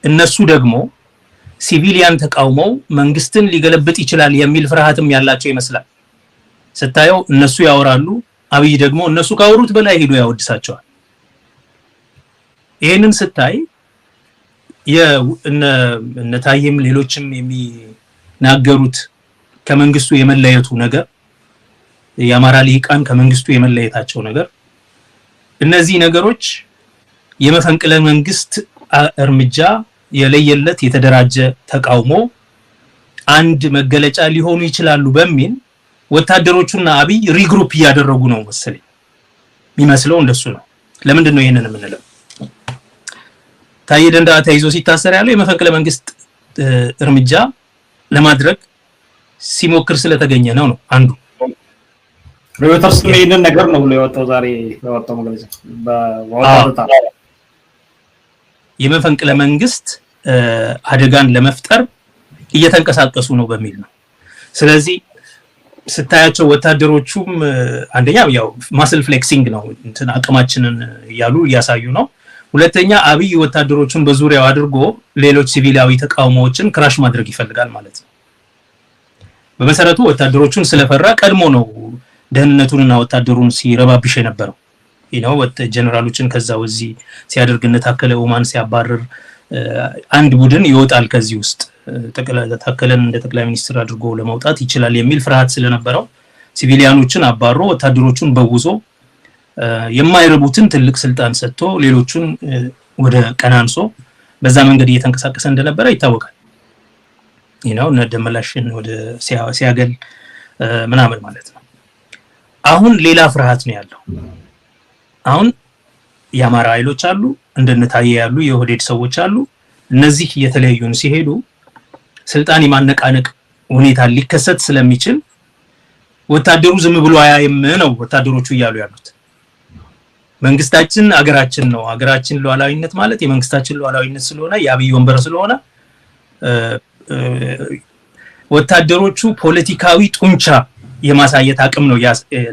እነሱ ደግሞ ሲቪሊያን ተቃውመው መንግስትን ሊገለብጥ ይችላል የሚል ፍርሃትም ያላቸው ይመስላል። ስታየው እነሱ ያወራሉ፣ አብይ ደግሞ እነሱ ካወሩት በላይ ሄዶ ያወድሳቸዋል። ይሄንን ስታይ እነ ታዬም ሌሎችም የሚናገሩት ከመንግስቱ የመለየቱ ነገር የአማራ ልሂቃን ከመንግስቱ የመለየታቸው ነገር እነዚህ ነገሮች የመፈንቅለ መንግስት እርምጃ የለየለት የተደራጀ ተቃውሞ አንድ መገለጫ ሊሆኑ ይችላሉ በሚል ወታደሮቹና አብይ ሪግሩፕ እያደረጉ ነው መሰለኝ የሚመስለው እንደሱ ነው። ለምንድን ነው ይሄንን የምንለው? ታዬ ደንዳ ተይዞ ሲታሰር ያለው የመፈንቅለ መንግስት እርምጃ ለማድረግ ሲሞክር ስለተገኘ ነው አንዱ። ሮይተርስ ይሄንን ነገር ነው ብሎ ያወጣው ዛሬ ያወጣው መግለጫ በዋውጣታ የመፈንቅለ መንግስት አደጋን ለመፍጠር እየተንቀሳቀሱ ነው በሚል ነው። ስለዚህ ስታያቸው ወታደሮቹም አንደኛ ያው ማስል ፍሌክሲንግ ነው እንትን አቅማችንን ያሉ ያሳዩ ነው። ሁለተኛ አብይ ወታደሮቹን በዙሪያው አድርጎ ሌሎች ሲቪላዊ ተቃውሞዎችን ክራሽ ማድረግ ይፈልጋል ማለት ነው። በመሰረቱ ወታደሮቹን ስለፈራ ቀድሞ ነው ደህንነቱንና ወታደሩን ሲረባብሽ የነበረው ጀነራሎችን ከዛ ወዚህ ሲያደርግነት ታከለ ኡማን ሲያባረር አንድ ቡድን ይወጣል ከዚህ ውስጥ ታከለን እንደ ጠቅላይ ሚኒስትር አድርጎ ለማውጣት ይችላል የሚል ፍርሃት ስለነበረው ሲቪሊያኖችን አባሮ ወታደሮቹን በውዞ የማይረቡትን ትልቅ ስልጣን ሰጥቶ ሌሎቹን ወደ ቀናንሶ በዛ መንገድ እየተንቀሳቀሰ እንደነበረ ይታወቃል። ነደመላሽን ወደ ሲያገል ምናምን ማለት ነው። አሁን ሌላ ፍርሃት ነው ያለው። አሁን የአማራ ኃይሎች አሉ፣ እንደነታየ ያሉ የኦህዴድ ሰዎች አሉ። እነዚህ እየተለያዩን ሲሄዱ ስልጣን የማነቃነቅ ሁኔታ ሊከሰት ስለሚችል ወታደሩ ዝም ብሎ አያይም ነው ወታደሮቹ እያሉ ያሉት። መንግስታችን አገራችን ነው። አገራችን ሉዓላዊነት ማለት የመንግስታችን ሉዓላዊነት ስለሆነ የአብይ ወንበር ስለሆነ ወታደሮቹ ፖለቲካዊ ጡንቻ የማሳየት አቅም ነው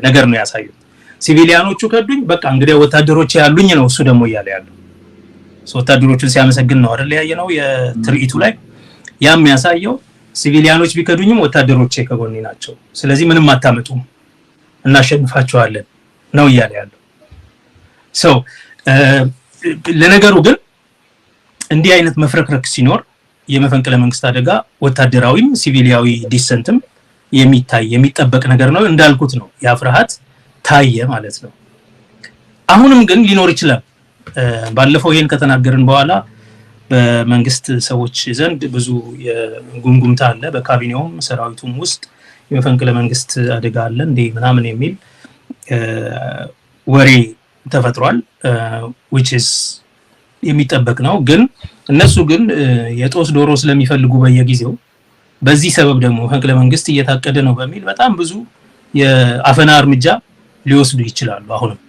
ነገር ነው ያሳዩት። ሲቪሊያኖቹ ከዱኝ በቃ እንግዲህ ወታደሮች ያሉኝ ነው እሱ ደግሞ እያለ ያለው ወታደሮቹን ሲያመሰግን ነው አይደል ያየነው የትርኢቱ ላይ ያም ያሳየው ሲቪሊያኖች ቢከዱኝም ወታደሮቼ ከጎኔ ናቸው ስለዚህ ምንም አታመጡም እናሸንፋቸዋለን ነው እያለ ያለው ለነገሩ ግን እንዲህ አይነት መፍረክረክ ሲኖር የመፈንቅለ መንግስት አደጋ ወታደራዊም ሲቪሊያዊ ዲሰንትም የሚጠበቅ ነገር ነው እንዳልኩት ነው ያ ፍርሃት ታየ ማለት ነው አሁንም ግን ሊኖር ይችላል ባለፈው ይሄን ከተናገርን በኋላ በመንግስት ሰዎች ዘንድ ብዙ የጉምጉምታ አለ በካቢኔውም ሰራዊቱም ውስጥ የመፈንቅለ መንግስት አደጋ አለ እንዴ ምናምን የሚል ወሬ ተፈጥሯል which is የሚጠበቅ ነው ግን እነሱ ግን የጦስ ዶሮ ስለሚፈልጉ በየጊዜው በዚህ ሰበብ ደግሞ መፈንቅለ መንግስት እየታቀደ ነው በሚል በጣም ብዙ የአፈና እርምጃ ሊወስዱ ይችላሉ አሁንም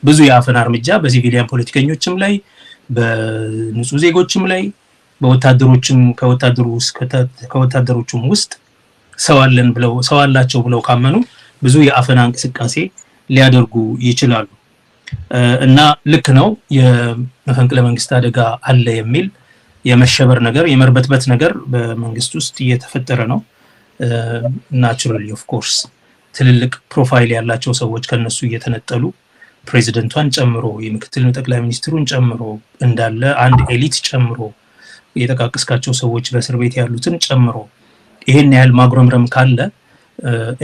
ብዙ የአፈና እርምጃ በሲቪሊያን ፖለቲከኞችም ላይ በንጹህ ዜጎችም ላይ በወታደሮችም ከወታደሮቹም ውስጥ ሰው አላቸው ብለው ካመኑ ብዙ የአፈና እንቅስቃሴ ሊያደርጉ ይችላሉ እና ልክ ነው የመፈንቅለ መንግስት አደጋ አለ የሚል የመሸበር ነገር የመርበትበት ነገር በመንግስት ውስጥ እየተፈጠረ ነው naturally of course ትልልቅ ፕሮፋይል ያላቸው ሰዎች ከነሱ እየተነጠሉ ፕሬዚደንቷን ጨምሮ የምክትል ጠቅላይ ሚኒስትሩን ጨምሮ እንዳለ አንድ ኤሊት ጨምሮ የተቃቀስካቸው ሰዎች በእስር ቤት ያሉትን ጨምሮ ይሄን ያህል ማጉረምረም ካለ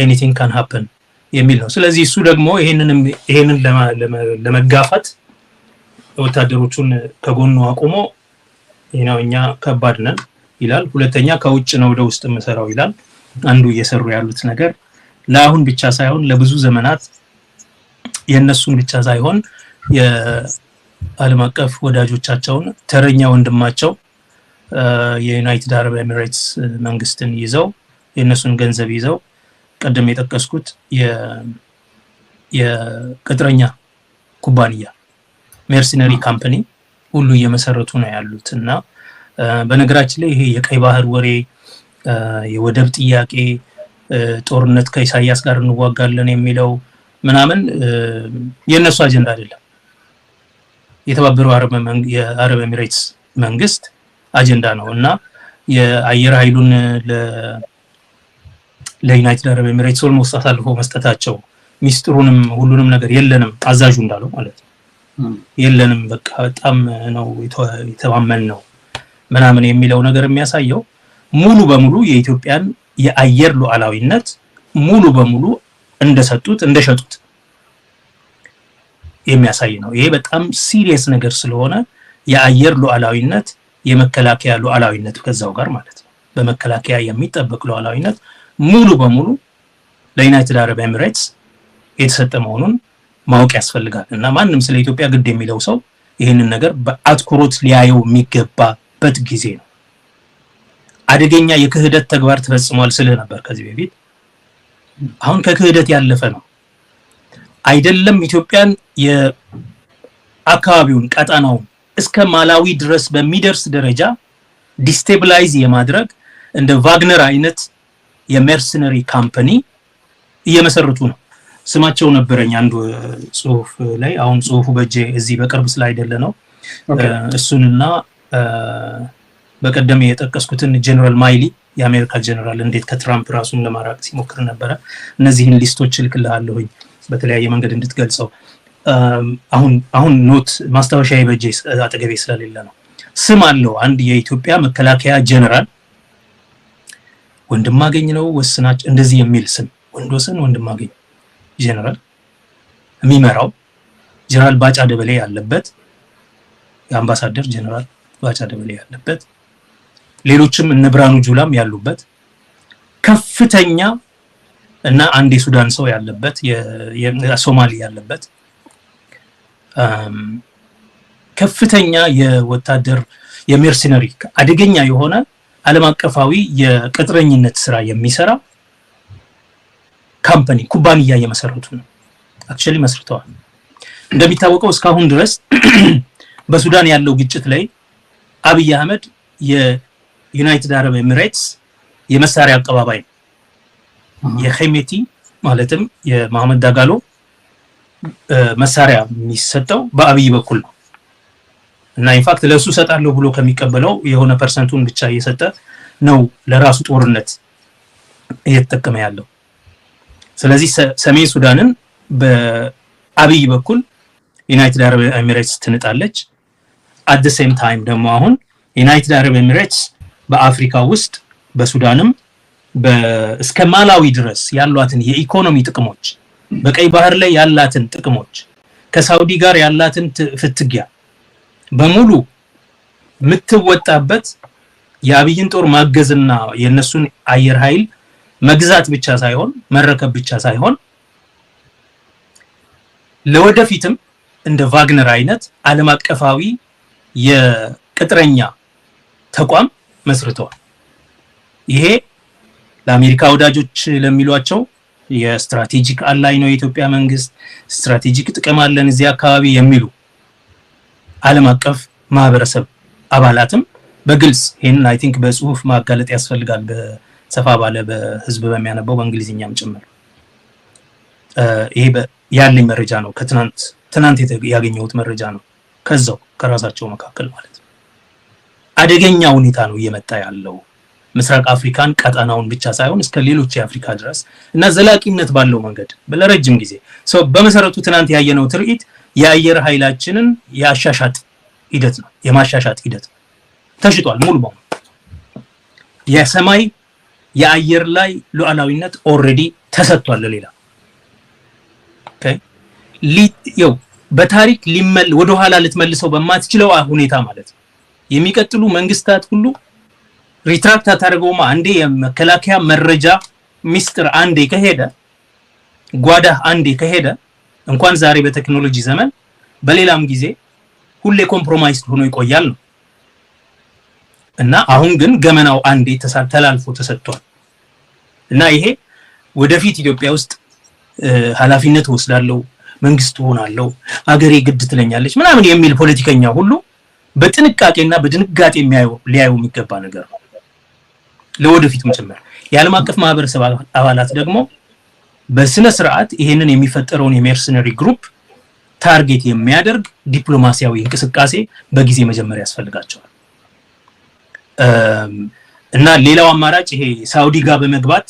anything can happen የሚል ነው ስለዚህ እሱ ደግሞ ይሄንን ለመጋፋት ወታደሮቹን ከጎኑ አቆሞ እኛ ከባድ ነን ይላል ሁለተኛ ከውጭ ነው ወደ ውስጥ መሰራው ይላል አንዱ እየሰሩ ያሉት ነገር ለአሁን ብቻ ሳይሆን ለብዙ ዘመናት የነሱን ብቻ ሳይሆን የዓለም አቀፍ ወዳጆቻቸውን ተረኛ ወንድማቸው የዩናይትድ አረብ ኤሚሬትስ መንግስትን ይዘው የነሱን ገንዘብ ይዘው ቀደም የጠቀስኩት የቅጥረኛ ኩባንያ ሜርሲነሪ ካምፓኒ ሁሉ እየመሰረቱ ነው ያሉትና በነገራችን ላይ ይሄ የቀይ ባህር ወሬ የወደብ ጥያቄ ጦርነት ከኢሳያስ ጋር እንዋጋለን የሚለው ምናምን የነሱ አጀንዳ አይደለም የተባበሩ የአረብ ኤሚሬትስ መንግስት አጀንዳ ነውና የአየር ኃይሉን ለዩናይትድ አረብ ኤሚሬትስ ኦልሞስት አሳልፎ መስጠታቸው ሚስጥሩንም ሁሉንም ነገር የለንም አዛዡ እንዳለው ማለት ነው የለንም በቃ በጣም ነው የተዋመን ነው ምናምን የሚለው ነገር የሚያሳየው ሙሉ በሙሉ የኢትዮጵያን የአየር ሉዓላዊነት ሙሉ በሙሉ እንደሸጡት የሚያሳይ ነው ይሄ በጣም ሲሪየስ ነገር ስለሆነ የአየር ሉዓላዊነት የመከላከያ ሉዓላዊነት ከዛው ጋር ማለት ነው በመከላከያ የሚጠበቅ ሉዓላዊነት ሙሉ በሙሉ ለዩናይትድ አረብ ኤሚሬትስ የተሰጠ መሆኑን ማወቅ ያስፈልጋል እና ማንንም ስለ ኢትዮጵያ ግድ የሚለው ሰው ይሄንን ነገር በአትኩሮት ሊያየው የሚገባበት ጊዜ ነው አደገኛ የክህደት ተግባር ተፈጽሟል ስለ ነበር ከዚህ በፊት አሁን ከክህደት ያለፈ ነው አይደለም ኢትዮጵያን የአካባቢውን ቀጣናውን እስከ ማላዊ ድረስ በሚደርስ ደረጃ ዲስቴብላይዝ የማድረግ እንደ ቫግነር አይነት የሜርሰነሪ ካምፓኒ እየመሰረቱ ነው ስማቸው ነበረኝ አንዱ ጽሁፍ ላይ አሁን ጽሁፉ በእጄ እዚህ በቅርብ ስላይድ ነው እሱንና በቀደም የጠቀስኩትን ጀነራል ማይሊ የአሜሪካ ጀነራል እንዴት ከትራምፕ ራሱን ለማራቅ ሲሞክር ነበር እነዚህን ሊስቶች ልክልሃለሁኝ በተለያየ መንገድ እንድትገልጸው አሁን ኖት ማስታወሻ በእጄ አጠገቤ ስለሌለ ነው ስም አለው አንድ የኢትዮጵያ መከላከያ ጀነራል ወንድማገኝ ነው ወስናች እንደዚህ የሚል ስም ወንድማገኝ ጀነራል የሚመራው ጀነራል ባጫ ደበሌ ያለበት የአምባሳደር ጀነራል ባጫ ደበሌ ያለበት ሌሎችም እነ ብራኑ ጁላም ያሉበት ከፍተኛ እና አንድ የሱዳን ሰው ያለበት የሶማሊ ያለበት ከፍተኛ የወታደር የሜርሰነሪ አደገኛ የሆነ ዓለም አቀፋዊ የቅጥረኝነት ስራ የሚሰራ ካምፓኒ ኩባንያ እየመሰረቱ ነው አክቹሊ መስርተዋል እንደሚታወቀው እስካሁን ድረስ በሱዳን ያለው ግጭት ላይ አብይ አህመድ የዩናይትድ አረብ ኤሚሬትስ የመሳሪያ አቀባባይ የሄሜቲ ማለትም የመሐመድ ዳጋሎ መሳሪያ የሚሰጠው በአብይ በኩል ነው እና ኢንፋክት ለሱ ሰጣለሁ ብሎ ከሚቀበለው የሆነ ፐርሰንቱን ብቻ እየሰጠ ነው ለራሱ ጦርነት እየተጠቀመ ያለው። ስለዚህ ሰሜን ሱዳንን በአብይ በኩል ዩናይትድ አረብ ኤሚሬትስ ትንጣለች። አት ዘ ሴም ታይም ደግሞ አሁን ዩናይትድ አረብ ኤሚሬትስ በአፍሪካ ውስጥ በሱዳንም እስከ ማላዊ ድረስ ያሏትን የኢኮኖሚ ጥቅሞች፣ በቀይ ባህር ላይ ያላትን ጥቅሞች፣ ከሳውዲ ጋር ያላትን ፍትጊያ በሙሉ የምትወጣበት የአብይን ጦር ማገዝና የነሱን አየር ኃይል መግዛት ብቻ ሳይሆን መረከብ ብቻ ሳይሆን ለወደፊትም እንደ ቫግነር አይነት ዓለም አቀፋዊ የቅጥረኛ ተቋም መስርተዋል። ይሄ ለአሜሪካ ወዳጆች ለሚሏቸው የስትራቴጂክ አላይ ነው የኢትዮጵያ መንግስት፣ ስትራቴጂክ ጥቅም አለን እዚህ አካባቢ የሚሉ ዓለም አቀፍ ማህበረሰብ አባላትም በግልጽ ይሄንን አይ ቲንክ በጽሁፍ ማጋለጥ ያስፈልጋል፣ በሰፋ ባለ በህዝብ በሚያነበው በእንግሊዝኛም ጭምር። ይሄ ያለኝ መረጃ ነው፣ ከትናንት ያገኘሁት መረጃ ነው፣ ከዛው ከራሳቸው መካከል ማለት ነው። አደገኛ ሁኔታ ነው እየመጣ ያለው ምስራቅ አፍሪካን ቀጠናውን ብቻ ሳይሆን እስከ ሌሎች የአፍሪካ ድረስ እና ዘላቂነት ባለው መንገድ ለረጅም ጊዜ በመሰረቱ ትናንት ያየነው ትርኢት የአየር ኃይላችንን ያሻሻጥ ሂደት ነው፣ የማሻሻጥ ሂደት ነው። ተሽጧል ሙሉ በሙሉ። የሰማይ የአየር ላይ ሉዓላዊነት ኦሬዲ ተሰጥቷል ለሌላ። ኦኬ ይው በታሪክ ወደ ኋላ ልትመልሰው በማትችለው ሁኔታ ማለት ነው። የሚቀጥሉ መንግስታት ሁሉ ሪትራክት አታደርገውማ። አንዴ የመከላከያ መረጃ ሚስጥር አንዴ ከሄደ ጓዳ አንዴ ከሄደ እንኳን ዛሬ በቴክኖሎጂ ዘመን በሌላም ጊዜ ሁሌ ኮምፕሮማይዝ ሆኖ ይቆያል ነው እና አሁን ግን ገመናው አንዴ ተላልፎ ተሰጥቷል እና ይሄ ወደፊት ኢትዮጵያ ውስጥ ኃላፊነት ወስዳለው መንግስት ሆናለው አገሬ ግድ ትለኛለች ምናምን የሚል ፖለቲከኛ ሁሉ በጥንቃቄና በድንጋጤ ሊያዩ የሚገባ ነገር ነው ለወደፊቱም ጭምር። የዓለም አቀፍ ማህበረሰብ አባላት ደግሞ በስነ ስርዓት ይሄንን የሚፈጠረውን የሜርሰነሪ ግሩፕ ታርጌት የሚያደርግ ዲፕሎማሲያዊ እንቅስቃሴ በጊዜ መጀመሪያ ያስፈልጋቸዋል። እና ሌላው አማራጭ ይሄ ሳውዲ ጋር በመግባት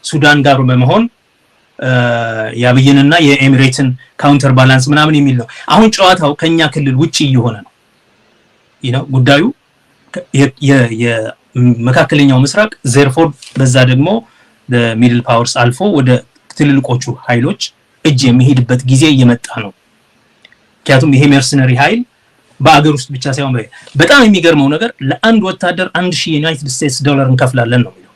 ሱዳን ጋር በመሆን የአብይንና የኤሚሬትን ካውንተር ባላንስ ምናምን የሚል ነው። አሁን ጨዋታው ከኛ ክልል ውጪ እየሆነ ነው ጉዳዩ የመካከለኛው ምስራቅ ዘርፎር በዛ ደግሞ ሚድል ፓወርስ አልፎ ወደ ትልልቆቹ ኃይሎች እጅ የሚሄድበት ጊዜ እየመጣ ነው። ምክንያቱም ይሄ ሜርሰነሪ ኃይል በአገር ውስጥ ብቻ ሳይሆን በጣም የሚገርመው ነገር ለአንድ ወታደር 1000 ዩናይትድ ስቴትስ ዶላር እንከፍላለን ነው የሚለው።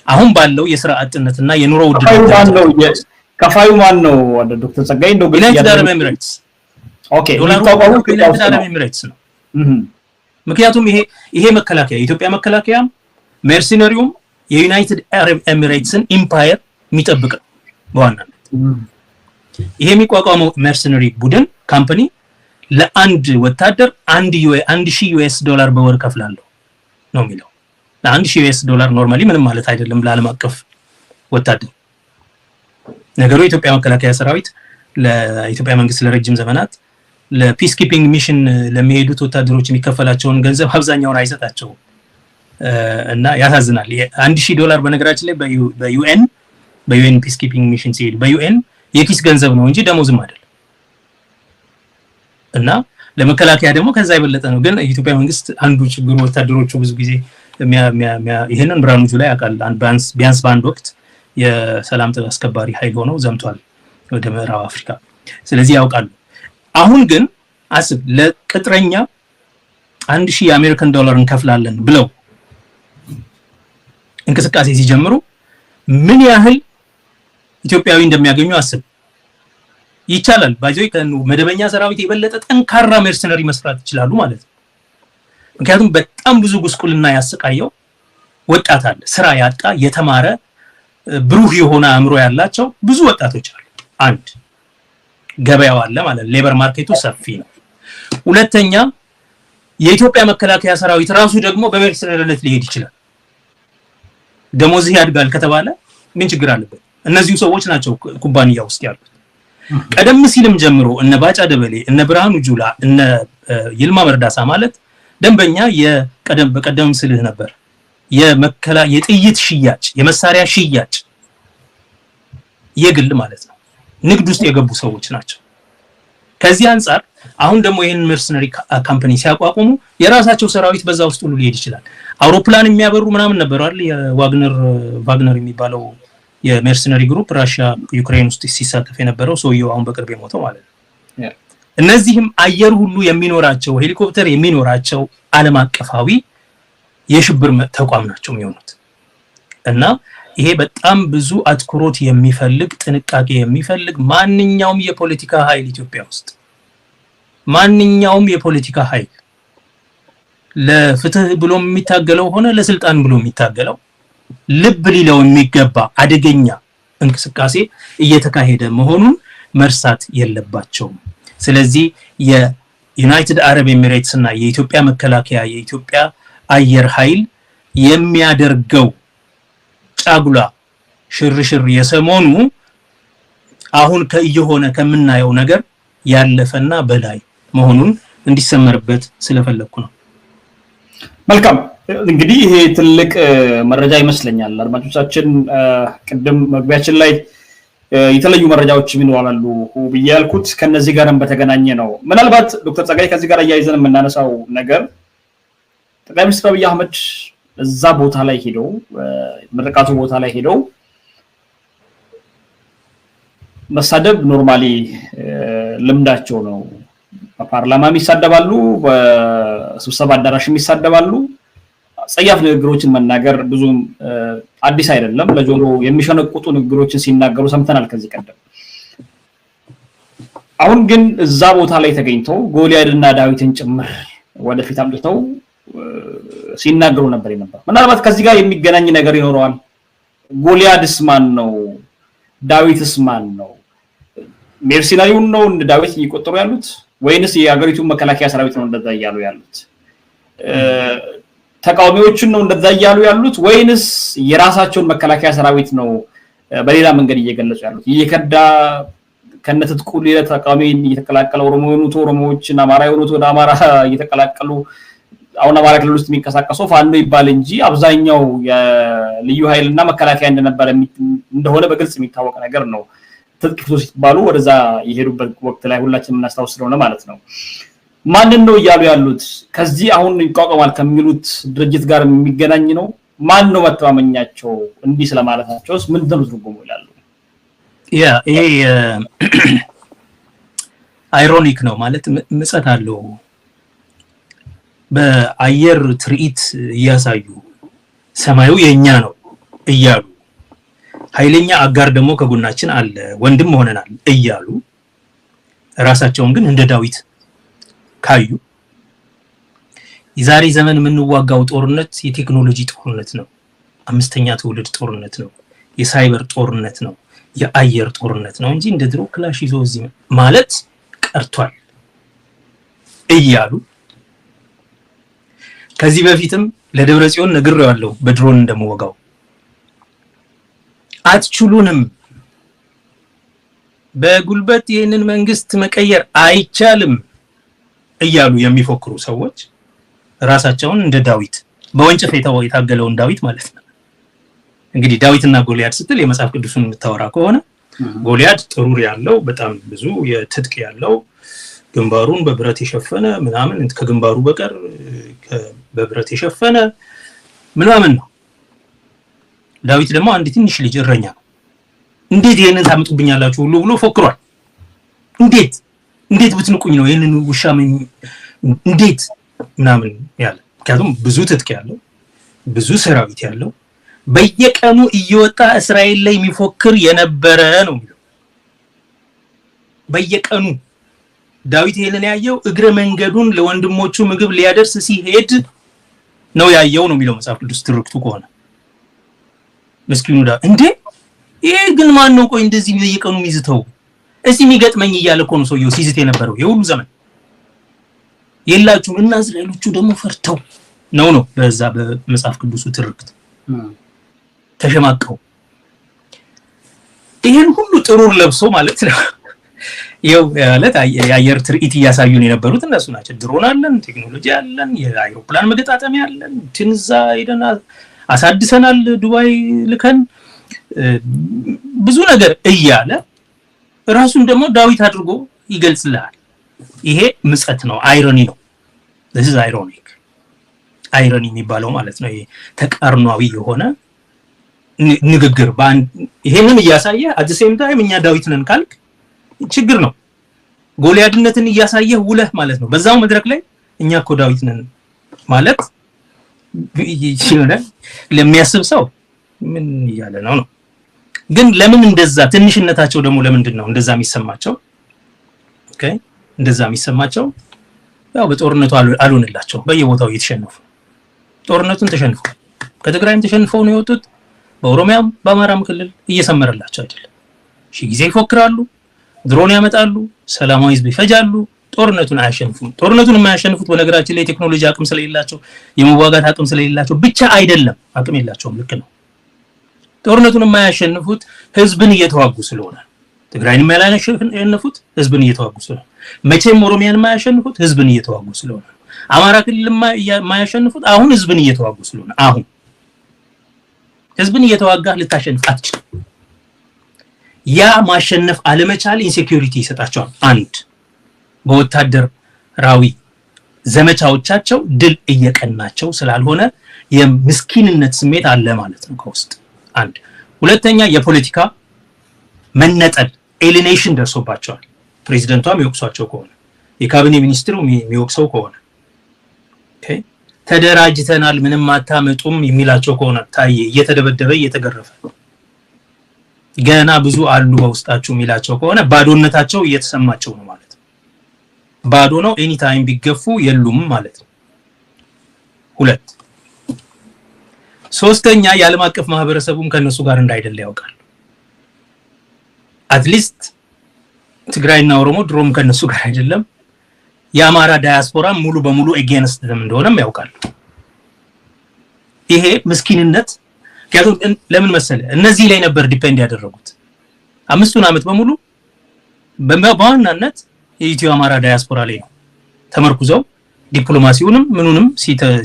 አሁን ባለው የሥራ አጥነትና የኑሮ ውድነት ከፋዩ ማን ነው? ወደ ዶክተር ጸጋይ እንደው ዩናይትድ አረብ ኤሚሬትስ ኦኬ ዶላሩ ዩናይትድ አረብ ኤሚሬትስ ነው። ምክንያቱም ይሄ መከላከያ የኢትዮጵያ መከላከያ ሜርሰነሪውም የዩናይትድ አረብ ኤሚሬትስን ኢምፓየር የሚጠብቅ ነው በዋናነት። ይሄ የሚቋቋመው ሜርሰነሪ ቡድን ካምፓኒ ለአንድ ወታደር 1000 ዩኤስ ዶላር በወር ከፍላለሁ ነው የሚለው። ለ1000 ዩኤስ ዶላር ኖርማሊ ምንም ማለት አይደለም ለዓለም አቀፍ ወታደር። ነገሩ የኢትዮጵያ መከላከያ ሰራዊት ለኢትዮጵያ መንግስት ለረጅም ዘመናት ለፒስ ኪፒንግ ሚሽን ለሚሄዱት ወታደሮች የሚከፈላቸውን ገንዘብ አብዛኛውን አይሰጣቸውም እና ያሳዝናል። 1000 ዶላር በነገራችን ላይ በዩኤን ፒስ ኪፒንግ ሚሽን ሲሄዱ በዩኤን የኪስ ገንዘብ ነው እንጂ ደሞዝም አይደለም። እና ለመከላከያ ደግሞ ከዛ የበለጠ ነው። ግን የኢትዮጵያ መንግስት አንዱ ችግሩ ወታደሮቹ ብዙ ጊዜ ይሄንን ብርሃኑ ጁላ ያውቃል። ቢያንስ በአንድ ወቅት የሰላም አስከባሪ ኃይል ሆነው ዘምቷል ወደ ምዕራብ አፍሪካ። ስለዚህ ያውቃሉ። አሁን ግን አስብ ለቅጥረኛ 1000 የአሜሪካን ዶላር እንከፍላለን ብለው እንቅስቃሴ ሲጀምሩ ምን ያህል ኢትዮጵያዊ እንደሚያገኙ አስብ። ይቻላል ባይዘይ ከመደበኛ ሰራዊት የበለጠ ጠንካራ ሜርሰነሪ መስራት ይችላሉ ማለት ነው። ምክንያቱም በጣም ብዙ ጉስቁልና ያሰቃየው ወጣት አለ፣ ስራ ያጣ የተማረ ብሩህ የሆነ አእምሮ ያላቸው ብዙ ወጣቶች አሉ። አንድ ገበያው አለ ማለት ሌበር ማርኬቱ ሰፊ ነው። ሁለተኛ የኢትዮጵያ መከላከያ ሰራዊት ራሱ ደግሞ በሜርሰነሪነት ሊሄድ ይችላል። ደሞዝ ያድጋል ከተባለ ምን ችግር አለበት? እነዚሁ ሰዎች ናቸው ኩባንያ ውስጥ ያሉት። ቀደም ሲልም ጀምሮ እነ ባጫ ደበሌ እነ ብርሃኑ ጁላ እነ ይልማ መርዳሳ ማለት ደንበኛ በቀደም ስልህ ነበር የጥይት ሽያጭ የመሳሪያ ሽያጭ የግል ማለት ነው ንግድ ውስጥ የገቡ ሰዎች ናቸው። ከዚህ አንፃር አሁን ደግሞ ይሄን መርሰነሪ ካምፓኒ ሲያቋቁሙ የራሳቸው ሰራዊት በዛ ውስጥ ሁሉ ሊሄድ ይችላል። አውሮፕላን የሚያበሩ ምናምን ነበር አይደል? የዋግነር የሚባለው የመርሰነሪ ግሩፕ ራሽያ ዩክሬን ውስጥ ሲሳተፍ የነበረው ሰውየው አሁን በቅርብ የሞተው ማለት ነው። እነዚህም አየር ሁሉ የሚኖራቸው ሄሊኮፕተር የሚኖራቸው ዓለም አቀፋዊ የሽብር ተቋም ናቸው የሚሆኑት እና ይሄ በጣም ብዙ አትኩሮት የሚፈልግ ጥንቃቄ የሚፈልግ ማንኛውም የፖለቲካ ኃይል ኢትዮጵያ ውስጥ ማንኛውም የፖለቲካ ኃይል ለፍትህ ብሎ የሚታገለው ሆነ ለስልጣን ብሎ የሚታገለው ልብ ሊለው የሚገባ አደገኛ እንቅስቃሴ እየተካሄደ መሆኑን መርሳት የለባቸውም። ስለዚህ የዩናይትድ አረብ ኤሚሬትስ እና የኢትዮጵያ መከላከያ የኢትዮጵያ አየር ኃይል የሚያደርገው ጫጉላ ሽርሽር የሰሞኑ አሁን ከእየሆነ ከምናየው ነገር ያለፈና በላይ መሆኑን እንዲሰመርበት ስለፈለኩ ነው። መልካም እንግዲህ ይሄ ትልቅ መረጃ ይመስለኛል። አድማጮቻችን ቅድም መግቢያችን ላይ የተለዩ መረጃዎች ይኖራሉ ብዬ ያልኩት ከነዚህ ጋርም በተገናኘ ነው። ምናልባት ዶክተር ጸጋይ ከዚህ ጋር አያይዘን የምናነሳው ነገር ጠቅላይ ሚኒስትር አብይ አህመድ እዛ ቦታ ላይ ሄደው ምርቃቱ ቦታ ላይ ሄደው መሳደብ ኖርማሊ ልምዳቸው ነው። በፓርላማም ይሳደባሉ፣ በስብሰባ አዳራሽም ይሳደባሉ። ጸያፍ ንግግሮችን መናገር ብዙም አዲስ አይደለም። ለጆሮ የሚሸነቁጡ ንግግሮችን ሲናገሩ ሰምተናል ከዚህ ቀደም። አሁን ግን እዛ ቦታ ላይ ተገኝተው ጎልያድና ዳዊትን ጭምር ወደፊት አምጥተው ሲናገሩ ነበር። ምናልባት ከዚህ ጋር የሚገናኝ ነገር ይኖረዋል። ጎልያድስ ማን ነው? ዳዊትስ ማን ነው? ሜርሲናሪውን ነው እንደ ዳዊት እየቆጠሩ ያሉት ወይንስ የሀገሪቱን መከላከያ ሰራዊት ነው እንደዛ እያሉ ያሉት? ተቃዋሚዎችን ነው እንደዛ እያሉ ያሉት ወይንስ የራሳቸውን መከላከያ ሰራዊት ነው በሌላ መንገድ እየገለጹ ያሉት? እየከዳ ከነትጥቁ ሌላ ተቃዋሚ እየተቀላቀለ ኦሮሞ የሆኑት ኦሮሞዎችና አማራ የሆኑት ወደ አማራ እየተቀላቀሉ አሁን አማራ ክልል ውስጥ የሚንቀሳቀሰው ፋኖ ይባል እንጂ አብዛኛው የልዩ ኃይልና መከላከያ እንደሆነ በግልጽ የሚታወቅ ነገር ነው። ትጥቅ ሲባሉ ወደዛ የሄዱበት ወቅት ላይ ሁላችንም እናስታውስ ስለሆነ ማለት ነው። ማንን ነው እያሉ ያሉት? ከዚህ አሁን ይቋቋማል ከሚሉት ድርጅት ጋር የሚገናኝ ነው? ማን ነው መተማመኛቸው? እንዲህ ስለማለታቸውስ ምንድን ነው ትርጉሙ ይላሉ? ይሄ አይሮኒክ ነው ማለት ምጸት አለው። በአየር ትርኢት እያሳዩ ሰማዩ የኛ ነው እያሉ ኃይለኛ አጋር ደግሞ ከጎናችን አለ ወንድም ሆነናል እያሉ ራሳቸውን ግን እንደ ዳዊት ካዩ የዛሬ ዘመን የምንዋጋው ጦርነት የቴክኖሎጂ ጦርነት ነው። አምስተኛ ትውልድ ጦርነት ነው። የሳይበር ጦርነት ነው። የአየር ጦርነት ነው እንጂ እንደ ድሮ ክላሽ ይዞ እዚህ ማለት ቀርቷል እያሉ ከዚህ በፊትም ለደብረጽዮን ነግሬዋለሁ በድሮን እንደምወጋው አትችሉንም፣ በጉልበት ይህንን መንግስት መቀየር አይቻልም እያሉ የሚፎክሩ ሰዎች ራሳቸውን እንደ ዳዊት በወንጭፍ የታገለውን ዳዊት ማለት ነው። እንግዲህ ዳዊትና ጎልያድ ስትል የመጽሐፍ ቅዱስን የምታወራ ከሆነ ጎልያድ ጥሩር ያለው በጣም ብዙ የትጥቅ ያለው ግንባሩን በብረት የሸፈነ ምናምን ከግንባሩ በቀር በብረት የሸፈነ ምናምን ነው። ዳዊት ደግሞ አንድ ትንሽ ልጅ እረኛ ነው። እንዴት ይሄንን ታምጡብኛላችሁ ሁሉ ብሎ ፎክሯል። እንዴት ብትንቁኝ ነው ይሄንን ውሻ እንዴት ምናምን ያለ። ምክንያቱም ብዙ ትጥቅ ያለው ብዙ ሰራዊት ያለው በየቀኑ እየወጣ እስራኤል ላይ የሚፎክር የነበረ ነው የሚለው። በየቀኑ ዳዊት ይሄንን ያየው እግረ መንገዱን ለወንድሞቹ ምግብ ሊያደርስ ሲሄድ ነው ያየው ነው የሚለው መጽሐፍ ቅዱስ ትርክቱ ከሆነ። መስኪኑ እንዴ ይሄ ግን ማን ነው? ቆይ እንደዚህ በየቀኑ የሚዝተው እስቲ የሚገጥመኝ እያለ እኮ ነው ሰውየው ሲዝት የነበረው የሁሉ ዘመን። የላችሁም እና እስራኤሎቹ ደግሞ ፈርተው ነው በዛ በመጽሐፍ ቅዱሱ ትርክት ተሸማቀው። ይሄን ሁሉ ጥሩር ለብሶ ማለት ነው ይው ያለት የአየር ትርኢት እያሳዩን የነበሩት እነሱ ናቸው። ድሮን አለን፣ ቴክኖሎጂ አለን፣ የአይሮፕላን መገጣጠሚያ አለን፣ ትንዛ ሄደና አሳድሰናል፣ ዱባይ ልከን ብዙ ነገር እያለ ራሱን ደግሞ ዳዊት አድርጎ ይገልጽልሃል። ይሄ ምጸት ነው፣ አይሮኒ ነው። this is ironic አይሮኒ የሚባለው ማለት ነው። ይሄ ተቃርኗዊ የሆነ ንግግር ይሄንን እያሳየ at the same time እኛ ዳዊት ነን ካልክ ችግር ነው። ጎልያድነትን እያሳየ ውለህ ማለት ነው። በዛው መድረክ ላይ እኛ እኮ ዳዊት ነን ማለት ይችላል ለሚያስብ ሰው ምን እያለ ነው ነው። ግን ለምን እንደዛ ትንሽነታቸው ደግሞ ለምንድን ነው እንደዛ የሚሰማቸው? ኦኬ እንደዛ የሚሰማቸው ያው በጦርነቱ አልሆነላቸው በየቦታው እየተሸነፉ ጦርነቱን ተሸንፈው ከትግራይም ተሸንፈው ነው የወጡት። በኦሮሚያም በአማራም ክልል እየሰመረላቸው አይደለም። ሺ ጊዜ ይፎክራሉ፣ ድሮን ያመጣሉ፣ ሰላማዊ ህዝብ ይፈጃሉ፣ ጦርነቱን አያሸንፉም። ጦርነቱን የማያሸንፉት በነገራችን ላይ ቴክኖሎጂ አቅም ስለሌላቸው የመዋጋት አቅም ስለሌላቸው ብቻ አይደለም፣ አቅም የላቸውም። ልክ ነው። ጦርነቱን የማያሸንፉት ህዝብን እየተዋጉ ስለሆነ ትግራይን የማያሸንፉት ህዝብን እየተዋጉ ስለሆነ መቼም ኦሮሚያን የማያሸንፉት ህዝብን እየተዋጉ ስለሆነ አማራ ክልል የማያሸንፉት አሁን ህዝብን እየተዋጉ ስለሆነ አሁን ህዝብን እየተዋጋ ልታሸንፍ አትችልም። ያ ማሸነፍ አለመቻል ኢንሴኩሪቲ ይሰጣቸዋል። አንድ በወታደራዊ ዘመቻዎቻቸው ድል እየቀናቸው ስላልሆነ የምስኪንነት ስሜት አለ ማለት ነው ከውስጥ። አንድ ሁለተኛ የፖለቲካ መነጠል ኤሊኔሽን ደርሶባቸዋል። ፕሬዝዳንቷም የሚወቅሷቸው ከሆነ የካቢኔ ሚኒስትሩ የሚወቅሰው ከሆነ ኦኬ ተደራጅተናል ምንም አታመጡም የሚላቸው ከሆነ ታዬ እየተደበደበ እየተገረፈ ገና ብዙ አሉ በውስጣቸው የሚላቸው ከሆነ ባዶነታቸው እየተሰማቸው ነው ማለት ነው። ባዶ ነው ኤኒ ታይም ቢገፉ የሉም ማለት ነው። ሁለት ሶስተኛ የዓለም አቀፍ ማህበረሰቡም ከነሱ ጋር እንዳይደለ ያውቃል። አትሊስት ትግራይና ኦሮሞ ድሮም ከነሱ ጋር አይደለም። የአማራ ዳያስፖራ ሙሉ በሙሉ ኤጌንስት them እንደሆነም ያውቃል። ይሄ ምስኪንነት ለምን መሰለ እነዚህ ላይ ነበር ዲፔንድ ያደረጉት 5 ዓመት በሙሉ በዋናነት የኢትዮ አማራ ዳያስፖራ ላይ ነው ተመርኩዘው ዲፕሎማሲውንም ምኑንም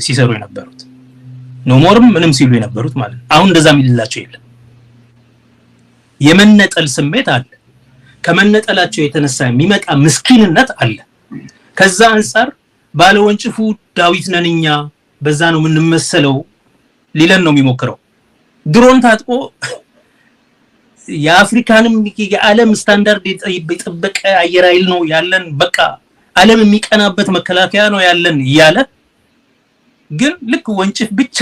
ሲሰሩ የነበሩት ኖሞርም ምንም ሲሉ የነበሩት ማለት ነው። አሁን እንደዛ የሚልላቸው የለም። የመነጠል ስሜት አለ። ከመነጠላቸው የተነሳ የሚመጣ ምስኪንነት አለ። ከዛ አንፃር ባለወንጭፉ ዳዊት ነንኛ በዛ ነው የምንመሰለው ሊለን ነው የሚሞክረው። ድሮን ታጥቆ የአፍሪካንም የዓለም ስታንዳርድ የጠበቀ አየር ኃይል ነው ያለን፣ በቃ ዓለም የሚቀናበት መከላከያ ነው ያለን እያለ ግን ልክ ወንጭፍ ብቻ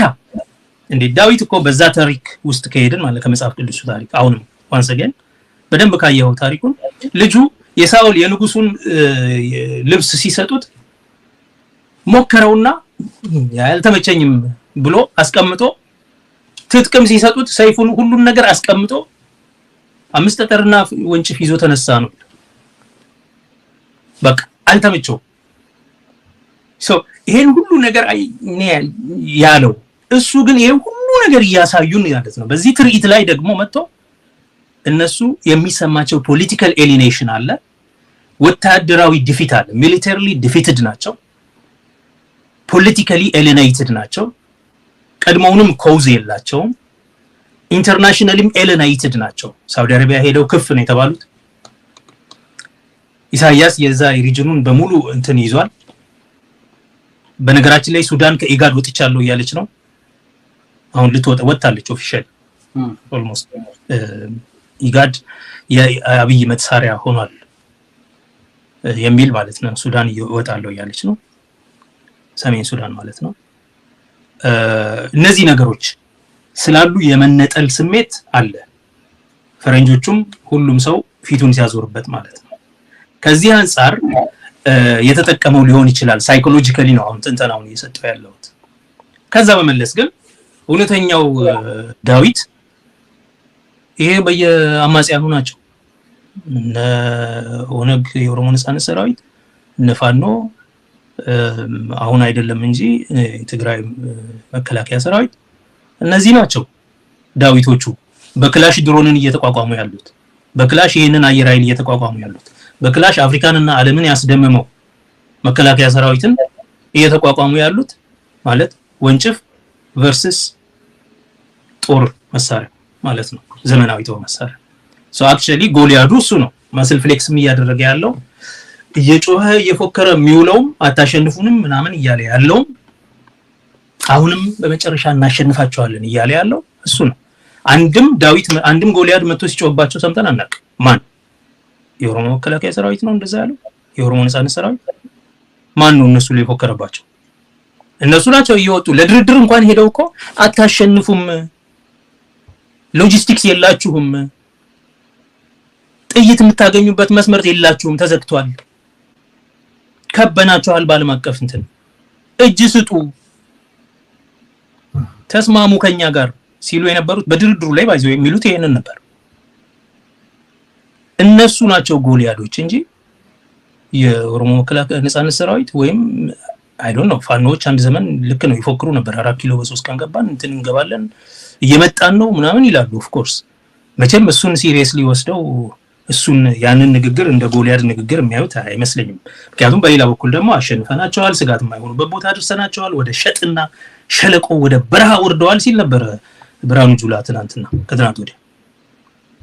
እንዴ ዳዊት እኮ በዛ ታሪክ ውስጥ ከሄድን ማለት ከመጽሐፍ ቅዱስ ታሪክ አሁንም once again በደንብ ካየው ታሪኩን ልጁ የሳኦል የንጉሱን ልብስ ሲሰጡት ሞከረውና ያልተመቸኝም ብሎ አስቀምጦ ትጥቅም ሲሰጡት ሰይፉን ሁሉን ነገር አስቀምጦ 5 ጠጠርና ወንጭፍ ይዞ ተነሳ ነው። በቃ አልተመቸው። ይሄን ሁሉ ነገር ያለው እሱ ግን ይሄን ሁሉ ነገር እያሳዩን ማለት ነው። በዚህ ትርኢት ላይ ደግሞ መጥቶ እነሱ የሚሰማቸው ፖለቲካል ኤሊኔሽን አለ፣ ወታደራዊ ዲፊት አለ። ሚሊተሪሊ ዲፊትድ ናቸው፣ ፖለቲካሊ ኤሊኔትድ ናቸው። ቀድሞውንም ኮዝ የላቸውም። ኢንተርናሽናሊም ኤሊኔትድ ናቸው። ሳውዲ አረቢያ ሄደው ክፍ ነው የተባሉት። ኢሳያስ የዛ ሪጅኑን በሙሉ እንትን ይዟል። በነገራችን ላይ ሱዳን ከኢጋድ ወጥቻለሁ እያለች ነው። አሁን ወጣለች ኦፊሻል ኦልሞስት ኢጋድ የአብይ መሳሪያ ሆኗል የሚል ማለት ነው። ሱዳን ይወጣለው እያለች ነው፣ ሰሜን ሱዳን ማለት ነው። እነዚህ ነገሮች ስላሉ የመነጠል ስሜት አለ። ፈረንጆቹም ሁሉም ሰው ፊቱን ሲያዞርበት ማለት ነው። ከዚህ አንፃር የተጠቀመው ሊሆን ይችላል። ሳይኮሎጂካሊ ነው አሁን ትንተናውን እየሰጠው ያለሁት። ከዛ በመለስ ግን እውነተኛው ዳዊት ይሄ በየአማጽያኑ ናቸው። ኦነግ የኦሮሞ ነጻነት ሰራዊት ነፋኖ አሁን አይደለም እንጂ ትግራይ መከላከያ ሰራዊት እነዚህ ናቸው ዳዊቶቹ በክላሽ ድሮንን እየተቋቋሙ ያሉት። በክላሽ ይሄንን አየር ኃይል እየተቋቋሙ ያሉት በክላሽ አፍሪካንና ዓለምን ያስደመመው መከላከያ ሰራዊትን እየተቋቋሙ ያሉት ማለት ወንጭፍ ቨርሰስ ጦር መሳሪያ ማለት ነው ዘመናዊ ጦር መሳሪያ ሶ አክቹሊ ጎልያዱ እሱ ነው መስል ፍሌክስም እያደረገ ያለው እየጮኸ እየፎከረ የሚውለውም አታሸንፉንም ምናምን እያለ ያለው አሁንም በመጨረሻ እናሸንፋቸዋለን እያለ ያለው እሱ ነው አንድም ጎልያድ መጥቶ ሲጮህባቸው ሰምተን አናውቅ ማን የኦሮሞ መከላከያ ሰራዊት ነው እንደዛ ያለው የኦሮሞ ነጻነት ሰራዊት ማን ነው እነሱ ላይ ፎከረባቸው እነሱ ናቸው እየወጡ ለድርድር እንኳን ሄደው እኮ አታሸንፉም ሎጂስቲክስ የላችሁም ጥይት የምታገኙበት መስመር የላችሁም ተዘግቷል ከበናቸዋል ባለም አቀፍ እንትን እጅ ስጡ ተስማሙ ከኛ ጋር ሲሉ የነበሩት በድርድሩ ላይ ባይዘው የሚሉት ይሄንን ነበር እነሱ ናቸው ጎልያዶች እንጂ የኦሮሞ መከላከያ ነጻነት ሰራዊት ወይም አይ ዶንት ኖ ፋኖች አንድ ዘመን ልክ ነው ይፎክሩ ነበር 4 ኪሎ በ3 ቀን ገባን እንትን እንገባለን እየመጣን ነው ምናምን ይላሉ ኦፍ ኮርስ መቼም እሱን ሲሪየስሊ ወስደው እሱን ያንን ንግግር እንደ ጎልያድ ንግግር የሚያዩት አይመስለኝም ምክንያቱም በሌላ በኩል ደግሞ አሸንፈናቸዋል ስጋት የማይሆኑበት ቦታ አድርሰናቸዋል ወደ ሸጥና ሸለቆ ወደ በረሃ ወርደዋል ሲል ነበር ብርሃኑ ጁላ ከትናንት ወዲያ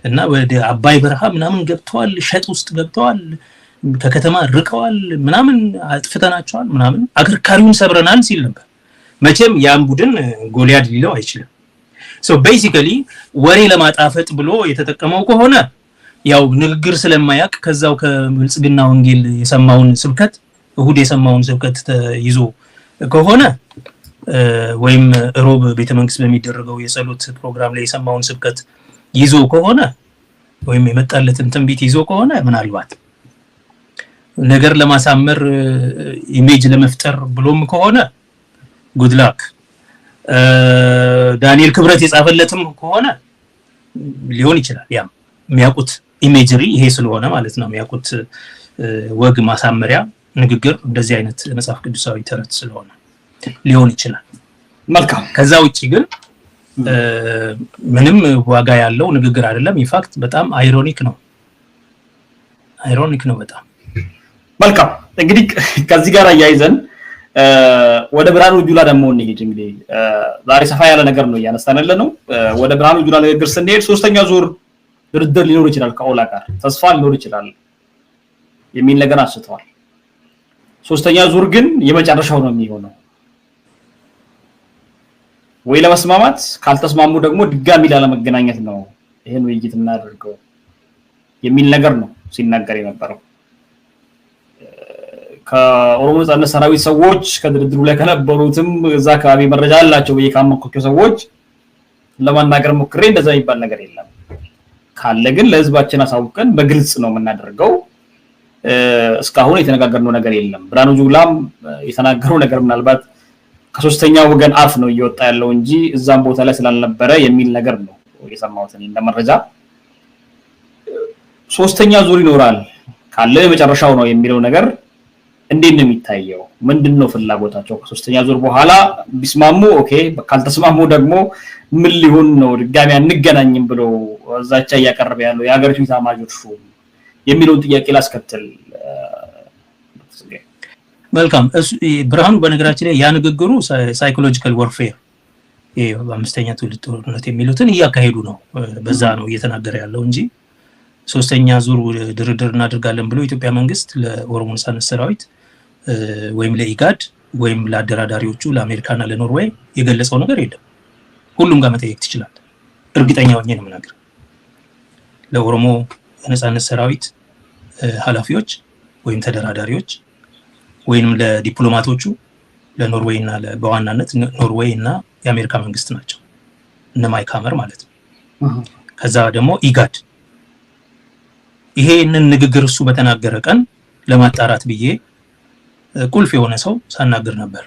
እና ወደ አባይ በረሃ ምናምን ገብተዋል ሸጥ ውስጥ ገብተዋል ከከተማ ርቀዋል ምናምን አጥፍተናቸዋል ምናምን አከርካሪውን ሰብረናል ሲል ነበር መቼም ያን ቡድን ጎልያድ ሊለው አይችልም ሶ ቤሲካሊ ወሬ ለማጣፈጥ ብሎ የተጠቀመው ከሆነ ያው ንግግር ስለማያቅ ከዛው ከብልጽግና ወንጌል የሰማውን ስብከት እሁድ የሰማውን ስብከት ይዞ ከሆነ ወይም ሮብ ቤተመንግስት በሚደረገው የጸሎት ፕሮግራም ላይ የሰማውን ስብከት ይዞ ከሆነ ወይም የመጣለትን ትንቢት ይዞ ከሆነ ምናልባት ነገር ለማሳመር ኢሜጅ ለመፍጠር ብሎም ከሆነ ጉድ ላክ ዳንኤል ክብረት የጻፈለትም ከሆነ ሊሆን ይችላል ያም የሚያውቁት ኢሜጀሪ ይሄ ስለሆነ ማለት ነው የሚያውቁት ወግ ማሳመሪያ ንግግር እንደዚህ አይነት መጽሐፍ ቅዱሳዊ ተረት ስለሆነ ሊሆን ይችላል መልካም ከዛ ውጪ ግን ምንም ዋጋ ያለው ንግግር አይደለም ኢንፋክት በጣም አይሮኒክ ነው በጣም መልካም እንግዲህ ከዚህ ጋር አያይዘን ወደ ብርሃኑ ጁላ ደግሞ እንሄድ እንግዲህ ዛሬ ሰፋ ያለ ነገር ነው ያነሳን ያለነው ወደ ብርሃኑ ጁላ ንግግር ስንሄድ ሶስተኛ ዙር ድርድር ሊኖር ይችላል ከኦላ ጋር ተስፋ ሊኖር ይችላል የሚል ነገር አንስተዋል ሶስተኛ ዙር ግን የመጨረሻው ነው የሚሆነው ወይ ለመስማማት ካልተስማሙ ደግሞ ድጋሚ ላለመገናኘት ነው ይሄን ውይይት እናደርገው የሚል ነገር ነው ሲናገር የነበረው ከኦሮሞ ነጻነት ሰራዊት ሰዎች ከድርድሩ ላይ ከነበሩትም እዛ አካባቢ መረጃ አላቸው በየካመንኮቹ ሰዎች ለማናገር ሞክሬ እንደዛ ይባል ነገር የለም ካለ ግን ለህዝባችን አሳውቀን በግልጽ ነው የምናደርገው እስካሁን የተነጋገርነው ነገር የለም ብርሃኑ ጁላም የተናገረው ነገር ምናልባት ከሶስተኛ ወገን አፍ ነው እየወጣ ያለው እንጂ እዛም ቦታ ላይ ስላልነበረ የሚል ነገር ነው የሰማሁት እንደ መረጃ ሶስተኛ ዙር ይኖራል ካለ የመጨረሻው ነው የሚለው ነገር እንዴት ነው የሚታየው ምንድነው ፍላጎታቸው ከሶስተኛ ዙር በኋላ ቢስማሙ ኦኬ ካልተስማሙ ደግሞ ምን ሊሆን ነው ድጋሚ አንገናኝም ብሎ እዛቻ ያቀርበ ያለው የሀገሪቱ ታማጆች የሚለው ጥያቄ ላስከትል መልካም ብርሃኑ በነገራችን ላይ ያ ንግግሩ ሳይኮሎጂካል ዋርፌር በአምስተኛ ትውልድ ጦርነት የሚሉትን እያካሄዱ ነው በዛ ነው እየተናገረ ያለው እንጂ ሶስተኛ ዙር ድርድር እናደርጋለን ብሎ ኢትዮጵያ መንግስት ለኦሮሞ ነጻነት ሰራዊት ወይም ለኢጋድ ወይም ለአደራዳሪዎቹ ለአሜሪካና ለኖርዌይ የገለጸው ነገር የለም ሁሉም ጋር መጠየቅ ይችላል እርግጠኛ ሆኜ ነው የምናገረው ለኦሮሞ ነጻነት ሰራዊት ኃላፊዎች ወይም ተደራዳሪዎች ወይንም ለዲፕሎማቶቹ ለኖርዌይ እና በዋናነት ኖርዌይ እና የአሜሪካ መንግስት ናቸው እነ ማይክ ሃመር ማለት ነው ከዛ ደግሞ ኢጋድ ይሄንን ንግግር እሱ በተናገረ ቀን ለማጣራት ብዬ ቁልፍ የሆነ ሰው ሳናገር ነበር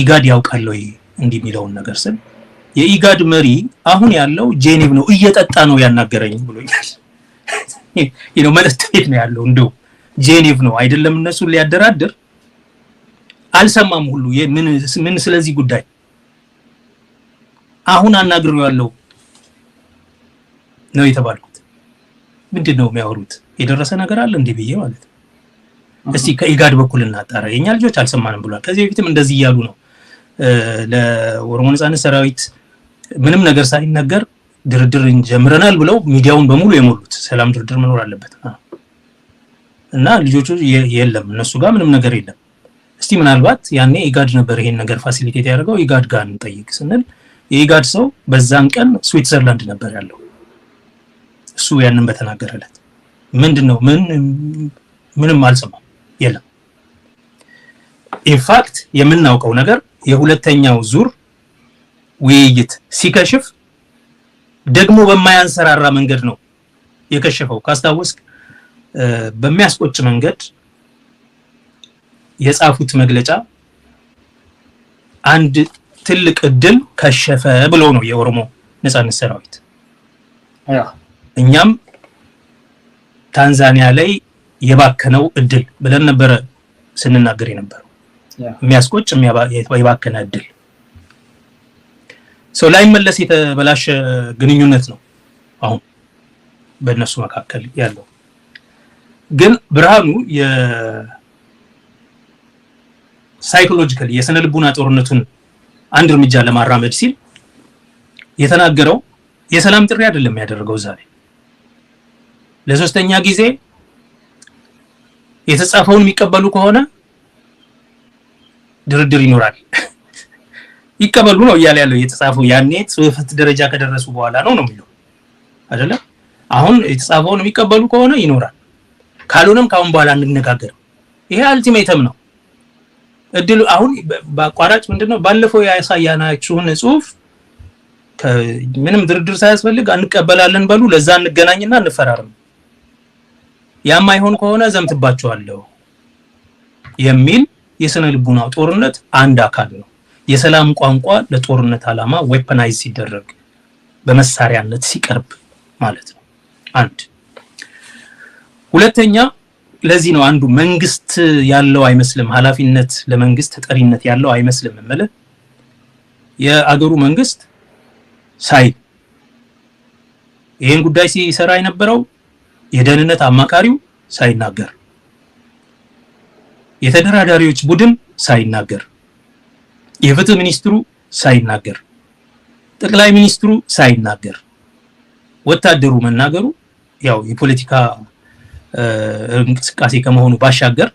ኢጋድ ያውቃል ወይ እንዲህ የሚለውን ነገር ስል የኢጋድ መሪ አሁን ያለው ጄኔቭ ነው እየጠጣ ነው ያናገረኝ ብሎኛል ይሄው ማለት ነው ያለው እንደው ጄኔቭ ነው አይደለም እነሱ ሊያደራድር አልሰማም ሁሉ ምን ስለዚህ ጉዳይ አሁን አናግረው ያለው ነው የተባልኩት ምንድነው የሚያወሩት? የደረሰ ነገር አለ እንዴ ብዬ ማለት ነው። እስቲ ከኢጋድ በኩል እናጣራ። የኛ ልጆች አልሰማንም ብሏል። ከዚህ በፊትም እንደዚህ እያሉ ነው ለኦሮሞ ነጻነት ሰራዊት ምንም ነገር ሳይነገር ድርድር ጀምረናል ብለው ሚዲያውን በሙሉ የሞሉት። ሰላም ድርድር መኖር አለበት እና ልጆቹ የለም እነሱ ጋር ምንም ነገር የለም። እስቲ ምናልባት ያኔ ኢጋድ ነበር ይሄን ነገር ፋሲሊቴት ያደርገው። ኢጋድ ጋር እንጠይቅ ስንል የኢጋድ ሰው በዛን ቀን ስዊትዘርላንድ ነበር ያለው። እሱ ያንን በተናገረለት ምንድነው ምንም አልሰማም የለም። ኢንፋክት የምናውቀው ነገር የሁለተኛው ዙር ውይይት ሲከሽፍ ደግሞ በማያንሰራራ መንገድ ነው የከሸፈው። ካስታወስክ በሚያስቆጭ መንገድ የጻፉት መግለጫ አንድ ትልቅ እድል ከሸፈ ብሎ ነው የኦሮሞ ነጻነት ሰራዊት። እኛም ታንዛኒያ ላይ የባከነው እድል ብለን ነበር ስንናገር የነበረው። የሚያስቆጭ የባከነ እድል ሰው ላይ መለስ የተበላሸ ግንኙነት ነው አሁን በእነሱ መካከል ያለው። ግን ብርሃኑ የሳይኮሎጂካሊ የስነ ልቡና ጦርነቱን አንድ እርምጃ ለማራመድ ሲል የተናገረው የሰላም ጥሪ አይደለም ያደረገው። ዛሬ ለሶስተኛ ጊዜ የተጻፈውን የሚቀበሉ ከሆነ ድርድር ይኖራል ይቀበሉ ነው እያለ ያለው። የተጻፈው ያኔ ጽሁፈት ደረጃ ከደረሱ በኋላ ነው የሚለው አይደለ? አሁን የተጻፈውን የሚቀበሉ ከሆነ ይኖራል፣ ካልሆነም ካሁን በኋላ እንነጋገር። ይሄ አልቲሜተም ነው። እድል አሁን በአቋራጭ ምንድነው ባለፈው ያሳያናችሁን ጽሁፍ ምንም ድርድር ሳያስፈልግ አንቀበላለን በሉ፣ ለዛ እንገናኝና እንፈራረም፣ ያማይሆን ከሆነ ዘምትባቸዋለሁ የሚል የስነ ልቡና ጦርነት አንድ አካል ነው። የሰላም ቋንቋ ለጦርነት ዓላማ ዌፐናይዝ ሲደረግ በመሳሪያነት ሲቀርብ ማለት ነው። አንድ ሁለተኛ ለዚህ ነው አንዱ መንግስት ያለው አይመስልም፣ ኃላፊነት ለመንግስት ተጠሪነት ያለው አይመስልም ማለት የአገሩ መንግስት ሳይ ይሄን ጉዳይ ሲሰራ የነበረው የደህንነት አማካሪው ሳይናገር፣ የተደራዳሪዎች ቡድን ሳይናገር፣ የፍትህ ሚኒስትሩ ሳይናገር፣ ጠቅላይ ሚኒስትሩ ሳይናገር ወታደሩ መናገሩ ያው የፖለቲካ እንቅስቃሴ ከመሆኑ ባሻገር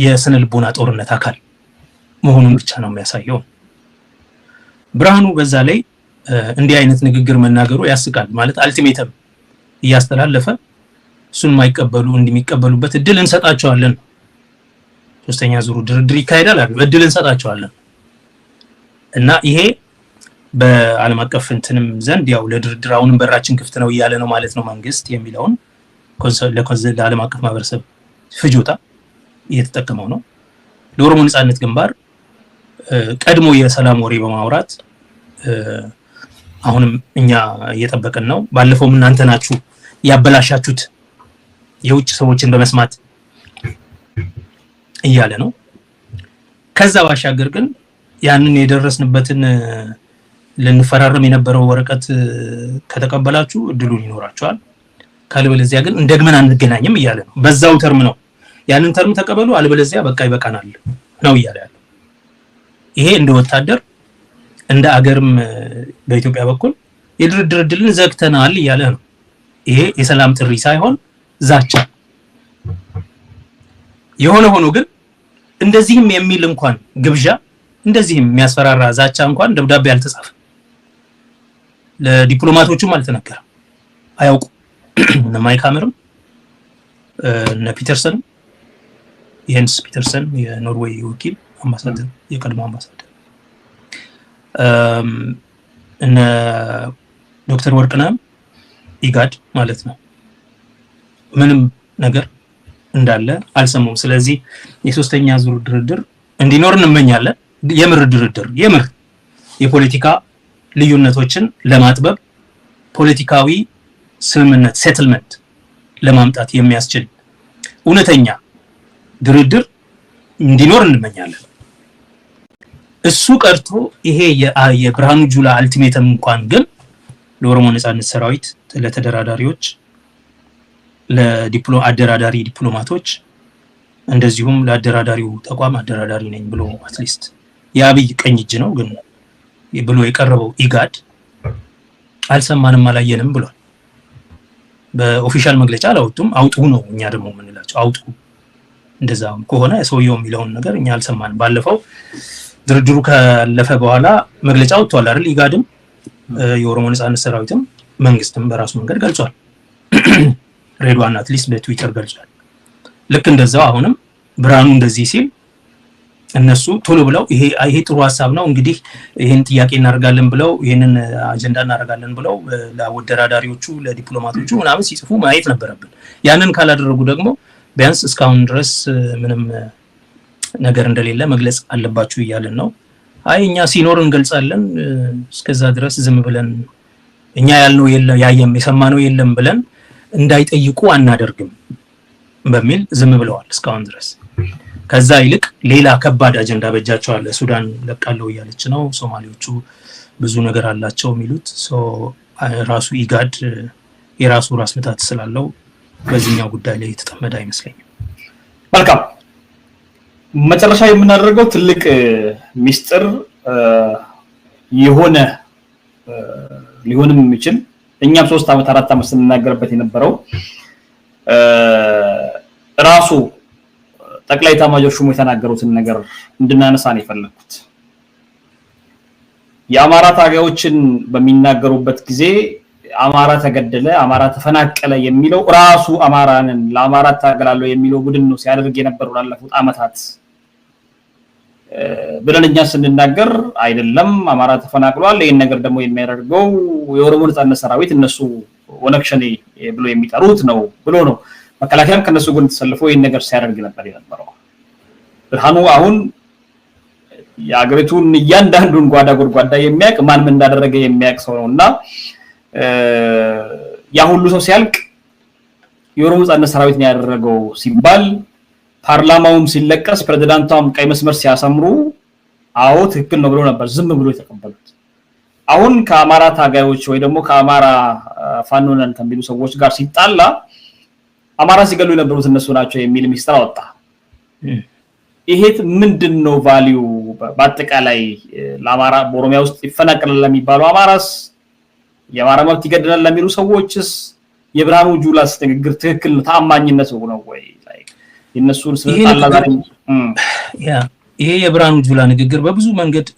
የስነ ልቦና ጦርነት አካል መሆኑን ብቻ ነው የሚያሳየው። ብርሃኑ በዛ ላይ እንዲህ አይነት ንግግር መናገሩ ያስቃል። ማለት አልቲሜተም እያስተላለፈ እሱን ማይቀበሉ እንደሚቀበሉበት እድል እንሰጣቸዋለን፣ ሶስተኛ ዙሩ ድርድር ይካሄዳል አይደል? እድል እንሰጣቸዋለን እና ይሄ በዓለም አቀፍ እንትንም ዘንድ ያው ለድርድር አሁንም በራችን ክፍት ነው እያለ ነው ማለት ነው መንግስት የሚለውን ለዓለም አቀፍ ማህበረሰብ ፍጆታ እየተጠቀመው ነው። ለኦሮሞ ነጻነት ግንባር ቀድሞ የሰላም ወሬ በማውራት አሁንም እኛ እየጠበቀን ነው። ባለፈውም እናንተ ናችሁ ያበላሻችሁት የውጭ ሰዎችን በመስማት እያለ ነው። ከዛ ባሻገር ግን ያንን የደረስንበትን ለንፈራረም የነበረው ወረቀት ከተቀበላችሁ እድሉን ይኖራችኋል፣ ካልበለዚያ ግን እንደግመን አንገናኝም እያለ ነው። በዛው ተርም ነው ያንን ተርም ተቀበሉ፣ አልበለዚያ በቃ ይበቃናል ነው እያለ ያለው። ይሄ እንደ ወታደር እንደ አገርም በኢትዮጵያ በኩል የድርድር እድልን ዘግተናል እያለ ነው። ይሄ የሰላም ጥሪ ሳይሆን ዛቻ። የሆነ ሆኖ ግን እንደዚህም የሚል እንኳን ግብዣ፣ እንደዚህም የሚያስፈራራ ዛቻ እንኳን ደብዳቤ አልተጻፈ፣ ለዲፕሎማቶቹም አልተነገረም፣ አያውቁ። እነ ማይክ ሀመርም እነ ፒተርሰን የንስ ፒተርሰን የኖርዌይ ወኪል አምባሳደር፣ የቀድሞ አምባሳደር እነ ዶክተር ወርቅነህ ኢጋድ ማለት ነው ምንም ነገር እንዳለ አልሰሙም። ስለዚህ የሶስተኛ ዙር ድርድር እንዲኖር እንመኛለን። የምር ድርድር፣ የምር የፖለቲካ ልዩነቶችን ለማጥበብ ፖለቲካዊ ስምምነት ሴትልመንት ለማምጣት የሚያስችል እውነተኛ ድርድር እንዲኖር እንመኛለን። እሱ ቀርቶ ይሄ የብርሃኑ ጁላ አልቲሜተም እንኳን ግን ለኦሮሞ ነጻነት ሰራዊት፣ ለተደራዳሪዎች፣ አደራዳሪ ዲፕሎማቶች እንደዚሁም ለአደራዳሪው ተቋም አደራዳሪ ነኝ ብሎ አትሊስት የአብይ ቀኝ እጅ ነው ግን ብሎ የቀረበው ኢጋድ አልሰማንም አላየንም ብሏል። በኦፊሻል መግለጫ አላወጡም። አውጡ ነው እኛ ደግሞ የምንላቸው አውጡ። እንደዛም ከሆነ ሰውየው የሚለውን ነገር እኛ አልሰማንም። ባለፈው ድርድሩ ካለፈ በኋላ መግለጫ ወጥቷል አይደል? ኢጋድም የኦሮሞ ነጻነት ሰራዊትም መንግስትም በራሱ መንገድ ገልጿል። ሬድዋን አትሊስት በትዊተር ገልጿል። ልክ እንደዛው አሁንም ብርሃኑ እንደዚህ ሲል እነሱ ቶሎ ብለው ይሄ ጥሩ ሐሳብ ነው እንግዲህ ይሄን ጥያቄ እናደርጋለን ብለው ይሄንን አጀንዳ እናደርጋለን ብለው ለአወደራዳሪዎቹ ለዲፕሎማቶቹ ምናምን ሲጽፉ ማየት ነበረብን። ያንን ካላደረጉ ደግሞ ቢያንስ እስካሁን ድረስ ምንም ነገር እንደሌለ መግለጽ አለባችሁ እያልን ነው። እኛ ሲኖር እንገልጻለን፣ እስከዛ ድረስ ዝም ብለን እኛ ያልነው የሰማነው የለም ብለን እንዳይጠይቁ አናደርግም በሚል ዝም ብለዋል እስካሁን ድረስ። ከዛ ይልቅ ሌላ ከባድ አጀንዳ በእጃቸው አለ። ሱዳን ለቃለው እያለች ነው፣ ሶማሌዎቹ ብዙ ነገር አላቸው የሚሉት ራሱ ኢጋድ የራሱ ራስ ምታት ስላለው በዚህኛው ጉዳይ ላይ የተጠመደ አይመስለኝም። መልካም መጨረሻ የምናደርገው ትልቅ ሚስጥር የሆነ ሊሆንም የሚችል እኛም 3 ዓመት 4 ዓመት ስንናገርበት የነበረው ራሱ ጠቅላይ ኤታማዦር ሹሙ የተናገሩትን ነገር እንድናነሳ ነው የፈለኩት። የአማራ ታጋዮችን በሚናገሩበት ጊዜ አማራ ተገደለ፣ አማራ ተፈናቀለ የሚለው ራሱ አማራንን ለአማራ ታገላለሁ የሚለው ቡድን ነው ሲያደርግ የነበረው ላለፉት ዓመታት ብለን እኛ ስንናገር አይደለም አማራ ተፈናቅሏል፣ ይሄን ነገር ደግሞ የሚያደርገው የኦሮሞ ነጻነት ሰራዊት እነሱ ኦነግ ሸኔ ብሎ የሚጠሩት ነው ብሎ ነው መከላከያም ከነሱ ጎን ተሰልፎ ይሄን ነገር ሲያደርግ ነበር የነበረው። ብርሃኑ አሁን የአገሪቱን እያንዳንዱን ጓዳ ጎድጓዳ የሚያውቅ ማን ምን እንዳደረገ የሚያውቅ ሰው ነውና ያ ሁሉ ሰው ሲያልቅ የኦሮሞ ነጻነት ሰራዊት ነው ያደረገው ሲባል ፓርላማውም ሲለቀስ ፕሬዝዳንቷም ቀይ መስመር ሲያሰምሩ አዎ ትክክል ነው ብሎ ነበር ዝም ብሎ የተቀበሉት። አሁን ከአማራ ታጋዮች ወይ ደግሞ ከአማራ ፋኖነን ከሚሉ ሰዎች ጋር ሲጣላ አማራ ሲገሉ የነበሩት እነሱ ናቸው የሚል ሚስጥር አወጣ። ይሄ ምንድነው ቫልዩ በአጠቃላይ ለአማራ በኦሮሚያ ውስጥ ይፈናቀላል ለሚባለው አማራስ የአማራ መብት ይገድላል ለሚሉ ሰዎችስ የብርሃኑ ጁላስ ንግግር ትክክል ተአማኝነት ነው ወይ? የነሱን ስልጣን ላይ ይሄ የብርሃኑ ጁላ ንግግር በብዙ መንገድ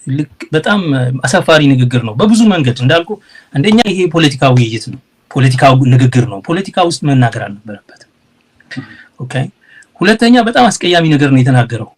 በጣም አሳፋሪ ንግግር ነው። በብዙ መንገድ እንዳልኩ አንደኛ ይሄ ፖለቲካዊ ውይይት ነው፣ ፖለቲካዊ ንግግር ነው። ፖለቲካ ውስጥ መናገር አልነበረበትም። ኦኬ። ሁለተኛ በጣም አስቀያሚ ነገር ነው የተናገረው።